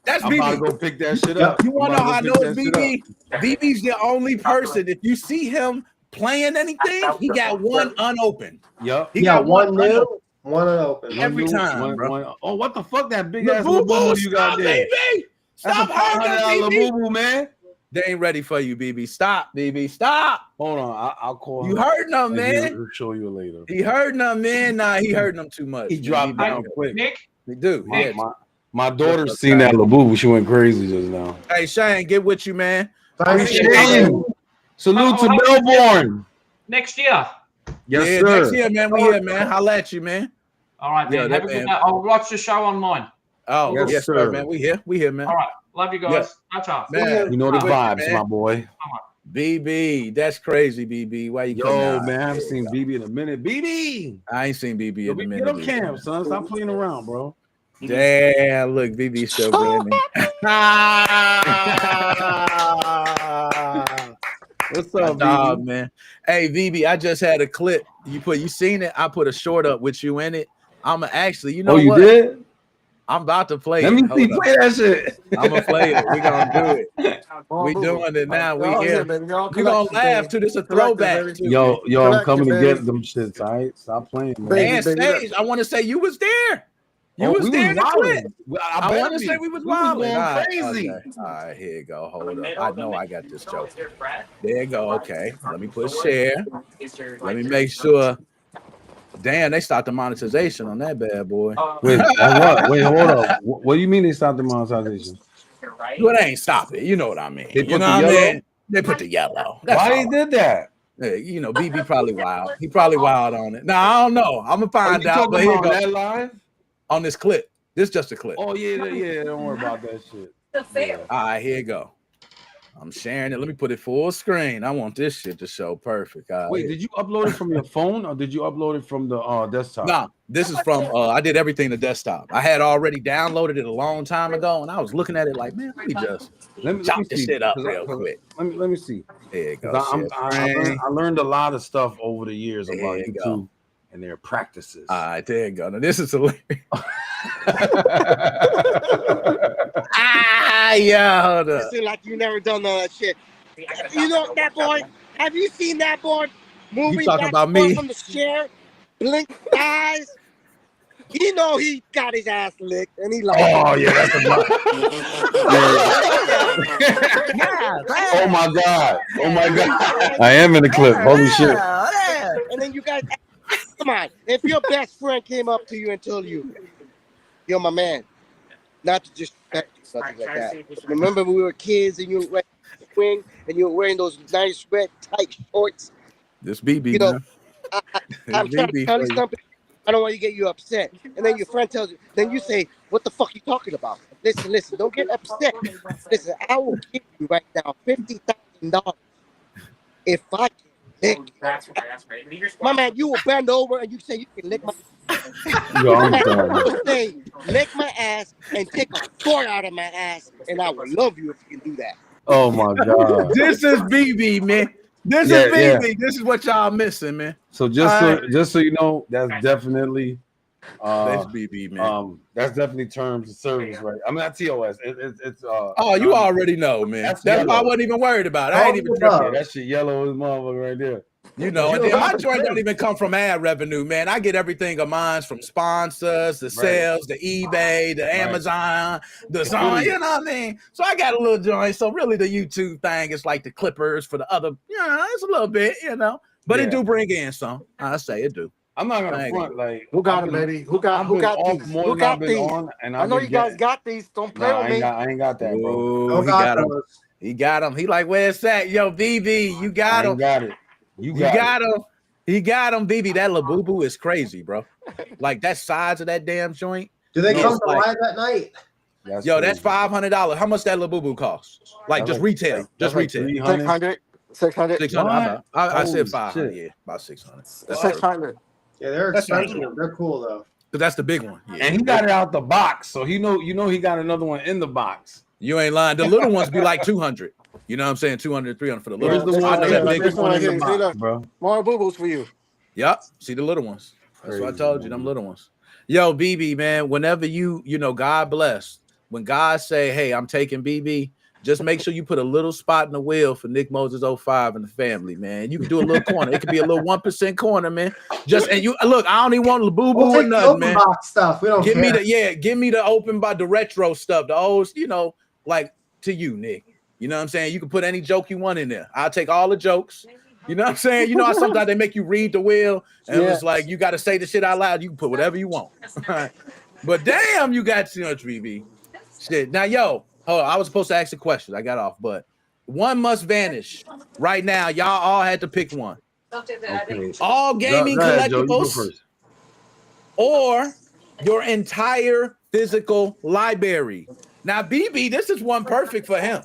Speaker 3: That's
Speaker 4: I'm about to
Speaker 3: BB.
Speaker 4: go pick that shit up.
Speaker 3: You want to know how I know it's BB? BB's the only person. If you see him playing anything, he got one unopened.
Speaker 4: Yup.
Speaker 5: He got one new, one unopened.
Speaker 3: Every time, bro.
Speaker 4: Oh, what the fuck? That big ass
Speaker 3: Labubu,
Speaker 4: Labubu you got there?
Speaker 3: BB. Stop
Speaker 4: That's a $500
Speaker 3: BB.
Speaker 4: Labubu, man.
Speaker 3: They ain't ready for you, BB. Stop, BB. Stop.
Speaker 4: Hold on, I'll call him.
Speaker 3: You hurting them, man.
Speaker 4: He'll show you later.
Speaker 3: He hurting them, man. Nah, he hurting them too much.
Speaker 4: He dropped down quick.
Speaker 6: Nick,
Speaker 3: He do. Yeah.
Speaker 4: My daughter seen that Labubu. She went crazy just now.
Speaker 3: Hey, Shane, get with you, man.
Speaker 4: Shane, salute to Melbourne.
Speaker 6: next year.
Speaker 4: Yes,
Speaker 3: Yeah,
Speaker 4: sir.
Speaker 3: next year, man. We here, man. Holla at you, man.
Speaker 6: All right, man.
Speaker 3: Yeah,
Speaker 6: Have a good night. I'll watch the show online.
Speaker 3: Oh,
Speaker 4: Yes,
Speaker 3: yes,
Speaker 4: sir.
Speaker 3: sir, man. We here, man.
Speaker 6: All right. Love you guys. Ciao.
Speaker 3: Man,
Speaker 4: You know the
Speaker 3: with you,
Speaker 4: vibes,
Speaker 3: man.
Speaker 4: my boy.
Speaker 3: BB, that's crazy, BB. Why you coming
Speaker 4: Yo,
Speaker 3: out?
Speaker 4: man, I haven't seen BB in a minute. BB!
Speaker 3: I ain't seen BB in a
Speaker 4: Get
Speaker 3: minute.
Speaker 4: on cam, son. Stop playing around, bro.
Speaker 3: Damn, look, BB still branding.
Speaker 4: What's up,
Speaker 3: Dog,
Speaker 4: BB?
Speaker 3: man? Hey, BB, I just had a clip. You seen it? I put a short up with you in it. I'm actually, you know
Speaker 4: you
Speaker 3: what?
Speaker 4: did?
Speaker 3: I'm about to play
Speaker 4: Let
Speaker 3: it.
Speaker 4: me
Speaker 3: Hold
Speaker 4: see.
Speaker 3: up.
Speaker 4: Play that shit.
Speaker 3: I'm gonna play it. We're gonna do it. We doing it now. We here. You gonna laugh too. This a throwback.
Speaker 4: Yo, I'm coming to get them shits. All right, stop playing, man.
Speaker 3: And Sage, I want to say you was there. You was there in the clip. I want to say we was wilding.
Speaker 4: Going crazy.
Speaker 3: Okay. All right, here you go. Hold up. I know I got this joke. There you go. Okay. Let me put share. Let me make sure. Damn, they stopped the monetization on that bad boy.
Speaker 4: Wait, what? Wait, hold up. What do you mean they stopped the monetization?
Speaker 3: Well, they ain't stop it. You know what I mean.
Speaker 4: They put
Speaker 3: you know
Speaker 4: the
Speaker 3: what I
Speaker 4: yellow?
Speaker 3: mean? They put the yellow. That's
Speaker 4: Why
Speaker 3: all.
Speaker 4: they did that?
Speaker 3: Hey, you know, BB probably wild. He probably wild on it. Now I don't know. I'm gonna find out. But here you go.
Speaker 4: That live?
Speaker 3: On this clip. This is just a clip.
Speaker 4: Oh yeah. Don't worry about that shit.
Speaker 3: Yeah. All right, here you go. I'm sharing it. Let me put it full screen. I want this shit to show perfect.
Speaker 4: Wait, did you upload it from your phone or did you upload it from the desktop?
Speaker 3: No, this is from I did everything to desktop. I had already downloaded it a long time ago, and I was looking at it like, man, let me just chop this shit up real quick.
Speaker 4: Let me see.
Speaker 3: There you go.
Speaker 4: I learned a lot of stuff over the years about YouTube and their practices.
Speaker 3: All right, there you go. Now this is hilarious. Yeah, hold up.
Speaker 7: You seem like you never done all that shit. You know that boy? Have you seen that boy moving
Speaker 3: You talking
Speaker 7: back
Speaker 3: about
Speaker 7: and forth
Speaker 3: me?
Speaker 7: from the chair, blink eyes? You know he got his ass licked, and he like,
Speaker 4: oh yeah, that's a lot. Oh my god! I am in the clip. Holy shit!
Speaker 7: and then you guys, come on. If your best friend came up to you and told you, "You're my man," not to disrespect you, something like that. Remember when we were kids and you were wearing and you were wearing those nice red tight shorts?
Speaker 3: This BB,
Speaker 7: You know,
Speaker 3: man.
Speaker 7: I'm trying to tell you something. I don't want to get you upset. And then your friend tells you, then you say, what the fuck are you talking about? Listen, don't get upset. Listen, I will give you right now $50,000 if I can lick you. My man, you will bend over and you say you can lick my
Speaker 4: Yo, I'm
Speaker 7: ass.
Speaker 4: done.
Speaker 7: You will say, lick my ass and take a sword out of my ass, and I will love you if you can do that.
Speaker 4: Oh my god!
Speaker 3: This is BB, man. This is BB. This is what y'all missing, man.
Speaker 4: So just so you know, that's definitely
Speaker 3: that's BB, man.
Speaker 4: That's definitely terms of service, right? I mean, not TOS. It's
Speaker 3: oh, you already know, man. That's why I wasn't even worried about it. I ain't even
Speaker 4: tripping. That shit yellow as motherfucker right there.
Speaker 3: You know, and then my joint don't even come from ad revenue, man. I get everything of mine from sponsors, the sales, the eBay, the Amazon, the Zone, you know what I mean? So I got a little joint. So really the YouTube thing is like the clippers for the other, you know, it's a little bit, you know, but it do bring in some. I say it do.
Speaker 4: I'm not gonna front like
Speaker 8: who got them, baby? Who got these? Who got these? I know you guys got these. Don't play with me.
Speaker 4: I ain't got that, bro.
Speaker 3: Ooh, he got him. He like, where's that? Yo, BB, you got him.
Speaker 4: Got it. You got
Speaker 3: him. He got him, BB. That Labubu is crazy, bro. Like that size of that damn joint.
Speaker 5: Do they come to live at night?
Speaker 3: That's $500. How much that Labubu costs? Like just retail. Just retail.
Speaker 8: 600.
Speaker 3: I said 500. Yeah, about 600.
Speaker 8: 600.
Speaker 5: Yeah, they're expensive. They're cool though.
Speaker 3: But that's the big one.
Speaker 4: Yeah. And he got it out the box, so he he got another one in the box.
Speaker 3: You ain't lying. The little ones be like 200. You know what I'm saying? 200, 300 for the little ones. I know that big one in the box, bro.
Speaker 8: More boo-boos for you.
Speaker 3: Yep. See the little ones. That's what I told you, them little ones. Yo, BB, man, whenever you God bless. When God say, hey, I'm taking BB, just make sure you put a little spot in the wheel for Nick Moses 05 and the family, man. You can do a little corner. It could be a little 1% corner, man. And you look, I don't even want the boo-boo or nothing, man.
Speaker 5: Box stuff. We don't
Speaker 3: give me the open by the retro stuff, the old, like to you, Nick. You know what I'm saying? You can put any joke you want in there. I'll take all the jokes. You know what I'm saying? You know how sometimes they make you read the wheel and it's like you got to say the shit out loud. You can put whatever you want. But damn, you got too much BB. Shit. Now, hold on, I was supposed to ask a question. I got off, but one must vanish. Right now, y'all all had to pick one. Okay. All gaming collectibles or your entire physical library. Now, BB, this is one perfect for him.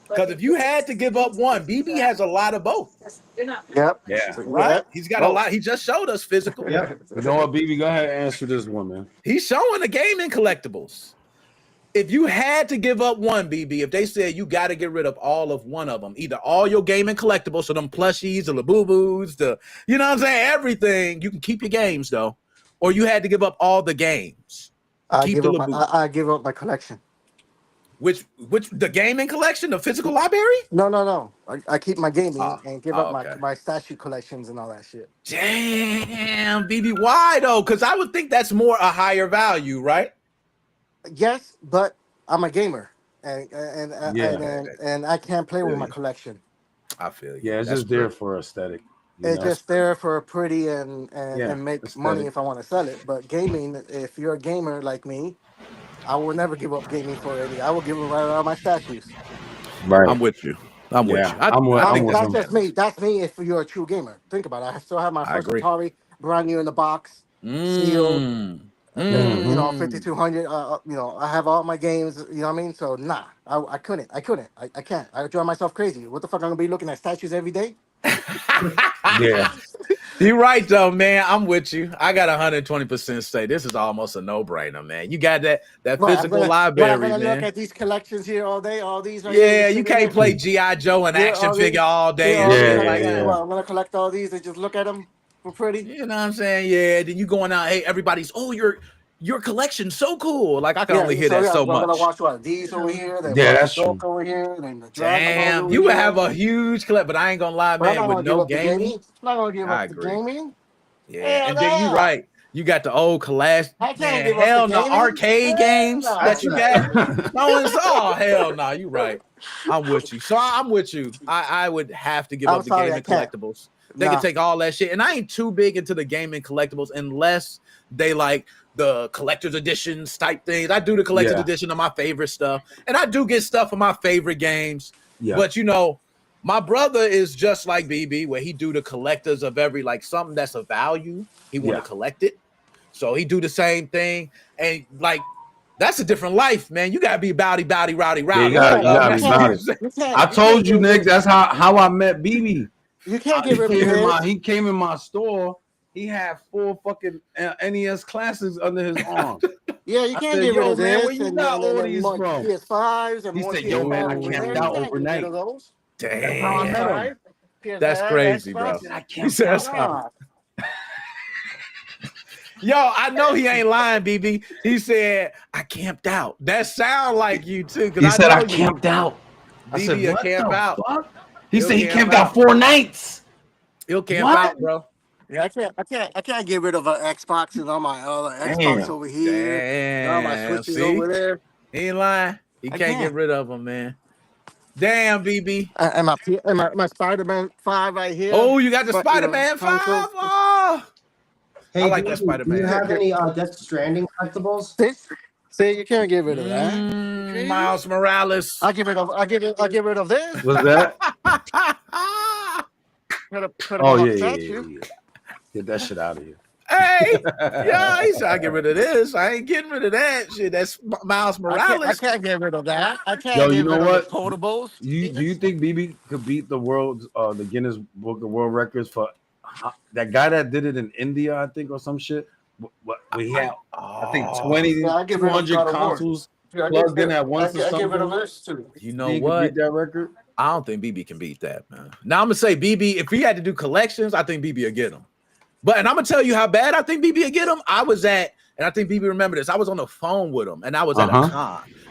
Speaker 3: Because if you had to give up one, BB has a lot of both.
Speaker 8: Yep.
Speaker 4: Yeah.
Speaker 3: Right? He's got a lot. He just showed us physical.
Speaker 4: Yep. You know what, BB? Go ahead and answer this one, man.
Speaker 3: He's showing the gaming collectibles. If you had to give up one, BB, if they said you got to get rid of all of one of them, either all your gaming collectibles, so them plushies, the Labubu's, you know what I'm saying, everything, you can keep your games though, or you had to give up all the games.
Speaker 8: I give up my collection.
Speaker 3: Which the gaming collection, the physical library?
Speaker 8: No. I keep my gaming and give up my statue collections and all that shit.
Speaker 3: Damn, BB, why though? Because I would think that's more a higher value, right?
Speaker 8: Yes, but I'm a gamer, and I can't play with my collection.
Speaker 3: I feel you.
Speaker 4: Yeah, it's just there for aesthetic.
Speaker 8: It's just there for pretty and make money if I want to sell it. But gaming, if you're a gamer like me, I will never give up gaming for any. I will give them right around my statues.
Speaker 4: Right.
Speaker 3: I'm with you. I'm with you.
Speaker 8: That's just me. That's me if you're a true gamer. Think about it. I still have my first Atari, brand new in the box, sealed. 5200. I have all my games. You know what I mean? So I couldn't. I can't. I drive myself crazy. What the fuck? I'm gonna be looking at statues every day.
Speaker 3: Yeah, you're right though, man. I'm with you. I got 120% say this is almost a no-brainer, man. You got that physical library,
Speaker 8: I'm gonna
Speaker 3: man.
Speaker 8: look at these collections here all day. All these.
Speaker 3: You can't play G.I. Joe and action figure all day.
Speaker 8: Well, I'm gonna collect all these and just look at them. Pretty,
Speaker 3: you know what I'm saying? Yeah. Then you going out, hey, everybody's, your collection's so cool. Like I can only hear that so much.
Speaker 8: I'm gonna watch what these over here.
Speaker 4: That's true.
Speaker 8: Over here. Then the
Speaker 3: damn, you would have a huge collection, but I ain't gonna lie, man. With no gaming,
Speaker 8: I'm not gonna give up the gaming.
Speaker 3: Yeah, and then you right. You got the old class. Hell no, arcade games that you got. No, it's all hell no. You right. I'm with you. So I'm with you. I would have to give up the gaming collectibles. They can take all that shit. And I ain't too big into the gaming collectibles unless they like the collector's editions type things. I do the collector's edition of my favorite stuff. And I do get stuff for my favorite games. Yeah. But, my brother is just like BB, where he do the collectors of every, like something that's of value. He want to collect it. So he do the same thing. And like, that's a different life, man. You got to be rowdy.
Speaker 4: Yeah, you gotta be rowdy. I told you, Nick, that's how I met BB.
Speaker 8: You can't get rid of his.
Speaker 4: He came in my store. He had 4 fucking NES classics under his arm.
Speaker 8: Yeah, you can't get rid of this.
Speaker 4: Where you got all these from?
Speaker 8: PS5s and
Speaker 4: he said, "Yo, man, I camped out overnight."
Speaker 3: Damn, that's crazy, bro. He says, "Yo, I know he ain't lying, BB." He said, "I camped out." That sound like you too.
Speaker 4: He said, "I camped out."
Speaker 3: BB will camp out.
Speaker 4: He said he camped out 4 nights.
Speaker 3: He'll camp out, bro.
Speaker 8: Yeah, I can't get rid of an Xbox and all my Xbox over here. And all my Switches over there.
Speaker 3: He ain't lying. He can't get rid of them, man. Damn, BB.
Speaker 8: And my Spider-Man 5 right here.
Speaker 3: Oh, you got the Spider-Man 5? Oh.
Speaker 5: Hey,
Speaker 3: I like that Spider-Man.
Speaker 5: Do you have any Death Stranding collectibles?
Speaker 8: See, you can't get rid of that.
Speaker 3: Miles Morales.
Speaker 8: I get rid of this.
Speaker 4: What's that?
Speaker 8: Yeah.
Speaker 4: Get that shit out of here.
Speaker 3: Hey, yeah, he said I get rid of this. I ain't getting rid of that shit. That's Miles Morales.
Speaker 8: I can't get rid of that. I can't get rid of the potables.
Speaker 4: Do you think BB could beat the Guinness Book of World Records for that guy that did it in India, I think, or some shit? what we have. I think 200 consoles plugged in at once or something.
Speaker 8: I give it a list too.
Speaker 3: You know what?
Speaker 4: Beat that record?
Speaker 3: I don't think BB can beat that, man. Now I'm gonna say BB. If he had to do collections, I think BB will get him. And I'm gonna tell you how bad I think BB will get him. I was at, and I think BB remember this. I was on the phone with him, and I was at a con.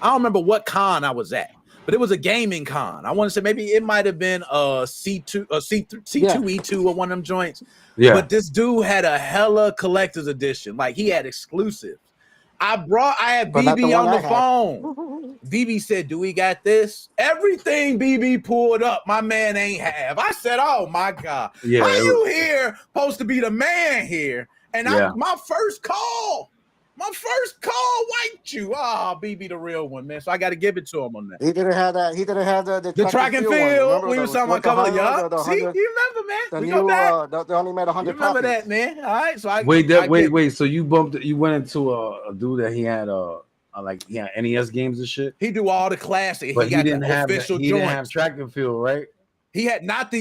Speaker 3: I don't remember what con I was at, but it was a gaming con. I want to say maybe it might have been C2, C2E2 or one of them joints. Yeah. But this dude had a hella collector's edition. Like he had exclusive. I had BB on the phone. BB said, "Do we got this?" Everything BB pulled up, my man ain't have. I said, "Oh my God, how you here? Supposed to be the man here?" And my first call wiped you. BB the real one, man. So I got to give it to him on that.
Speaker 8: He didn't have that. He didn't have the
Speaker 3: track and field. We was talking about couple of y'all. See, you remember, man? We go back.
Speaker 8: They only made 100.
Speaker 3: You remember that, man? All right. So
Speaker 4: wait. So you went into a dude that he had NES games and shit.
Speaker 3: He do all the classic.
Speaker 4: But he didn't have official. He didn't have track and field, right?
Speaker 3: He had not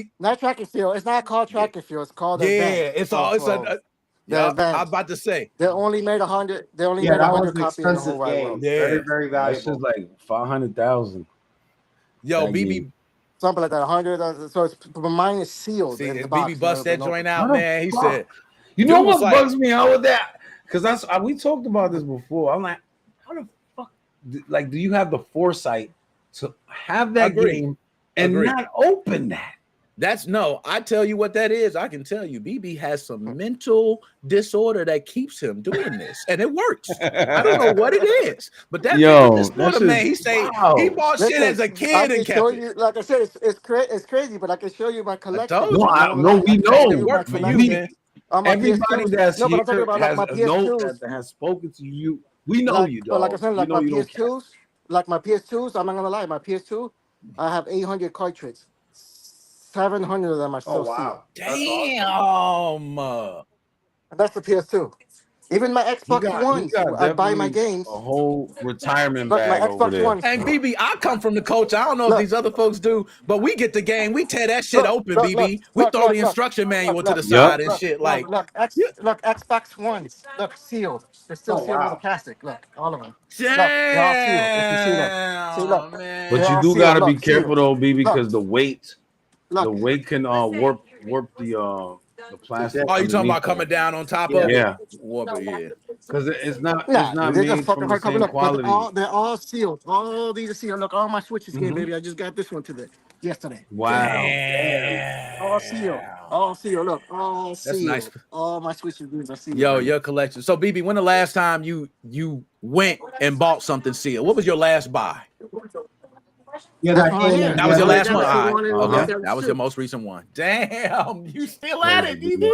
Speaker 8: track and field. It's not called track and field. It's called
Speaker 3: it's a. Yeah, I was about to say
Speaker 8: they only made 100. They only made 100 copies in the whole wide world.
Speaker 3: Yeah,
Speaker 5: very, very valuable.
Speaker 4: It's just like 500,000.
Speaker 3: Yo, BB,
Speaker 8: something like that. 100. So it's mine is sealed.
Speaker 3: See, BB bust that joint out, man. He said,
Speaker 4: "You know what bugs me out with that? Because we talked about this before. I'm like, how the fuck? Like, do you have the foresight to have that game and not open that?"
Speaker 3: I tell you what that is. I can tell you, BB has some mental disorder that keeps him doing this, and it works. I don't know what it is, but that man, he say he bought shit as a kid and kept it.
Speaker 8: Like I said, it's crazy, but I can show you my collection.
Speaker 4: We know
Speaker 3: it worked for you, man.
Speaker 4: Everybody that's here has spoken to you. We know you, dog.
Speaker 8: Like I said, like my PS2s, I'm not gonna lie, my PS2, I have 800 cartridges. 700 of them are still sealed.
Speaker 3: Damn.
Speaker 8: And that's the PS2. Even my Xbox One, I buy my games.
Speaker 4: A whole retirement bag
Speaker 8: my Xbox One.
Speaker 3: And BB, I come from the culture. I don't know if these other folks do, but we get the game. We tear that shit open, BB. We throw the instruction manual to the side and shit. Like,
Speaker 8: look, Xbox Ones. Look, sealed. They're still sealed with the plastic. Look, all of them.
Speaker 3: Damn.
Speaker 8: Look, they're all sealed. If you see them. See, look.
Speaker 3: Man.
Speaker 4: But you do gotta be careful though, BB, because the weight. The weight can warp the plastic.
Speaker 3: Oh, you talking about coming down on top of it?
Speaker 4: Yeah.
Speaker 3: Because
Speaker 4: it's not made from the same quality.
Speaker 8: They're all sealed. All these are sealed. Look, all my switches came, baby. I just got this one yesterday.
Speaker 4: Wow.
Speaker 3: Damn.
Speaker 8: All sealed. All sealed. Look, all sealed.
Speaker 3: That's nice.
Speaker 8: All my switches are sealed.
Speaker 3: Yo, your collection. So, BB, when the last time you went and bought something sealed? What was your last buy?
Speaker 5: Yeah,
Speaker 3: that was your last one. Okay, that was your most recent one. Damn, you still at it, BB?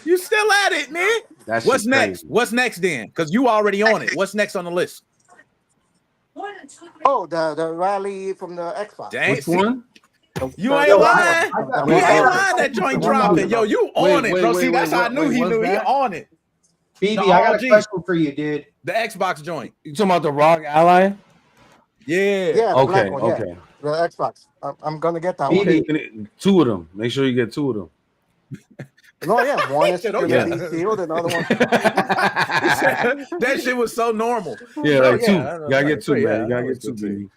Speaker 3: You still at it, man? What's next? Crazy. What's next then? Because you already on it. What's next on the list?
Speaker 8: Oh, the rally from the Xbox.
Speaker 3: Dang,
Speaker 4: which one?
Speaker 3: You ain't lying. You ain't lying. That joint dropping. Yo, you on it, bro. See, that's how I knew he knew. He on it.
Speaker 5: BB, I got a question for you, dude.
Speaker 3: The Xbox joint.
Speaker 4: You talking about the ROG Ally?
Speaker 3: Yeah.
Speaker 8: Yeah.
Speaker 4: Okay.
Speaker 8: One,
Speaker 4: okay.
Speaker 8: Yeah. The Xbox. I'm gonna get that
Speaker 4: one. Two of them. Make sure you get two of them.
Speaker 8: No, yeah. One is sealed, and the other one.
Speaker 3: That shit was so normal.
Speaker 4: Yeah, like two. You gotta get two, man. You gotta get two, baby.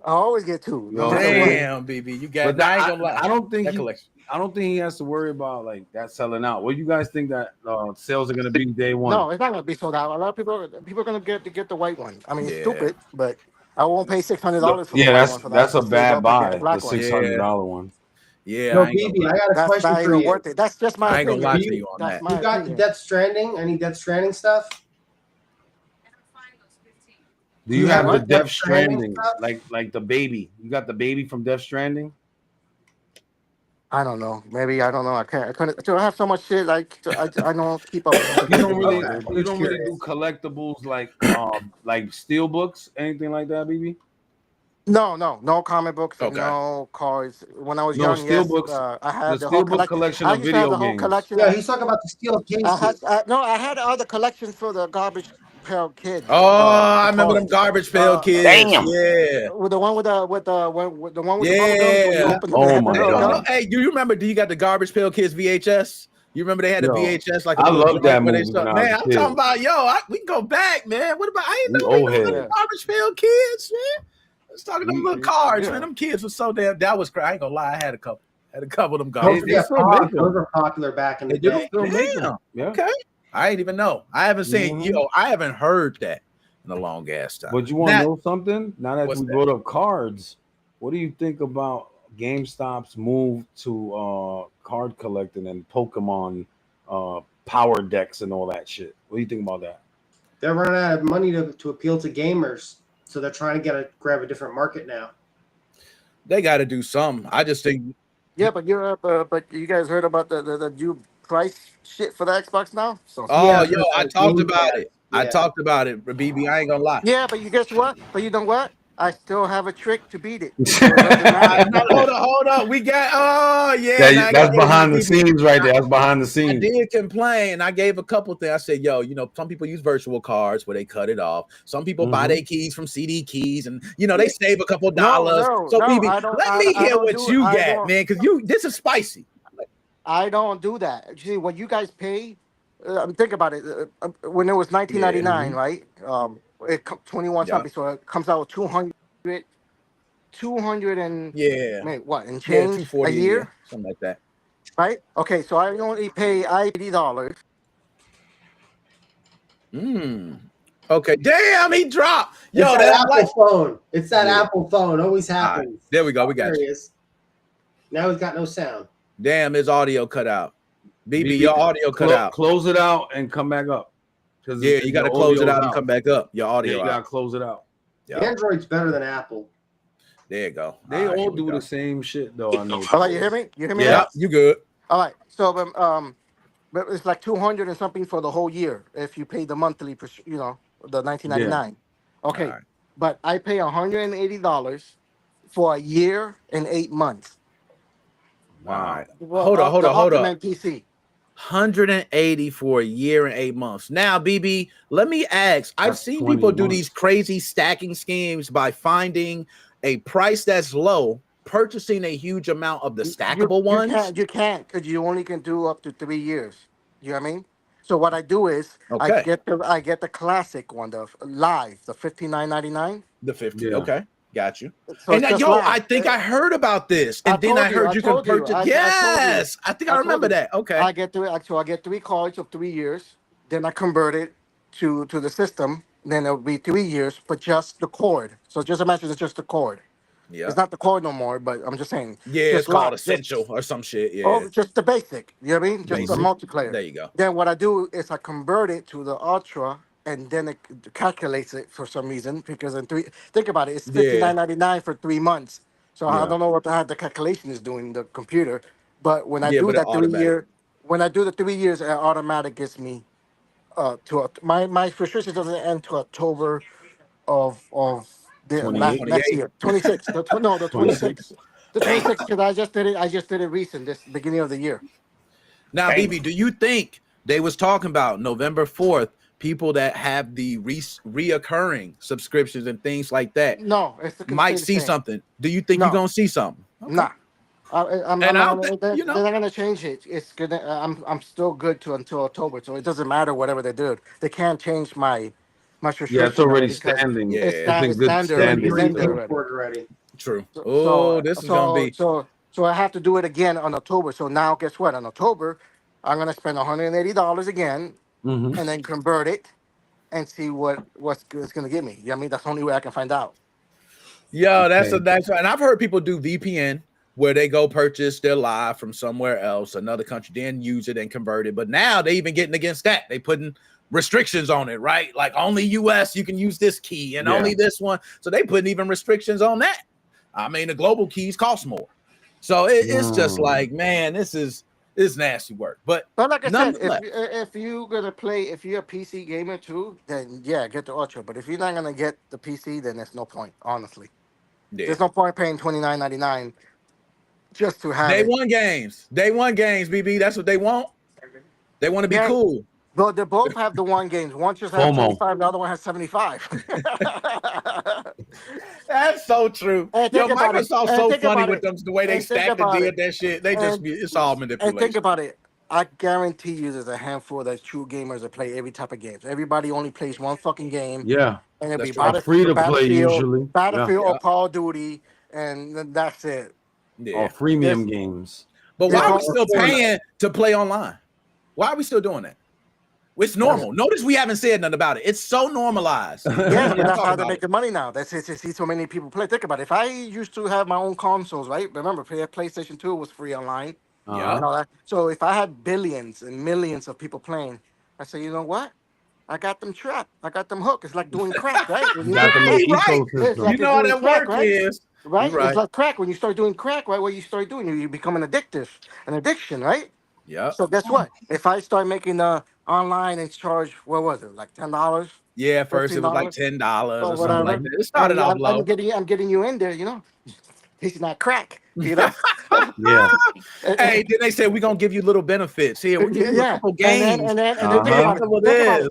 Speaker 8: I always get two.
Speaker 3: Damn, BB, you got.
Speaker 4: But I don't think I don't think he has to worry about like that selling out. What do you guys think that sales are gonna be day one?
Speaker 8: No, it's not gonna be sold out. A lot of people are gonna get the white one. I mean, it's stupid, but I won't pay $600 for the white one.
Speaker 4: That's a bad buy. The $600 one.
Speaker 3: Yeah,
Speaker 5: no, BB, I got a question for you.
Speaker 8: Worth it. That's just my
Speaker 3: opinion. I ain't gonna lie to you on that.
Speaker 5: You got the Death Stranding? Any Death Stranding stuff?
Speaker 4: Do you have the Death Stranding, like the baby? You got the baby from Death Stranding?
Speaker 8: I don't know. Maybe I don't know. I couldn't. I have so much shit. Like I don't keep up.
Speaker 4: You don't really do collectibles like steel books, anything like that, BB?
Speaker 8: No comic books, no cards. When I was young,
Speaker 4: steelbooks.
Speaker 8: I had
Speaker 4: the whole collection of video games.
Speaker 8: Collection.
Speaker 5: Yeah, he's talking about the steel case.
Speaker 8: I had other collections for the garbage pail kids.
Speaker 3: Oh, I remember them garbage pail kids.
Speaker 4: Damn.
Speaker 3: Yeah.
Speaker 8: With the one with the
Speaker 3: yeah.
Speaker 8: Oh
Speaker 4: my God.
Speaker 3: Hey, do you remember? Do you got the garbage pail kids VHS? You remember they had a VHS like a
Speaker 4: I
Speaker 3: little
Speaker 4: love
Speaker 3: joint
Speaker 4: that
Speaker 3: where they
Speaker 4: movie when I was
Speaker 3: man,
Speaker 4: a
Speaker 3: I'm
Speaker 4: kid.
Speaker 3: talking about we can go back, man. What about I ain't
Speaker 4: We
Speaker 3: know
Speaker 4: old
Speaker 3: we were
Speaker 4: heads.
Speaker 3: Garbage Pail Kids, man. Let's talk them little cards,
Speaker 8: yeah.
Speaker 3: man. Them kids were so damn. That was crazy. I ain't gonna lie. I had a couple of them
Speaker 5: Don't
Speaker 3: garbage.
Speaker 5: forget
Speaker 4: still make them.
Speaker 5: those were popular back in the
Speaker 3: They do
Speaker 5: day.
Speaker 4: Still make them.
Speaker 3: Damn.
Speaker 4: Yeah.
Speaker 3: Okay. I ain't even know. I haven't seen.
Speaker 4: Mhm.
Speaker 3: I haven't heard that in a long ass time.
Speaker 4: But you want to know something? Now that
Speaker 3: What's
Speaker 4: we
Speaker 3: that?
Speaker 4: brought up cards, what do you think about GameStop's move to card collecting and Pokemon power decks and all that shit? What do you think about that?
Speaker 5: They're running out of money to appeal to gamers, so they're trying to grab a different market now.
Speaker 3: They got to do something. I just think.
Speaker 8: Yeah, but you guys heard about the new price shit for the Xbox now? So
Speaker 3: Oh,
Speaker 5: Yeah,
Speaker 3: I talked about it. I
Speaker 5: Yeah.
Speaker 3: talked about it, BB. I ain't gonna lie.
Speaker 8: yeah, but you guess what? But you know what? I still have a trick to beat it, so it doesn't matter.
Speaker 3: No, hold up. We got. Oh yeah, now I
Speaker 4: That's
Speaker 3: gotta
Speaker 4: behind the
Speaker 3: give BB.
Speaker 4: scenes right there. That's behind the
Speaker 3: I
Speaker 4: scenes.
Speaker 3: did complain. I gave a couple things. I said, some people use virtual cards where they cut it off. Some people buy their keys from CD keys, and they save a couple dollars. BB, let me hear what you got, man, because this is spicy.
Speaker 8: I don't do that. See, when you guys pay, think about it. When it was $19.99, right? It 21 something, so it comes out with 200 and what and change
Speaker 3: 240
Speaker 8: a year,
Speaker 3: something like that.
Speaker 8: Right? Okay, so I only pay $80.
Speaker 3: Okay, damn, he dropped.
Speaker 5: It's that Apple phone. It's that Apple phone. Always happens.
Speaker 3: Right, there we go. We got you.
Speaker 5: Now he's got no sound.
Speaker 3: Damn, his audio cut out. BB, your audio cut out.
Speaker 4: Close it out and come back up.
Speaker 3: Yeah, you got to close it out and come back up. Your audio.
Speaker 4: You got to close it out.
Speaker 3: Yep.
Speaker 5: Android's better than Apple.
Speaker 3: There you go.
Speaker 4: They all do the same shit though. I know.
Speaker 8: All right, you hear me? You hear me?
Speaker 3: Yeah, you good.
Speaker 8: All right. So but it's like 200 and something for the whole year if you pay the monthly, the $19.99. Yeah. Okay, right. But I pay $180 for a year and 8 months.
Speaker 3: Wow. Hold on.
Speaker 8: PC.
Speaker 3: 180 for a year and 8 months. Now, BB, let me ask. I've seen people do these crazy stacking schemes by finding a price that's low, purchasing a huge amount of the stackable ones.
Speaker 8: You can't because you only can do up to 3 years. You know what I mean? So what I do is I get the classic one, the live, the $59.99.
Speaker 3: The 50. Yeah. Okay. Got you. So and I think I heard about this, and then I heard you can purchase. Yes, I think I remember that. Okay,
Speaker 8: I get 3 cards of 3 years. Then I convert it to the system. Then it'll be 3 years for just the cord. So just imagine it's just the cord. Yeah, it's not the cord no more. But I'm just saying.
Speaker 3: Yeah, it's called Essential or some shit. Yeah.
Speaker 8: Oh, just the basic. You know what I mean? Just the multiplayer.
Speaker 3: There you go.
Speaker 8: Then what I do is I convert it to the Ultra. And then it calculates it for some reason because think about it, it's $59.99 for 3 months. So I don't know what the calculation is doing the computer, but when I do that 3 year, when I do the 3 years, it automatic gets me my restriction doesn't end to October of the next year, 26. The 26. The 26 because I just did it recent this beginning of the year.
Speaker 3: Now, BB, do you think they was talking about November 4th? People that have the reoccurring subscriptions and things like that, might see something. Do you think you're gonna see something?
Speaker 8: Okay. Nah, they're not gonna change it. It's gonna. I'm still good until October, so it doesn't matter whatever they do. They can't change my subscription.
Speaker 4: Yeah, it's already standing.
Speaker 8: Yeah, it's good standing. It's in there
Speaker 5: already.
Speaker 3: True.
Speaker 8: This is gonna be. So I have to do it again on October. So now, guess what? On October, I'm gonna spend $180 again. And then convert it and see what's going to give me. You know what I mean? That's the only way I can find out.
Speaker 3: Yeah, that's a nice one. And I've heard people do VPN where they go purchase their live from somewhere else, another country, then use it and convert it. But now they even getting against that. They putting restrictions on it, right? Like only US you can use this key and only this one. So they putting even restrictions on that. I mean, the global keys cost more. So it's just like, man, it's nasty work, but
Speaker 8: like I said, if you're gonna play, if you're a PC gamer too, then get the Ultra. But if you're not gonna get the PC, then there's no point. Honestly, there's no point paying $29.99 just to have
Speaker 3: Day one games, BB. That's what they want. They want to be cool.
Speaker 8: Well, they both have the one games. One just has 25, the other one has 75.
Speaker 3: That's so true. Yo, Microsoft's so funny with them, the way they stacked and did that shit. They just it's all manipulation.
Speaker 8: And think about it. I guarantee you, there's a handful of true gamers that play every type of games. Everybody only plays one fucking game.
Speaker 4: Yeah.
Speaker 8: And it'll be
Speaker 4: free to play usually.
Speaker 8: Battlefield or Call of Duty, and then that's it.
Speaker 3: Yeah.
Speaker 4: Or freemium games.
Speaker 3: But why are we still paying to play online? Why are we still doing that? It's normal. Notice we haven't said nothing about it. It's so normalized.
Speaker 8: Yeah, that's how they make the money now. That's it. See so many people play. Think about it. If I used to have my own consoles, right? Remember, PlayStation 2 was free online.
Speaker 3: Yeah.
Speaker 8: And all that. So if I had billions and millions of people playing, I say, you know what? I got them trapped. I got them hooked. It's like doing crack, right?
Speaker 3: You got them ecosystem. Like you know how that work is.
Speaker 8: Right? It's like crack. When you start doing crack, right? What you start doing, you become an addiction, right?
Speaker 3: Yeah.
Speaker 8: So guess what? If I start making online and charge, what was it? Like $10?
Speaker 3: Yeah, first it was like $10 or something like that. It started off low.
Speaker 8: I'm getting you in there, you know. It's not crack, you know.
Speaker 4: Yeah.
Speaker 3: Hey, then they said we're gonna give you little benefits here. We're giving you a couple games.
Speaker 8: And then think about it.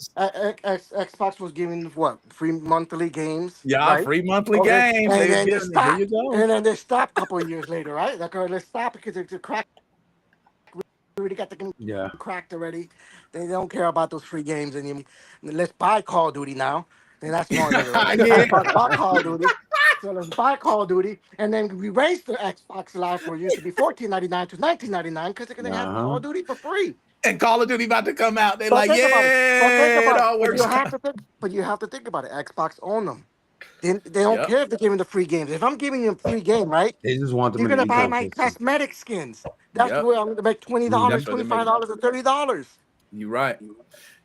Speaker 8: Xbox was giving what? Free monthly games.
Speaker 3: Yeah,
Speaker 8: right?
Speaker 3: free monthly games.
Speaker 8: And then
Speaker 3: here you go.
Speaker 8: And then they stopped a couple of years later, right? Like, let's stop because it's a crack. We already got the game cracked already. They don't care about those free games anymore. Let's buy Call of Duty now. And that's more buy Call of Duty. So let's buy Call of Duty, and then we raised the Xbox Live for used to be $14.99 to $19.99 because they're gonna have Call of Duty for free.
Speaker 3: And Call of Duty about to come out. They're like, it all works.
Speaker 8: But you have to think about it. Xbox own them. They don't care if they're giving the free games. If I'm giving you a free game, right?
Speaker 4: They just want them.
Speaker 8: You're gonna buy my cosmetic skins. That's where I'm gonna make $20, $25, or $30.
Speaker 3: You're right.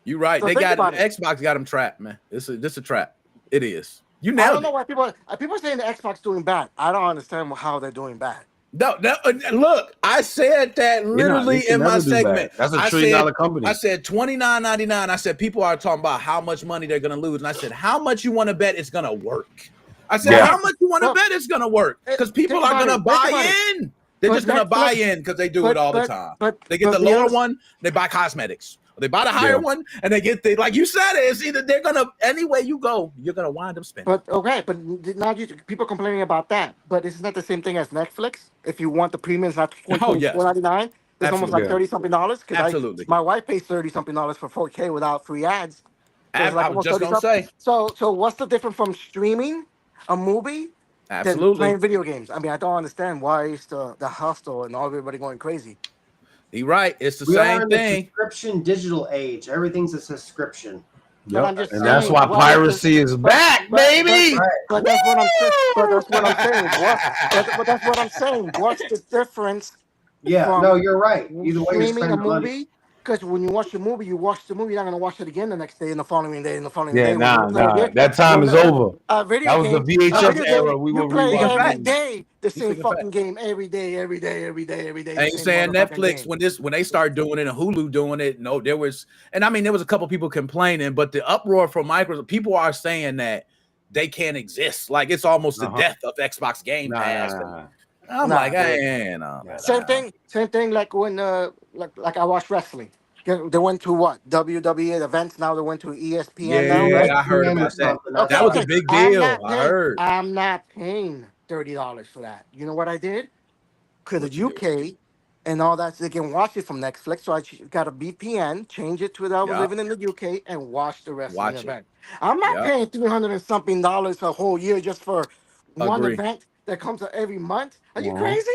Speaker 3: You're right.
Speaker 8: So
Speaker 3: they got Xbox got them trapped, man. This a trap. It is. You nailed it.
Speaker 8: I don't know why people are saying the Xbox doing bad. I don't understand how they're doing bad.
Speaker 3: No, look, I said that literally in my segment.
Speaker 4: That's a $1 trillion company.
Speaker 3: I said $29.99. I said people are talking about how much money they're gonna lose, and I said how much you want to bet it's gonna work. I said how much you want to bet it's gonna work because people are gonna buy in. They're just gonna buy in because they do it all the time. They get the lower one, they buy cosmetics. They buy the higher one, and they get like you said, it's either they're gonna anyway you go, you're gonna wind up spending.
Speaker 8: But now people complaining about that. But it's not the same thing as Netflix. If you want the premium, it's not $4.99. It's almost like $30-something.
Speaker 3: Absolutely.
Speaker 8: My wife pays $30-something for 4K without free ads.
Speaker 3: I was just gonna say.
Speaker 8: So what's the difference from streaming a movie?
Speaker 3: Absolutely.
Speaker 8: Playing video games. I mean, I don't understand why is the hustle and everybody going crazy.
Speaker 3: You're right. It's the same thing.
Speaker 5: Subscription digital age. Everything's a subscription.
Speaker 4: Yep. And that's why piracy is back, baby.
Speaker 8: But that's what I'm saying. But that's what I'm saying. What's the difference?
Speaker 5: Yeah, no, you're right. Either way, you're
Speaker 8: streaming a movie. Because when you watch the movie, you're not going to watch it again the next day and the following day and the following day.
Speaker 4: Nah. That time is over. That was the VHS era. We were
Speaker 8: playing every day the same fucking game every day.
Speaker 3: I ain't saying Netflix when they start doing it and Hulu doing it. No, there was a couple people complaining, but the uproar from Microsoft, people are saying that they can't exist. Like it's almost the death of Xbox Game Pass. I'm Same
Speaker 8: thing. Like when like I watched wrestling. They went to what? WWE events. Now they went to ESPN.
Speaker 3: Yeah, right? I heard about that. That was a big deal. I heard.
Speaker 8: I'm not paying $30 for that. You know what I did? Because the UK and all that, they can watch it from Netflix. So I got a VPN, change it to that I was living in the UK, and watch the wrestling event. I'm not paying $300 and something a whole year just for one event that comes out every month. Are you crazy?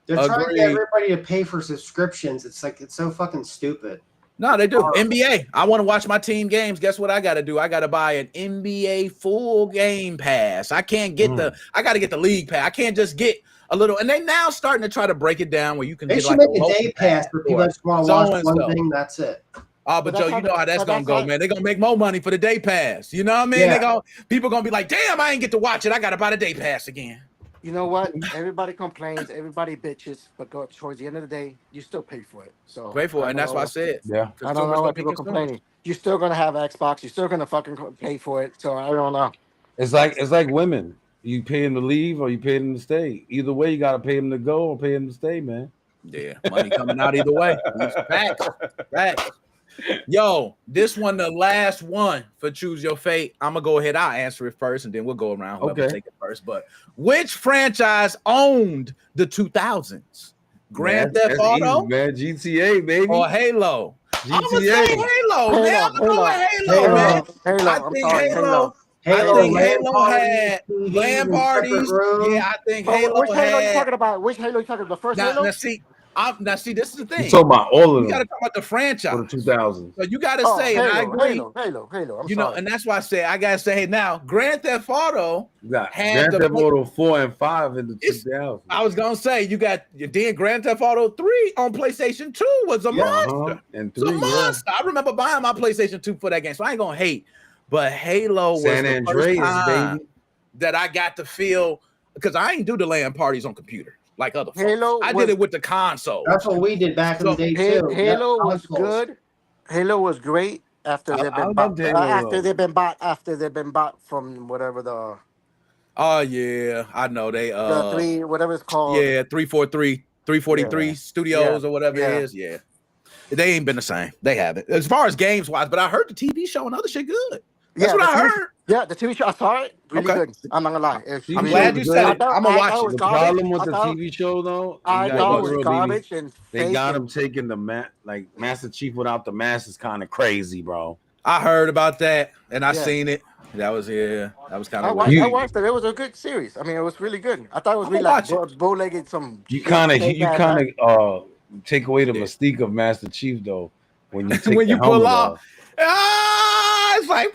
Speaker 5: They're trying to get everybody to pay for subscriptions. It's so fucking stupid.
Speaker 3: No, they do. NBA. I want to watch my team games. Guess what I got to do? I got to buy an NBA full game pass. I can't get I got to get the league pass. I can't just get a little. And they now starting to try to break it down where you can.
Speaker 5: They should make a day pass for people that just want to watch one thing. That's it.
Speaker 3: Oh, but Joe, you know how that's gonna go, man. They're gonna make more money for the day pass. You know what I mean? Yeah. People gonna be like, damn, I ain't get to watch it. I gotta buy the day pass again.
Speaker 8: You know what? Everybody complains, everybody bitches, but towards the end of the day, you still pay for it. So
Speaker 3: pay for it, and that's what I said.
Speaker 4: Yeah,
Speaker 8: I don't know why people complaining. You're still gonna have Xbox. You're still gonna fucking pay for it. So I don't know.
Speaker 4: It's like women. You pay them to leave or you pay them to stay. Either way, you gotta pay them to go or pay them to stay, man.
Speaker 3: Yeah, money coming out either way. Facts. Yo, this one, the last one for Choose Your Fate. I'm gonna go ahead. I'll answer it first, and then we'll go around. Take it first. But which franchise owned the 2000s? Grand Theft Auto,
Speaker 4: man. GTA, baby.
Speaker 3: or Halo?
Speaker 4: GTA.
Speaker 3: I'm gonna say Halo, man. I'm gonna go with Halo, man. I think Halo. I think Halo had LAN parties. Yeah, I think Halo
Speaker 8: Which Halo are you talking about? Which Halo are you talking about? The first Halo?
Speaker 3: Now see, this is the thing.
Speaker 4: You talking about all of them?
Speaker 3: You got to talk about the franchise
Speaker 4: for the 2000s.
Speaker 3: So you got to say,
Speaker 8: Halo,
Speaker 3: and I agree.
Speaker 8: Halo.
Speaker 3: I'm sorry. And that's why I say I got to say, hey, now Grand Theft Auto
Speaker 4: had Grand Theft Auto 4 and 5 in the 2000s.
Speaker 3: I was gonna say you got then Grand Theft Auto 3 on PlayStation 2 was a monster.
Speaker 4: And
Speaker 3: 3, it's a monster. I remember buying my PlayStation 2 for that game, so I ain't gonna hate. But Halo was
Speaker 4: San
Speaker 3: the first time
Speaker 4: baby.
Speaker 3: that I got to feel, because I ain't do the LAN parties on computer like other
Speaker 8: Halo.
Speaker 3: I did it with the console.
Speaker 5: That's what we did back in the day too.
Speaker 8: Halo was good. Halo was great after they've been bought. After they've been bought from whatever the.
Speaker 3: Oh yeah, I know they
Speaker 8: the 3 whatever it's called.
Speaker 3: Yeah, 343 Studios or whatever it is. Yeah, they ain't been the same. They haven't as far as games wise. But I heard the TV show and other shit good. That's what I heard.
Speaker 8: Yeah, the TV show. I saw it. Really good. I'm not gonna lie.
Speaker 3: I'm glad you said it. I'm gonna watch it.
Speaker 4: The problem with the TV show, though,
Speaker 8: I thought it was garbage and
Speaker 4: they got him taking the Master Chief without the mask is kind of crazy, bro.
Speaker 3: I heard about that and I seen it. That was kind of.
Speaker 8: I watched it. It was a good series. I mean, it was really good. I thought it was really like bow-legged.
Speaker 4: You kind of take away the mystique of Master Chief though when you take when you pull off.
Speaker 3: It's like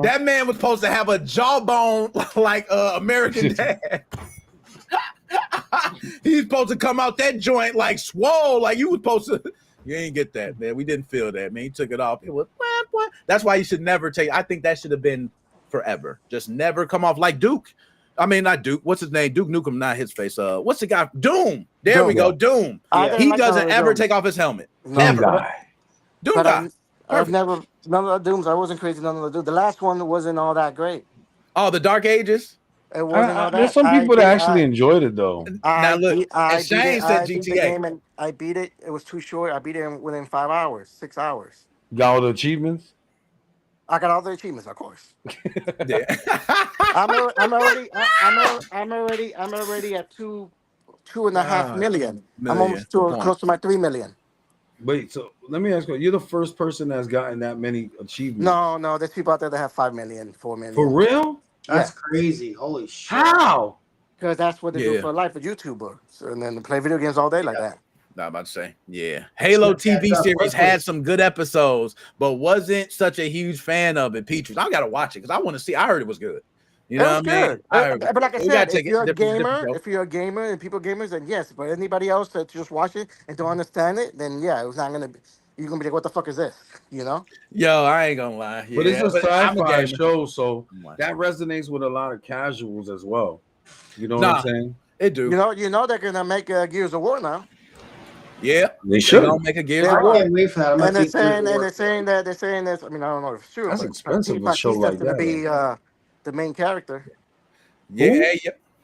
Speaker 3: that man was supposed to have a jawbone like American Dad. He's supposed to come out that joint like swole, like you was supposed to. You ain't get that, man. We didn't feel that, man. He took it off. It was That's why you should never take. I think that should have been forever. Just never come off like Duke. I mean, not Duke. What's his name? Duke Nukem, not his face. What's the guy? Doom. There we go. Doom. He doesn't ever take off his helmet. Never. Doom guy.
Speaker 8: I've never none of the Dooms. I wasn't crazy. None of the Dooms. The last one wasn't all that great.
Speaker 3: Oh, the Dark Ages.
Speaker 8: It wasn't all that.
Speaker 4: There's some people that actually enjoyed it though.
Speaker 3: Now look, Shane said GTA.
Speaker 8: I beat it. It was too short. I beat it within 5 hours, 6 hours.
Speaker 4: You got all the achievements?
Speaker 8: I got all the achievements, of course.
Speaker 3: Yeah.
Speaker 8: I'm already at 2.5 million. I'm almost close to my 3 million.
Speaker 4: Wait, so let me ask you, you're the first person that's gotten that many achievements.
Speaker 8: No, there's people out there that have 5 million, 4 million.
Speaker 4: For real?
Speaker 5: That's crazy. Holy shit.
Speaker 4: How?
Speaker 8: Because that's what they do for life, a YouTuber. So, and then they play video games all day like that.
Speaker 3: Not about to say, Halo TV series had some good episodes, but wasn't such a huge fan of it. Peaches, I gotta watch it because I want to see. I heard it was good. You know what I mean?
Speaker 8: But like I said, if you're a gamer and people gamers, then yes. But anybody else that just watch it and don't understand it, then yeah, it's not gonna be. You're gonna be like, what the fuck is this? You know?
Speaker 3: Yo, I ain't gonna lie. Yeah,
Speaker 4: but it's a sci-fi show, so that resonates with a lot of casuals as well. You know what I'm saying?
Speaker 3: It do.
Speaker 8: You know they're gonna make Gears of War now.
Speaker 3: Yeah,
Speaker 4: they should.
Speaker 3: Don't make a Gears of
Speaker 5: War. I can't wait for that.
Speaker 8: And they're saying that. I mean, I don't know if it's true.
Speaker 4: That's expensive. A show like that.
Speaker 8: Gonna be the main character.
Speaker 3: Yeah.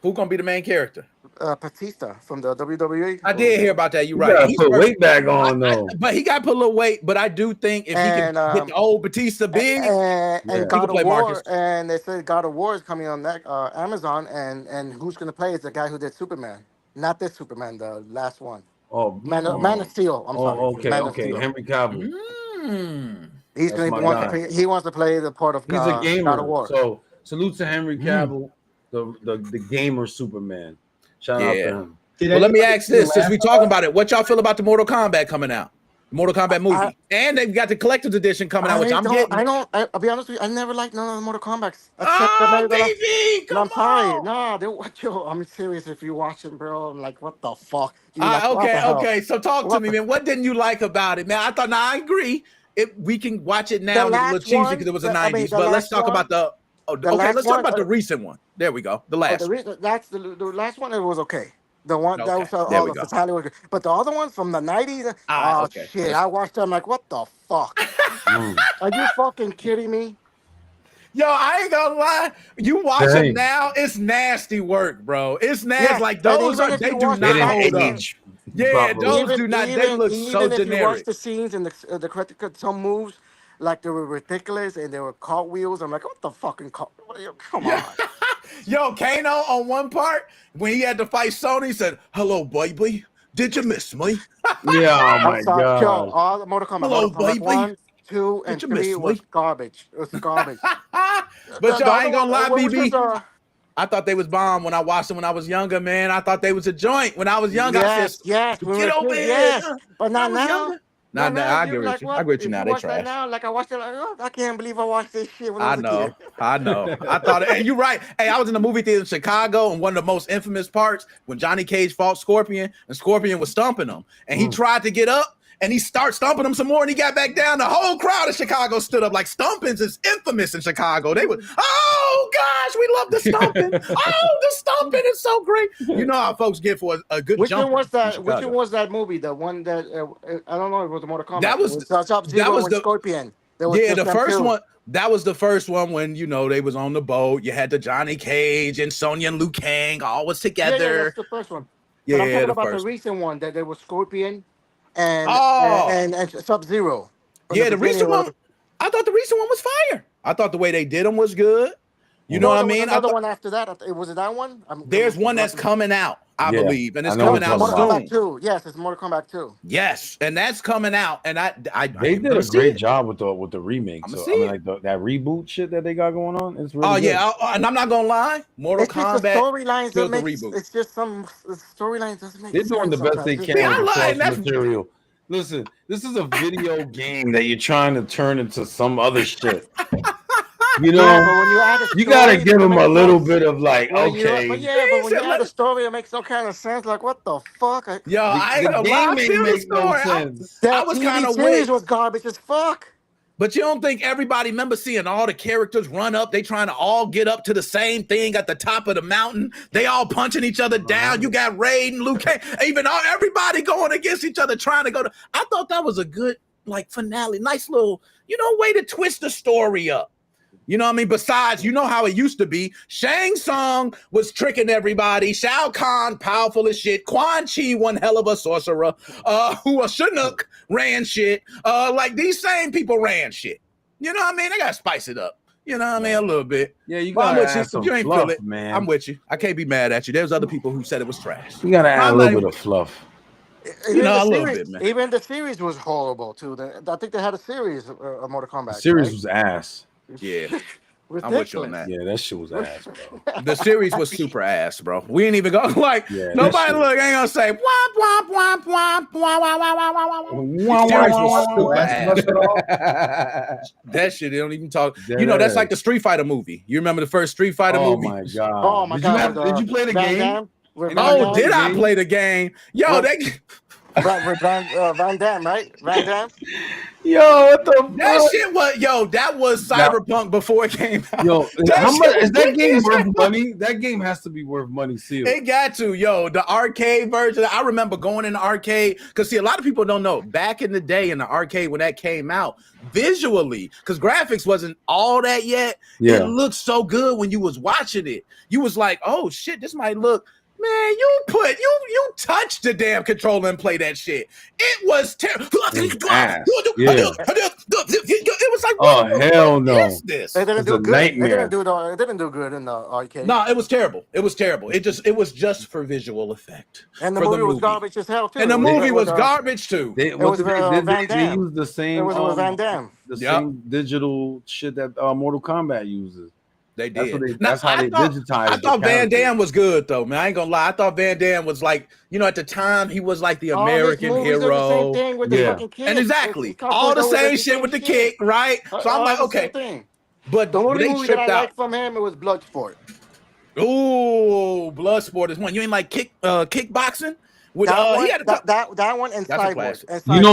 Speaker 3: Who gonna be the main character?
Speaker 8: Batista from the WWE.
Speaker 3: I did hear about that. You're right.
Speaker 4: You gotta put weight back on though.
Speaker 3: But he got to put a little weight. But I do think if he can get the old Batista big,
Speaker 8: and God of War, and they said God of War is coming on that Amazon, and who's gonna play is the guy who did Superman, not this Superman, the last one.
Speaker 4: Oh,
Speaker 8: Man of Steel. I'm sorry.
Speaker 4: Okay. Henry Cavill.
Speaker 8: He wants to play the part of
Speaker 4: He's a gamer.
Speaker 8: God of War.
Speaker 4: So salute to Henry Cavill, the gamer Superman. Shout out to him.
Speaker 3: Well, let me ask this: since we talking about it, what y'all feel about the Mortal Kombat coming out? The Mortal Kombat movie, and they've got the collector's edition coming out, which I'm getting.
Speaker 8: I'll be honest with you. I never liked none of the Mortal Kombat.
Speaker 3: Baby, come
Speaker 8: I'm sorry. No, I'm serious. If you watch it, bro, I'm like, what the fuck?
Speaker 3: Okay. So talk to me, man. What didn't you like about it, man? I thought. Now I agree. We can watch it now. It's a little cheesy because it was the 90s. But let's talk about the. Let's talk about the recent one. There we go. The last.
Speaker 8: That's the last one. It was okay. The one that was the fatality was good. But the other ones from the 90s, shit. I watched them like, what the fuck? Are you fucking kidding me?
Speaker 3: Yo, I ain't gonna lie. You watch them now, it's nasty work, bro. It's nasty. Like those they do not hold up. Yeah, those do not. They look so generic. If you watch
Speaker 8: the scenes and the some moves, like they were ridiculous and they were cartwheels. I'm like, what the fucking come on.
Speaker 3: Yo, Kano on one part when he had to fight Sony, he said, "Hello, baby. Did you miss me?"
Speaker 4: Yeah, oh
Speaker 8: I'm
Speaker 4: my
Speaker 8: sorry, yo,
Speaker 4: god.
Speaker 8: all the Mortal Kombat,
Speaker 3: Hello,
Speaker 8: Mortal Kombat
Speaker 3: baby.
Speaker 8: 1, 2, and
Speaker 3: Did you
Speaker 8: 3
Speaker 3: miss
Speaker 8: was
Speaker 3: me?
Speaker 8: garbage. It was garbage.
Speaker 3: But yo, I ain't gonna lie,
Speaker 8: what was
Speaker 3: BB.
Speaker 8: this,
Speaker 3: I thought they was bomb when I watched them when I was younger, man. I thought they was a joint. When I was younger, I said,
Speaker 8: yes, we
Speaker 3: get
Speaker 8: were
Speaker 3: over
Speaker 8: kids,
Speaker 3: here.
Speaker 8: yes, but
Speaker 3: I
Speaker 8: not
Speaker 3: was
Speaker 8: now.
Speaker 3: younger.
Speaker 8: Not
Speaker 3: Nah,
Speaker 8: now.
Speaker 3: I
Speaker 8: You're
Speaker 3: agree with
Speaker 8: like,
Speaker 3: you.
Speaker 8: what?
Speaker 3: I agree with you
Speaker 8: If
Speaker 3: now.
Speaker 8: you
Speaker 3: They
Speaker 8: watch that
Speaker 3: trash.
Speaker 8: now, like I watched it, like, oh, I can't believe I watched this shit when I
Speaker 3: I
Speaker 8: was a
Speaker 3: know.
Speaker 8: kid.
Speaker 3: I know. I thought, and you're right. Hey, I was in the movie theater in Chicago, and one of the most infamous parts when Johnny Cage fought Scorpion, and Scorpion was stomping him, and he tried to get up, and he started stomping him some more, and he got back down. The whole crowd of Chicago stood up. Like, stompings is infamous in Chicago. They would, oh gosh, we love the stomping. Oh, the stomping is so great. You know how folks get for a good
Speaker 8: Which
Speaker 3: jump.
Speaker 8: one was that? Which one was that movie? The one that I don't know. It was the Mortal Kombat.
Speaker 3: That was
Speaker 8: it was Sub-Zero and Scorpion. There was
Speaker 3: yeah,
Speaker 8: just
Speaker 3: the
Speaker 8: them
Speaker 3: first
Speaker 8: two.
Speaker 3: one. That was the first one when they was on the boat. You had the Johnny Cage and Sonya and Liu Kang all was together.
Speaker 8: Yeah, that's the first one.
Speaker 3: Yeah,
Speaker 8: but I'm talking
Speaker 3: the
Speaker 8: about
Speaker 3: first
Speaker 8: the recent one that there was Scorpion and
Speaker 3: Oh.
Speaker 8: and Sub-Zero.
Speaker 3: Yeah, the recent one. I thought the recent one was fire. I thought the way they did them was good. You know what I mean?
Speaker 8: Another one after that. Was it that one?
Speaker 3: There's one that's coming out, I believe, and it's coming out
Speaker 8: Mortal
Speaker 3: soon.
Speaker 8: Kombat 2. Yes, it's Mortal Kombat 2.
Speaker 3: Yes, and that's coming out, and
Speaker 4: they did a great job with the remake. So I mean, like that reboot shit that they got going on. It's really good.
Speaker 3: And I'm not gonna lie, Mortal Kombat.
Speaker 8: The storylines
Speaker 3: that
Speaker 8: make it's just some storylines doesn't make
Speaker 4: They're doing the best they can with the source material. Listen, this is a video game that you're trying to turn into some other shit. You know, you gotta give them a little bit of like, okay.
Speaker 8: But when you add a story, it makes no kind of sense. Like, what the fuck?
Speaker 3: Yo, I ain't gonna lie,
Speaker 4: the game makes no sense.
Speaker 8: That was kind of weird. Was garbage as fuck.
Speaker 3: But you don't think everybody remember seeing all the characters run up? They trying to all get up to the same thing at the top of the mountain. They all punching each other down. You got Raid and Liu Kang, even everybody going against each other, trying to go to. I thought that was a good finale, nice little way to twist the story up. You know what I mean? Besides, you know how it used to be. Shang Tsung was tricking everybody. Shao Kahn, powerful as shit. Quan Chi, one hell of a sorcerer. Chinook ran shit. Like these same people ran shit. You know what I mean? They gotta spice it up. You know what I mean? A little bit.
Speaker 4: Yeah, you gotta add some
Speaker 3: you ain't
Speaker 4: fluff,
Speaker 3: feel it,
Speaker 4: man.
Speaker 3: I'm with you. I can't be mad at you. There's other people who said it was trash.
Speaker 4: You gotta add a little bit of fluff.
Speaker 3: A little bit, man.
Speaker 8: Even the series was horrible too. I think they had a series of Mortal Kombat.
Speaker 4: The series was ass.
Speaker 3: Yeah. I'm with you on that.
Speaker 4: Yeah, that shit was ass, bro.
Speaker 3: The series was super ass, bro. We ain't even go nobody look ain't gonna say womp womp womp womp womp womp womp. That shit they don't even talk. That's like the Street Fighter movie. You remember the first Street Fighter movie?
Speaker 4: Oh my god. Did you play the game?
Speaker 3: Oh, did I play the game? Yo,
Speaker 8: Van Damme, right? Van Damme.
Speaker 4: Yo, what the
Speaker 3: that shit was that was Cyberpunk before it came out.
Speaker 4: Yo, how much is that game worth money? That game has to be worth money, sealed.
Speaker 3: It got to, the arcade version. I remember going in the arcade because a lot of people don't know. Back in the day in the arcade when that came out, visually, because graphics wasn't all that yet.
Speaker 4: Yeah.
Speaker 3: It looked so good when you was watching it. You was like, oh shit, this might look. Man, you touched the damn controller and play that shit. It was terrible. It was like,
Speaker 4: oh hell no!
Speaker 3: This?
Speaker 8: It didn't do good.
Speaker 4: Nightmare.
Speaker 8: It didn't do good in the arcade.
Speaker 3: No, it was terrible. It was terrible. It was just for visual effect.
Speaker 8: And the movie was garbage as hell too.
Speaker 3: And the movie was garbage too.
Speaker 4: They used the same.
Speaker 8: It was Van Damme.
Speaker 4: The same digital shit that Mortal Kombat uses.
Speaker 3: They did.
Speaker 4: That's how they digitized.
Speaker 3: I thought Van Damme was good though, man. I ain't gonna lie. I thought Van Damme was like, at the time he was like the American hero.
Speaker 8: The same thing with the fucking kick.
Speaker 3: And exactly all the same shit with the kick, right? So I'm like, okay. But
Speaker 8: the only movie that I liked from him, it was Bloodsport.
Speaker 3: Ooh, Bloodsport is one. You ain't like kickboxing? With,
Speaker 8: that one and Cyborg.
Speaker 4: It's been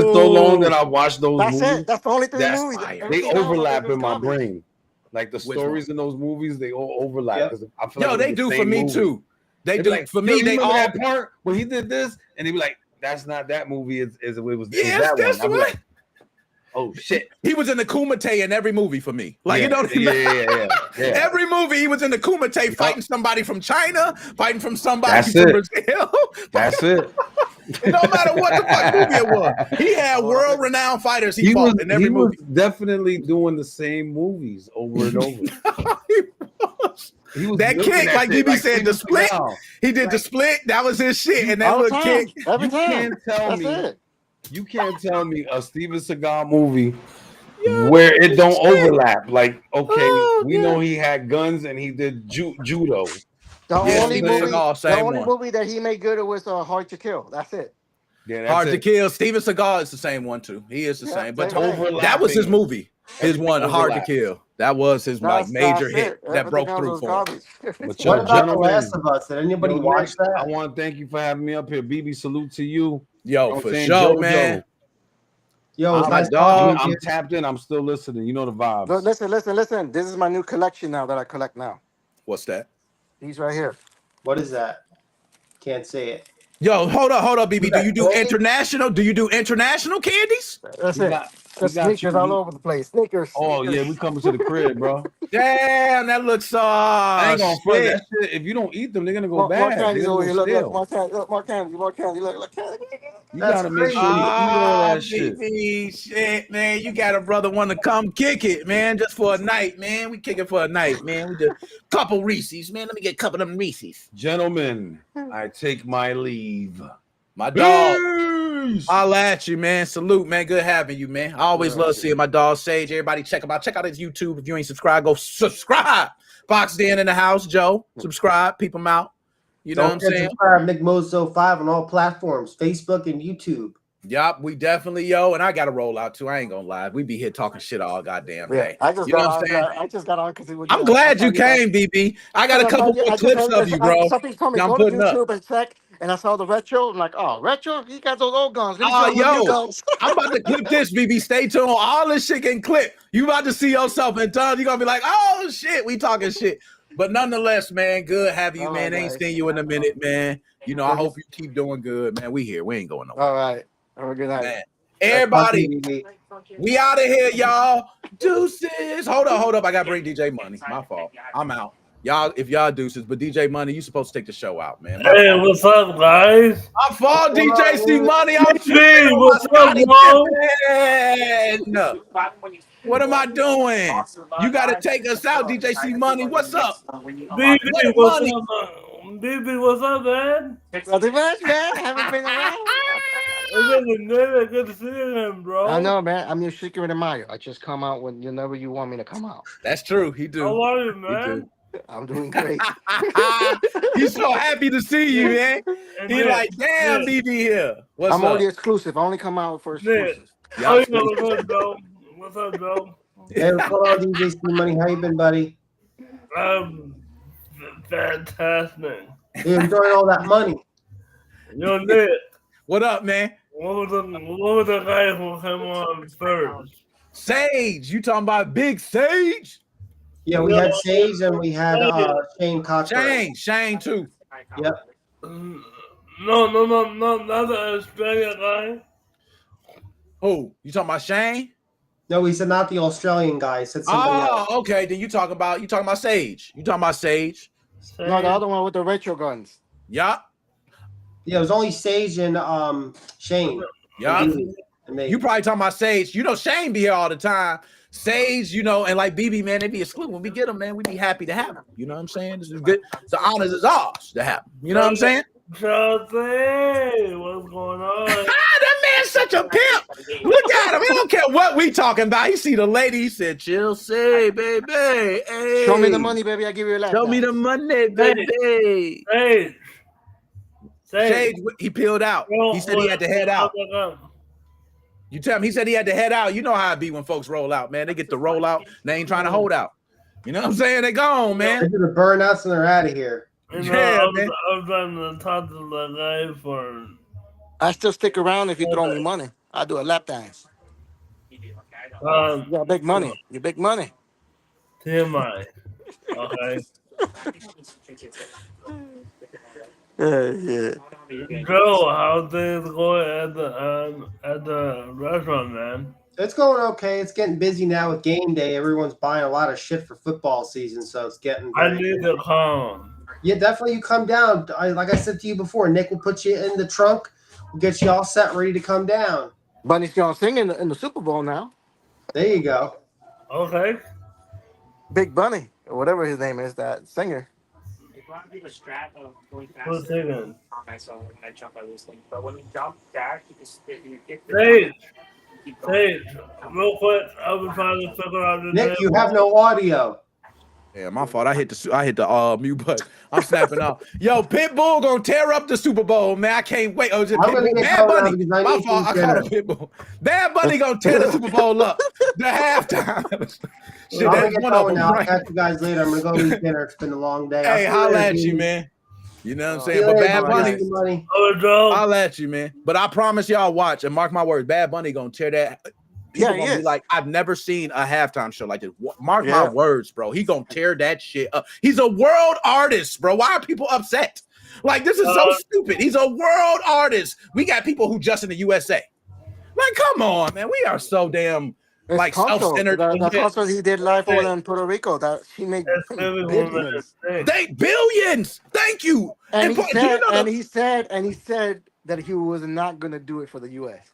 Speaker 4: so long that I watched those movies.
Speaker 8: That's the only three movies.
Speaker 4: They overlap in my brain. Like the stories in those movies, they all overlap. I feel like
Speaker 3: they do for me too. They do like for me. They all
Speaker 4: that part when he did this, and they be like, "That's not that movie. It was
Speaker 3: that
Speaker 4: one."
Speaker 3: I'm
Speaker 4: like, "Oh shit!"
Speaker 3: He was in the Kumite in every movie for me. Like
Speaker 4: yeah.
Speaker 3: Every movie he was in the Kumite fighting somebody from China, fighting from somebody from Brazil.
Speaker 4: That's it.
Speaker 3: No matter what the fuck movie it was, he had world-renowned fighters. He fought in every movie.
Speaker 4: Was definitely doing the same movies over and over.
Speaker 3: that kick, like DB said, the split. He did the split. That was his shit, and that little kick.
Speaker 8: Every time.
Speaker 4: You can't tell me a Steven Seagal movie where it don't overlap. Like, okay, we know he had guns and he did judo.
Speaker 8: The only movie that he made good was Hard to Kill. That's it.
Speaker 3: Yeah, Hard to Kill. Steven Seagal is the same one too. He is the same. But that was his movie. His one, Hard to Kill. That was his major hit that broke through for him.
Speaker 5: What about The Last of Us? Did anybody watch that?
Speaker 4: I want to thank you for having me up here. BB, salute to you.
Speaker 3: Yo, for sure, man.
Speaker 5: Yo,
Speaker 3: my dog.
Speaker 4: I'm tapped in. I'm still listening. You know the vibes.
Speaker 8: But listen. This is my new collection now that I collect now.
Speaker 3: What's that?
Speaker 8: He's right here.
Speaker 5: What is that? Can't say it.
Speaker 3: Yo, hold up, BB. Do you do international? Do you do international candies?
Speaker 8: That's it. Sneakers all over the place. Sneakers.
Speaker 4: Oh yeah, we coming to the crib, bro.
Speaker 3: Damn, that looks
Speaker 4: I ain't gonna front that shit. If you don't eat them, they're gonna go bad.
Speaker 8: More candy. Look.
Speaker 4: You gotta make sure you eat all that shit.
Speaker 3: Shit, man. You got a brother want to come kick it, man, just for a night, man. We kick it for a night, man. We do a couple Reese's, man. Let me get a couple of them Reese's.
Speaker 4: Gentlemen, I take my leave.
Speaker 3: My dog. I'll at you, man. Salute, man. Good having you, man. I always love seeing my dog Sage. Everybody check him out. Check out his YouTube. If you ain't subscribed, go subscribe. Boxed in the house, Joe. Subscribe. Peep him out. You know what I'm saying?
Speaker 5: Subscribe, McMozo5 on all platforms, Facebook and YouTube.
Speaker 3: Yup, we definitely, and I got to roll out too. I ain't gonna lie. We be here talking shit all goddamn day.
Speaker 8: I just got on because
Speaker 3: I'm glad you came, BB. I got a couple more clips of you, bro.
Speaker 8: Something told me go to YouTube and check, and I saw the retro. I'm like, oh, retro? He got those old guns.
Speaker 3: I'm about to clip this, BB. Stay tuned. All this shit can clip. You about to see yourself in time. You're gonna be like, oh shit, we talking shit. But nonetheless, man, good having you, man. Ain't seen you in a minute, man. You know, I hope you keep doing good, man. We here. We ain't going nowhere.
Speaker 8: All right. Have a good night.
Speaker 3: Man. Everybody, we out of here, y'all. Deuces. Hold up. I gotta bring DJ Money. My fault. I'm out. Y'all, if y'all deuces, but DJ Money, you supposed to take the show out, man.
Speaker 9: Hey, what's up, guys?
Speaker 3: My fault, DJ C Money.
Speaker 9: What's up,
Speaker 3: bro? What am I doing? You gotta take us out, DJ C Money. What's up?
Speaker 9: BB, what's up, man?
Speaker 8: Nothing much, man. Haven't been around.
Speaker 9: It's good to see him, bro.
Speaker 8: I know, man. I'm your secret admirer. I just come out whenever you want me to come out.
Speaker 3: That's true. He do.
Speaker 9: How are you, man?
Speaker 8: I'm doing great.
Speaker 3: He's so happy to see you, man. He's like, damn, BB here.
Speaker 8: I'm only exclusive. I only come out for exclusive.
Speaker 9: What's up, bro? What's up, bro?
Speaker 5: Hey, what's going on, DJ C Money? How you been, buddy?
Speaker 9: Fantastic.
Speaker 5: You enjoying all that money?
Speaker 9: Yo, Nick.
Speaker 3: What up, man?
Speaker 9: What was the guy who came on first?
Speaker 3: Sage. You talking about Big Sage?
Speaker 5: Yeah, we had Sage and we had Shane Cochran.
Speaker 3: Shane too.
Speaker 5: Yep.
Speaker 9: No, not the Australian guy.
Speaker 3: Who? You talking about Shane?
Speaker 5: No, he said not the Australian guy. He said somebody else.
Speaker 3: Okay. Then you talking about Sage. You talking about Sage?
Speaker 8: No, the other one with the retro guns.
Speaker 3: Yeah.
Speaker 5: Yeah, it was only Sage and Shane.
Speaker 3: Yeah. You probably talking about Sage. You know, Shane be here all the time. Sage, you know, and like BB, man, they be excluded. When we get them, man, we be happy to have them. You know what I'm saying? This is good. The honors is ours to have them. You know what I'm saying?
Speaker 9: Chute, what's going on?
Speaker 3: That man's such a pimp. Look at him. He don't care what we talking about. He see the lady. He said, chill, say, baby. Hey.
Speaker 8: Show me the money, baby. I give you a laptop.
Speaker 3: Show me the money, baby.
Speaker 9: Hey.
Speaker 3: Sage, he peeled out. He said he had to head out. You tell him, he said he had to head out. You know how it be when folks roll out, man. They get to roll out. They ain't trying to hold out. You know what I'm saying? They gone, man.
Speaker 5: They do the burnouts and they're out of here.
Speaker 9: Yeah, man. I'm trying to talk to the guy for...
Speaker 8: I still stick around if you throw me money. I'll do a lap dance. You got big money. You big money.
Speaker 9: TMI. Okay.
Speaker 8: Yeah.
Speaker 9: Joe, how things going at the restaurant, man?
Speaker 5: It's going okay. It's getting busy now with game day. Everyone's buying a lot of shit for football season, so it's getting.
Speaker 9: I need to come.
Speaker 5: Yeah, definitely. You come down. Like I said to you before, Nick will put you in the trunk. We'll get you all set, ready to come down.
Speaker 8: Bunny's gonna sing in the Super Bowl now.
Speaker 5: There you go.
Speaker 9: Okay.
Speaker 8: Big Bunny. whatever his name is, that singer.
Speaker 9: If you want to do the strat of going faster, so when I jump, I lose things. But when you jump dash, you just if you get the jump, you keep going.
Speaker 10: Real quick, I'll be trying to figure out the
Speaker 5: Nick, you have no audio.
Speaker 3: Yeah, my fault. I hit the mute button. I'm snapping off. Yo, Pitbull gonna tear up the Super Bowl, man. I can't wait. Oh, is it Pitbull? Bad Bunny. My fault. I called him Pitbull. Bad Bunny gonna tear the Super Bowl up. The halftime.
Speaker 5: Shit, I'm gonna get going now. I'll catch you guys later. I'm gonna go eat dinner. It's been a long day.
Speaker 3: Hey, holla at you, man. You know what I'm saying? But Bad Bunny, holla at you, man. But I promise y'all, watch and mark my words. Bad Bunny gonna tear that. People gonna be like, I've never seen a halftime show like this. Mark my words, bro. He gonna tear that shit up. He's a world artist, bro. Why are people upset? Like, this is so stupid. He's a world artist. We got people who just in the USA. Like, come on, man. We are so damn like self-centered.
Speaker 8: The concert he did live over in Puerto Rico, that he made billions.
Speaker 3: Billions. Thank you.
Speaker 8: And he said that he was not gonna do it for the US.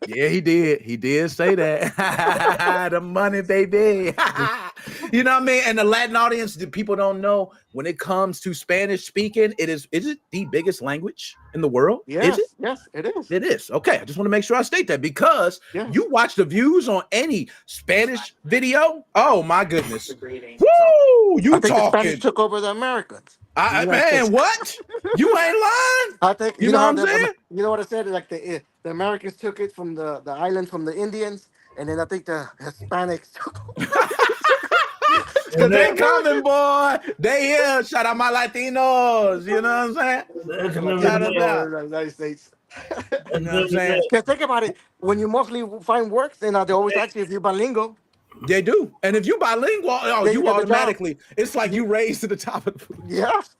Speaker 3: Yeah, he did. He did say that. The money, baby. You know what I mean? And the Latin audience, the people don't know when it comes to Spanish speaking, is it the biggest language in the world?
Speaker 8: Yes,
Speaker 3: is it?
Speaker 8: Yes, it is.
Speaker 3: It is. Okay, I just want to make sure I state that because you watch the views on any Spanish video. Oh my goodness. Woo! You
Speaker 8: I think
Speaker 3: talking?
Speaker 8: The Spanish took over the Americans.
Speaker 3: Man, what? You ain't lying.
Speaker 8: I think
Speaker 3: you know what I'm saying.
Speaker 8: You know what I said? Like the Americans took it from the island from the Indians, and then I think the Hispanics took over.
Speaker 3: Cause they coming, boy. They here. Shout out my Latinos. You know what I'm saying? Shout out
Speaker 8: the United States.
Speaker 3: You know what I'm saying?
Speaker 8: Because think about it. When you mostly find work, then they always ask you if you're bilingual.
Speaker 3: They do. And if you bilingual, you automatically, it's like you raised to the top of the food.
Speaker 8: Yes.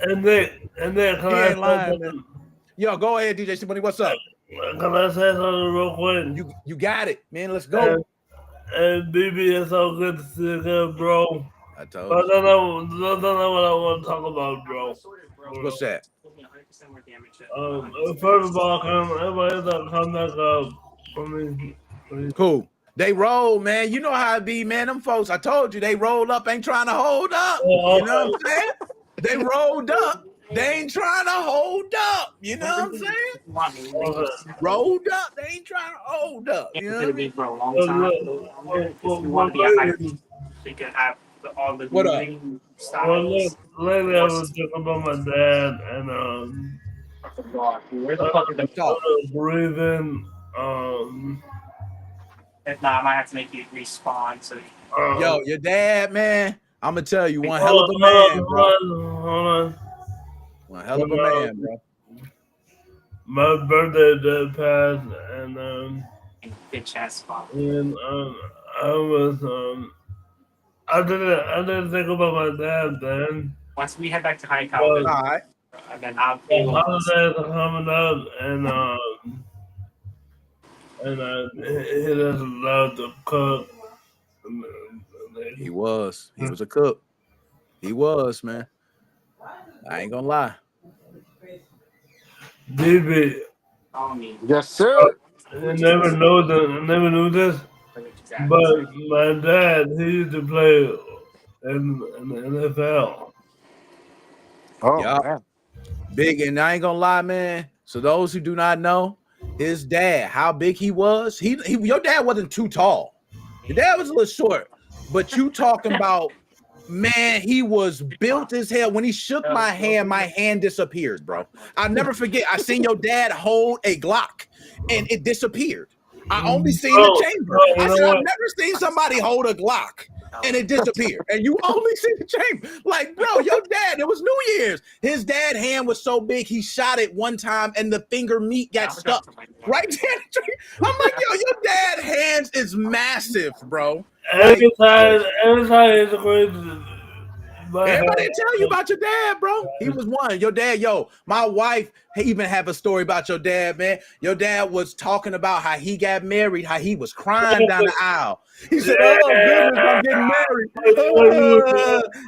Speaker 10: And then can I
Speaker 3: lying, man. Yo, go ahead, DJ Somebody. What's up?
Speaker 10: Can I say something real quick?
Speaker 3: You got it, man. Let's go.
Speaker 10: And BB, it's so good to see you again, bro.
Speaker 3: I told
Speaker 10: you. I don't know what I want to talk about, bro.
Speaker 3: What's that?
Speaker 10: First of all, everybody come back up for me.
Speaker 3: Cool. They roll, man. You know how it be, man. Them folks, I told you, they rolled up, ain't trying to hold up. You know what I'm saying? They rolled up. They ain't trying to hold up. You know what I'm saying? Rolled up. They ain't trying to hold up. You know what I mean?
Speaker 9: For a long time. If you want to be a higher, you can have all the moving styles.
Speaker 10: Lately, I was talking about my dad and
Speaker 9: where the fuck is the
Speaker 10: breathing?
Speaker 9: If not, I might have to make you respawn. So,
Speaker 3: yo, your dad, man. I'm gonna tell you, one hell of a man, bro.
Speaker 10: Hold on.
Speaker 3: One hell of a man, bro.
Speaker 10: My birthday did pass, and
Speaker 9: bitch ass spot.
Speaker 10: And I was I didn't think about my dad then.
Speaker 9: Once we head back to high college, and then I'll be
Speaker 10: holidays are coming up, and he doesn't love to cook.
Speaker 3: He was a cook. He was, man. I ain't gonna lie.
Speaker 10: BB.
Speaker 8: Yes, sir.
Speaker 10: I never knew this. But my dad, he used to play in the NFL.
Speaker 8: Oh,
Speaker 3: man. Big, and I ain't gonna lie, man. So those who do not know, his dad, how big he was, your dad wasn't too tall. Your dad was a little short, but you talking about, man, he was built as hell. When he shook my hand disappeared, bro. I'll never forget. I seen your dad hold a Glock, and it disappeared. I only seen the chamber. I said, I've never seen somebody hold a Glock and it disappeared. And you only see the chamber. Like, bro, your dad, it was New Year's. His dad's hand was so big, he shot it one time and the finger meat got stuck right there. I'm like, yo, your dad's hands is massive, bro.
Speaker 10: Every time it's crazy.
Speaker 3: Everybody tell you about your dad, bro. He was one. Your dad, yo, my wife even have a story about your dad, man. Your dad was talking about how he got married, how he was crying down the aisle. He said, oh, goodness, I'm getting married.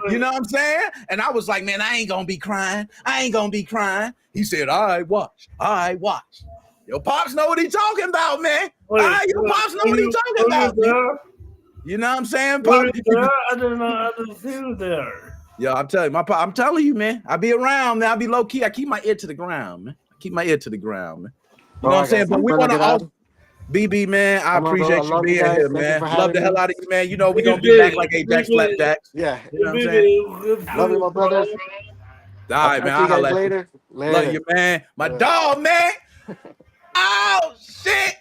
Speaker 3: You know what I'm saying? And I was like, man, I ain't gonna be crying. I ain't gonna be crying. He said, all right, watch. All right, watch. Your pops know what he talking about, man. All right, your pops know what he talking about, man. You know what I'm saying?
Speaker 10: I didn't see you there.
Speaker 3: Yeah, I'm telling you, man. I be around, man. I be low key. I keep my ear to the ground, man. You know what I'm saying? But we want to also BB, man. I appreciate you being here, man. Love the hell out of you, man. You know we gonna be back like Ajax Flapjacks.
Speaker 8: Yeah.
Speaker 3: You know what I'm saying?
Speaker 8: Love you, my brothers.
Speaker 3: All right, man. I'll holler later. Love you, man. My dog, man. Oh shit.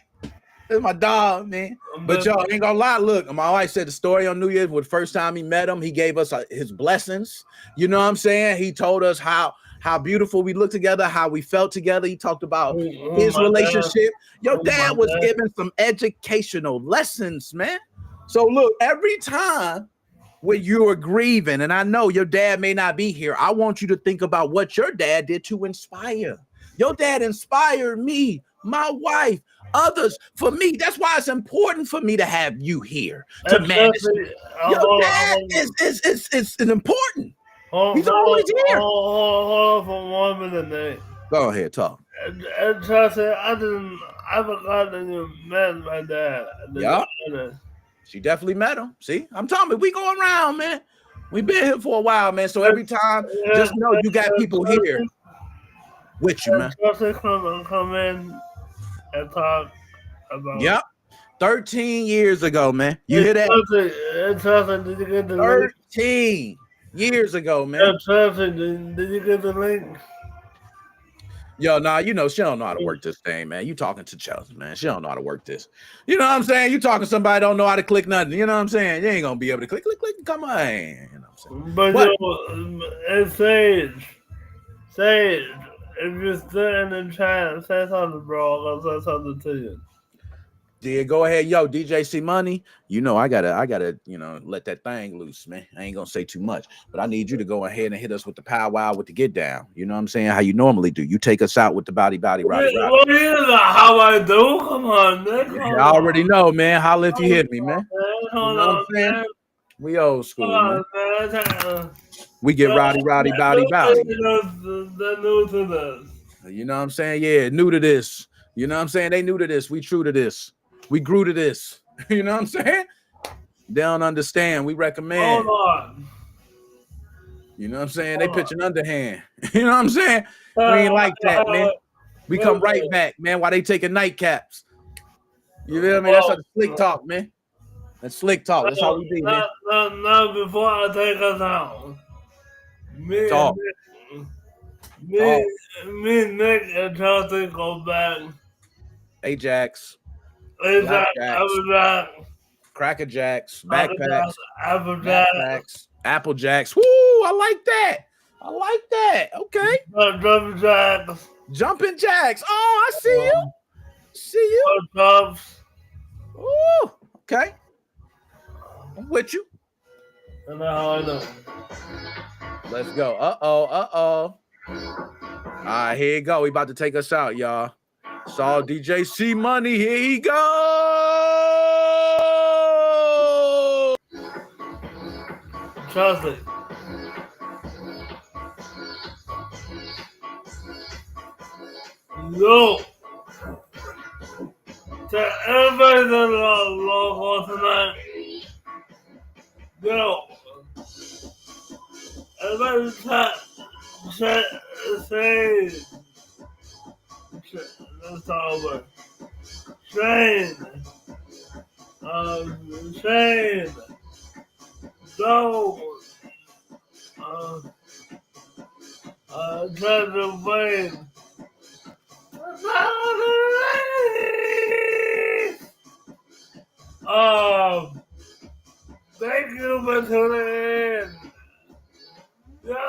Speaker 3: That's my dog, man. But y'all ain't gonna lie. Look, my wife said the story on New Year's was the first time he met him. He gave us his blessings. You know what I'm saying? He told us how beautiful we looked together, how we felt together. He talked about his relationship. Your dad was giving some educational lessons, man. So look, every time when you are grieving, and I know your dad may not be here, I want you to think about what your dad did to inspire. Your dad inspired me, my wife, others. For me, that's why it's important for me to have you here to manage. Your dad is important. He's always here.
Speaker 10: Hold on for 1 minute, Nate.
Speaker 3: Go ahead, talk.
Speaker 10: And trust me, I forgot that you met my dad.
Speaker 3: Yeah. She definitely met him. See, I'm telling you, we going around, man. We've been here for a while, man. So every time, just know you got people here with you, man.
Speaker 10: Come in and talk about.
Speaker 3: Yep. 13 years ago, man. You hear that? 13 years ago, man.
Speaker 10: Did you get the link?
Speaker 3: Yo, nah, you know, she don't know how to work this thing, man. You talking to Chelsea, man. She don't know how to work this. You know what I'm saying? You talking to somebody don't know how to click nothing. You know what I'm saying? You ain't gonna be able to click, come on. You know what I'm saying?
Speaker 10: But yo, Sage, if you're still in the chat, say something, bro. I'll say something to you.
Speaker 3: Yeah, go ahead, yo, DJ C Money. You know, I gotta, you know, let that thing loose, man. I ain't gonna say too much, but I need you to go ahead and hit us with the powwow with the get down. You know what I'm saying? How you normally do. You take us out with the body, rowdy.
Speaker 10: What is that? How I do? Come on, man.
Speaker 3: I already know, man. Holla if you hit me, man. You know what I'm saying? We old school, man. We get rowdy, body. You know what I'm saying? Yeah, new to this. You know what I'm saying? They new to this. We true to this. We grew to this. You know what I'm saying? They don't understand. We recommend.
Speaker 10: Hold on.
Speaker 3: You know what I'm saying? They pitching underhand. You know what I'm saying? We ain't like that, man. We come right back, man, while they taking nightcaps. You feel me? That's how the slick talk, man. That's slick talk. That's how we be, man.
Speaker 10: Now, before I take us out, me and Nick and Chelsea go back.
Speaker 3: Ajax. Cracker Jacks. Backpacks. Apple Jacks. Woo! I like that. Okay. Jumping Jacks. Oh, I see you.
Speaker 10: Carves.
Speaker 3: Ooh. Okay. I'm with you.
Speaker 10: And how I know.
Speaker 3: Let's go. Uh-oh. All right, here you go. We about to take us out, y'all. Saw DJ C Money. Here he go.
Speaker 10: Trust me. Yo. To everybody that log on tonight. Yo. Everybody say. Let's talk about Shane. Joe. Treasure Wayne. Thank you for tuning in. Yo.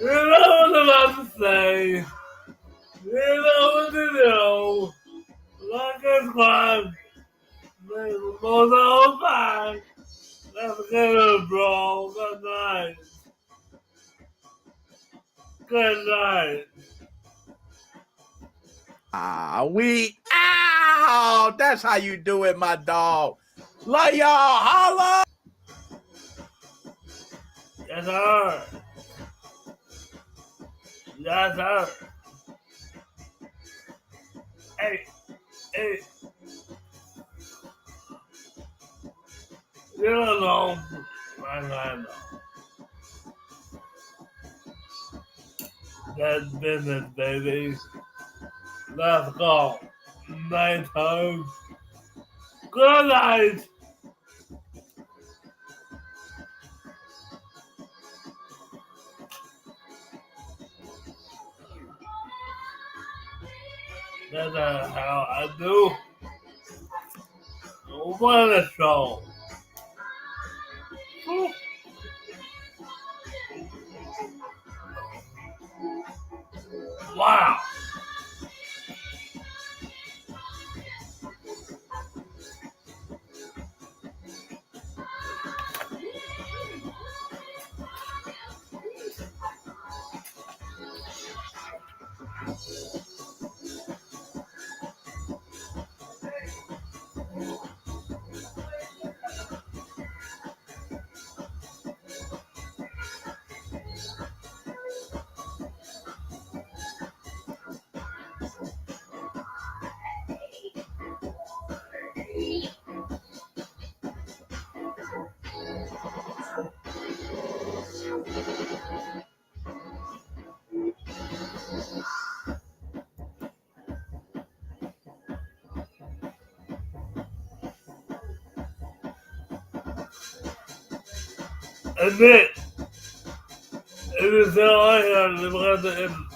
Speaker 10: You know what I'm about to say. You know what to do. Like and subscribe. Make the most of back. Let's get it, bro. Good night. Good night.
Speaker 3: Ow! That's how you do it, my dog. Love y'all. Holla.
Speaker 10: Yes, sir. Yes, sir. Hey. don't know. I know. That's business, baby. Let's go. Night time. Good night. That's how I do. What a show. Wow. Admit, it is all I have.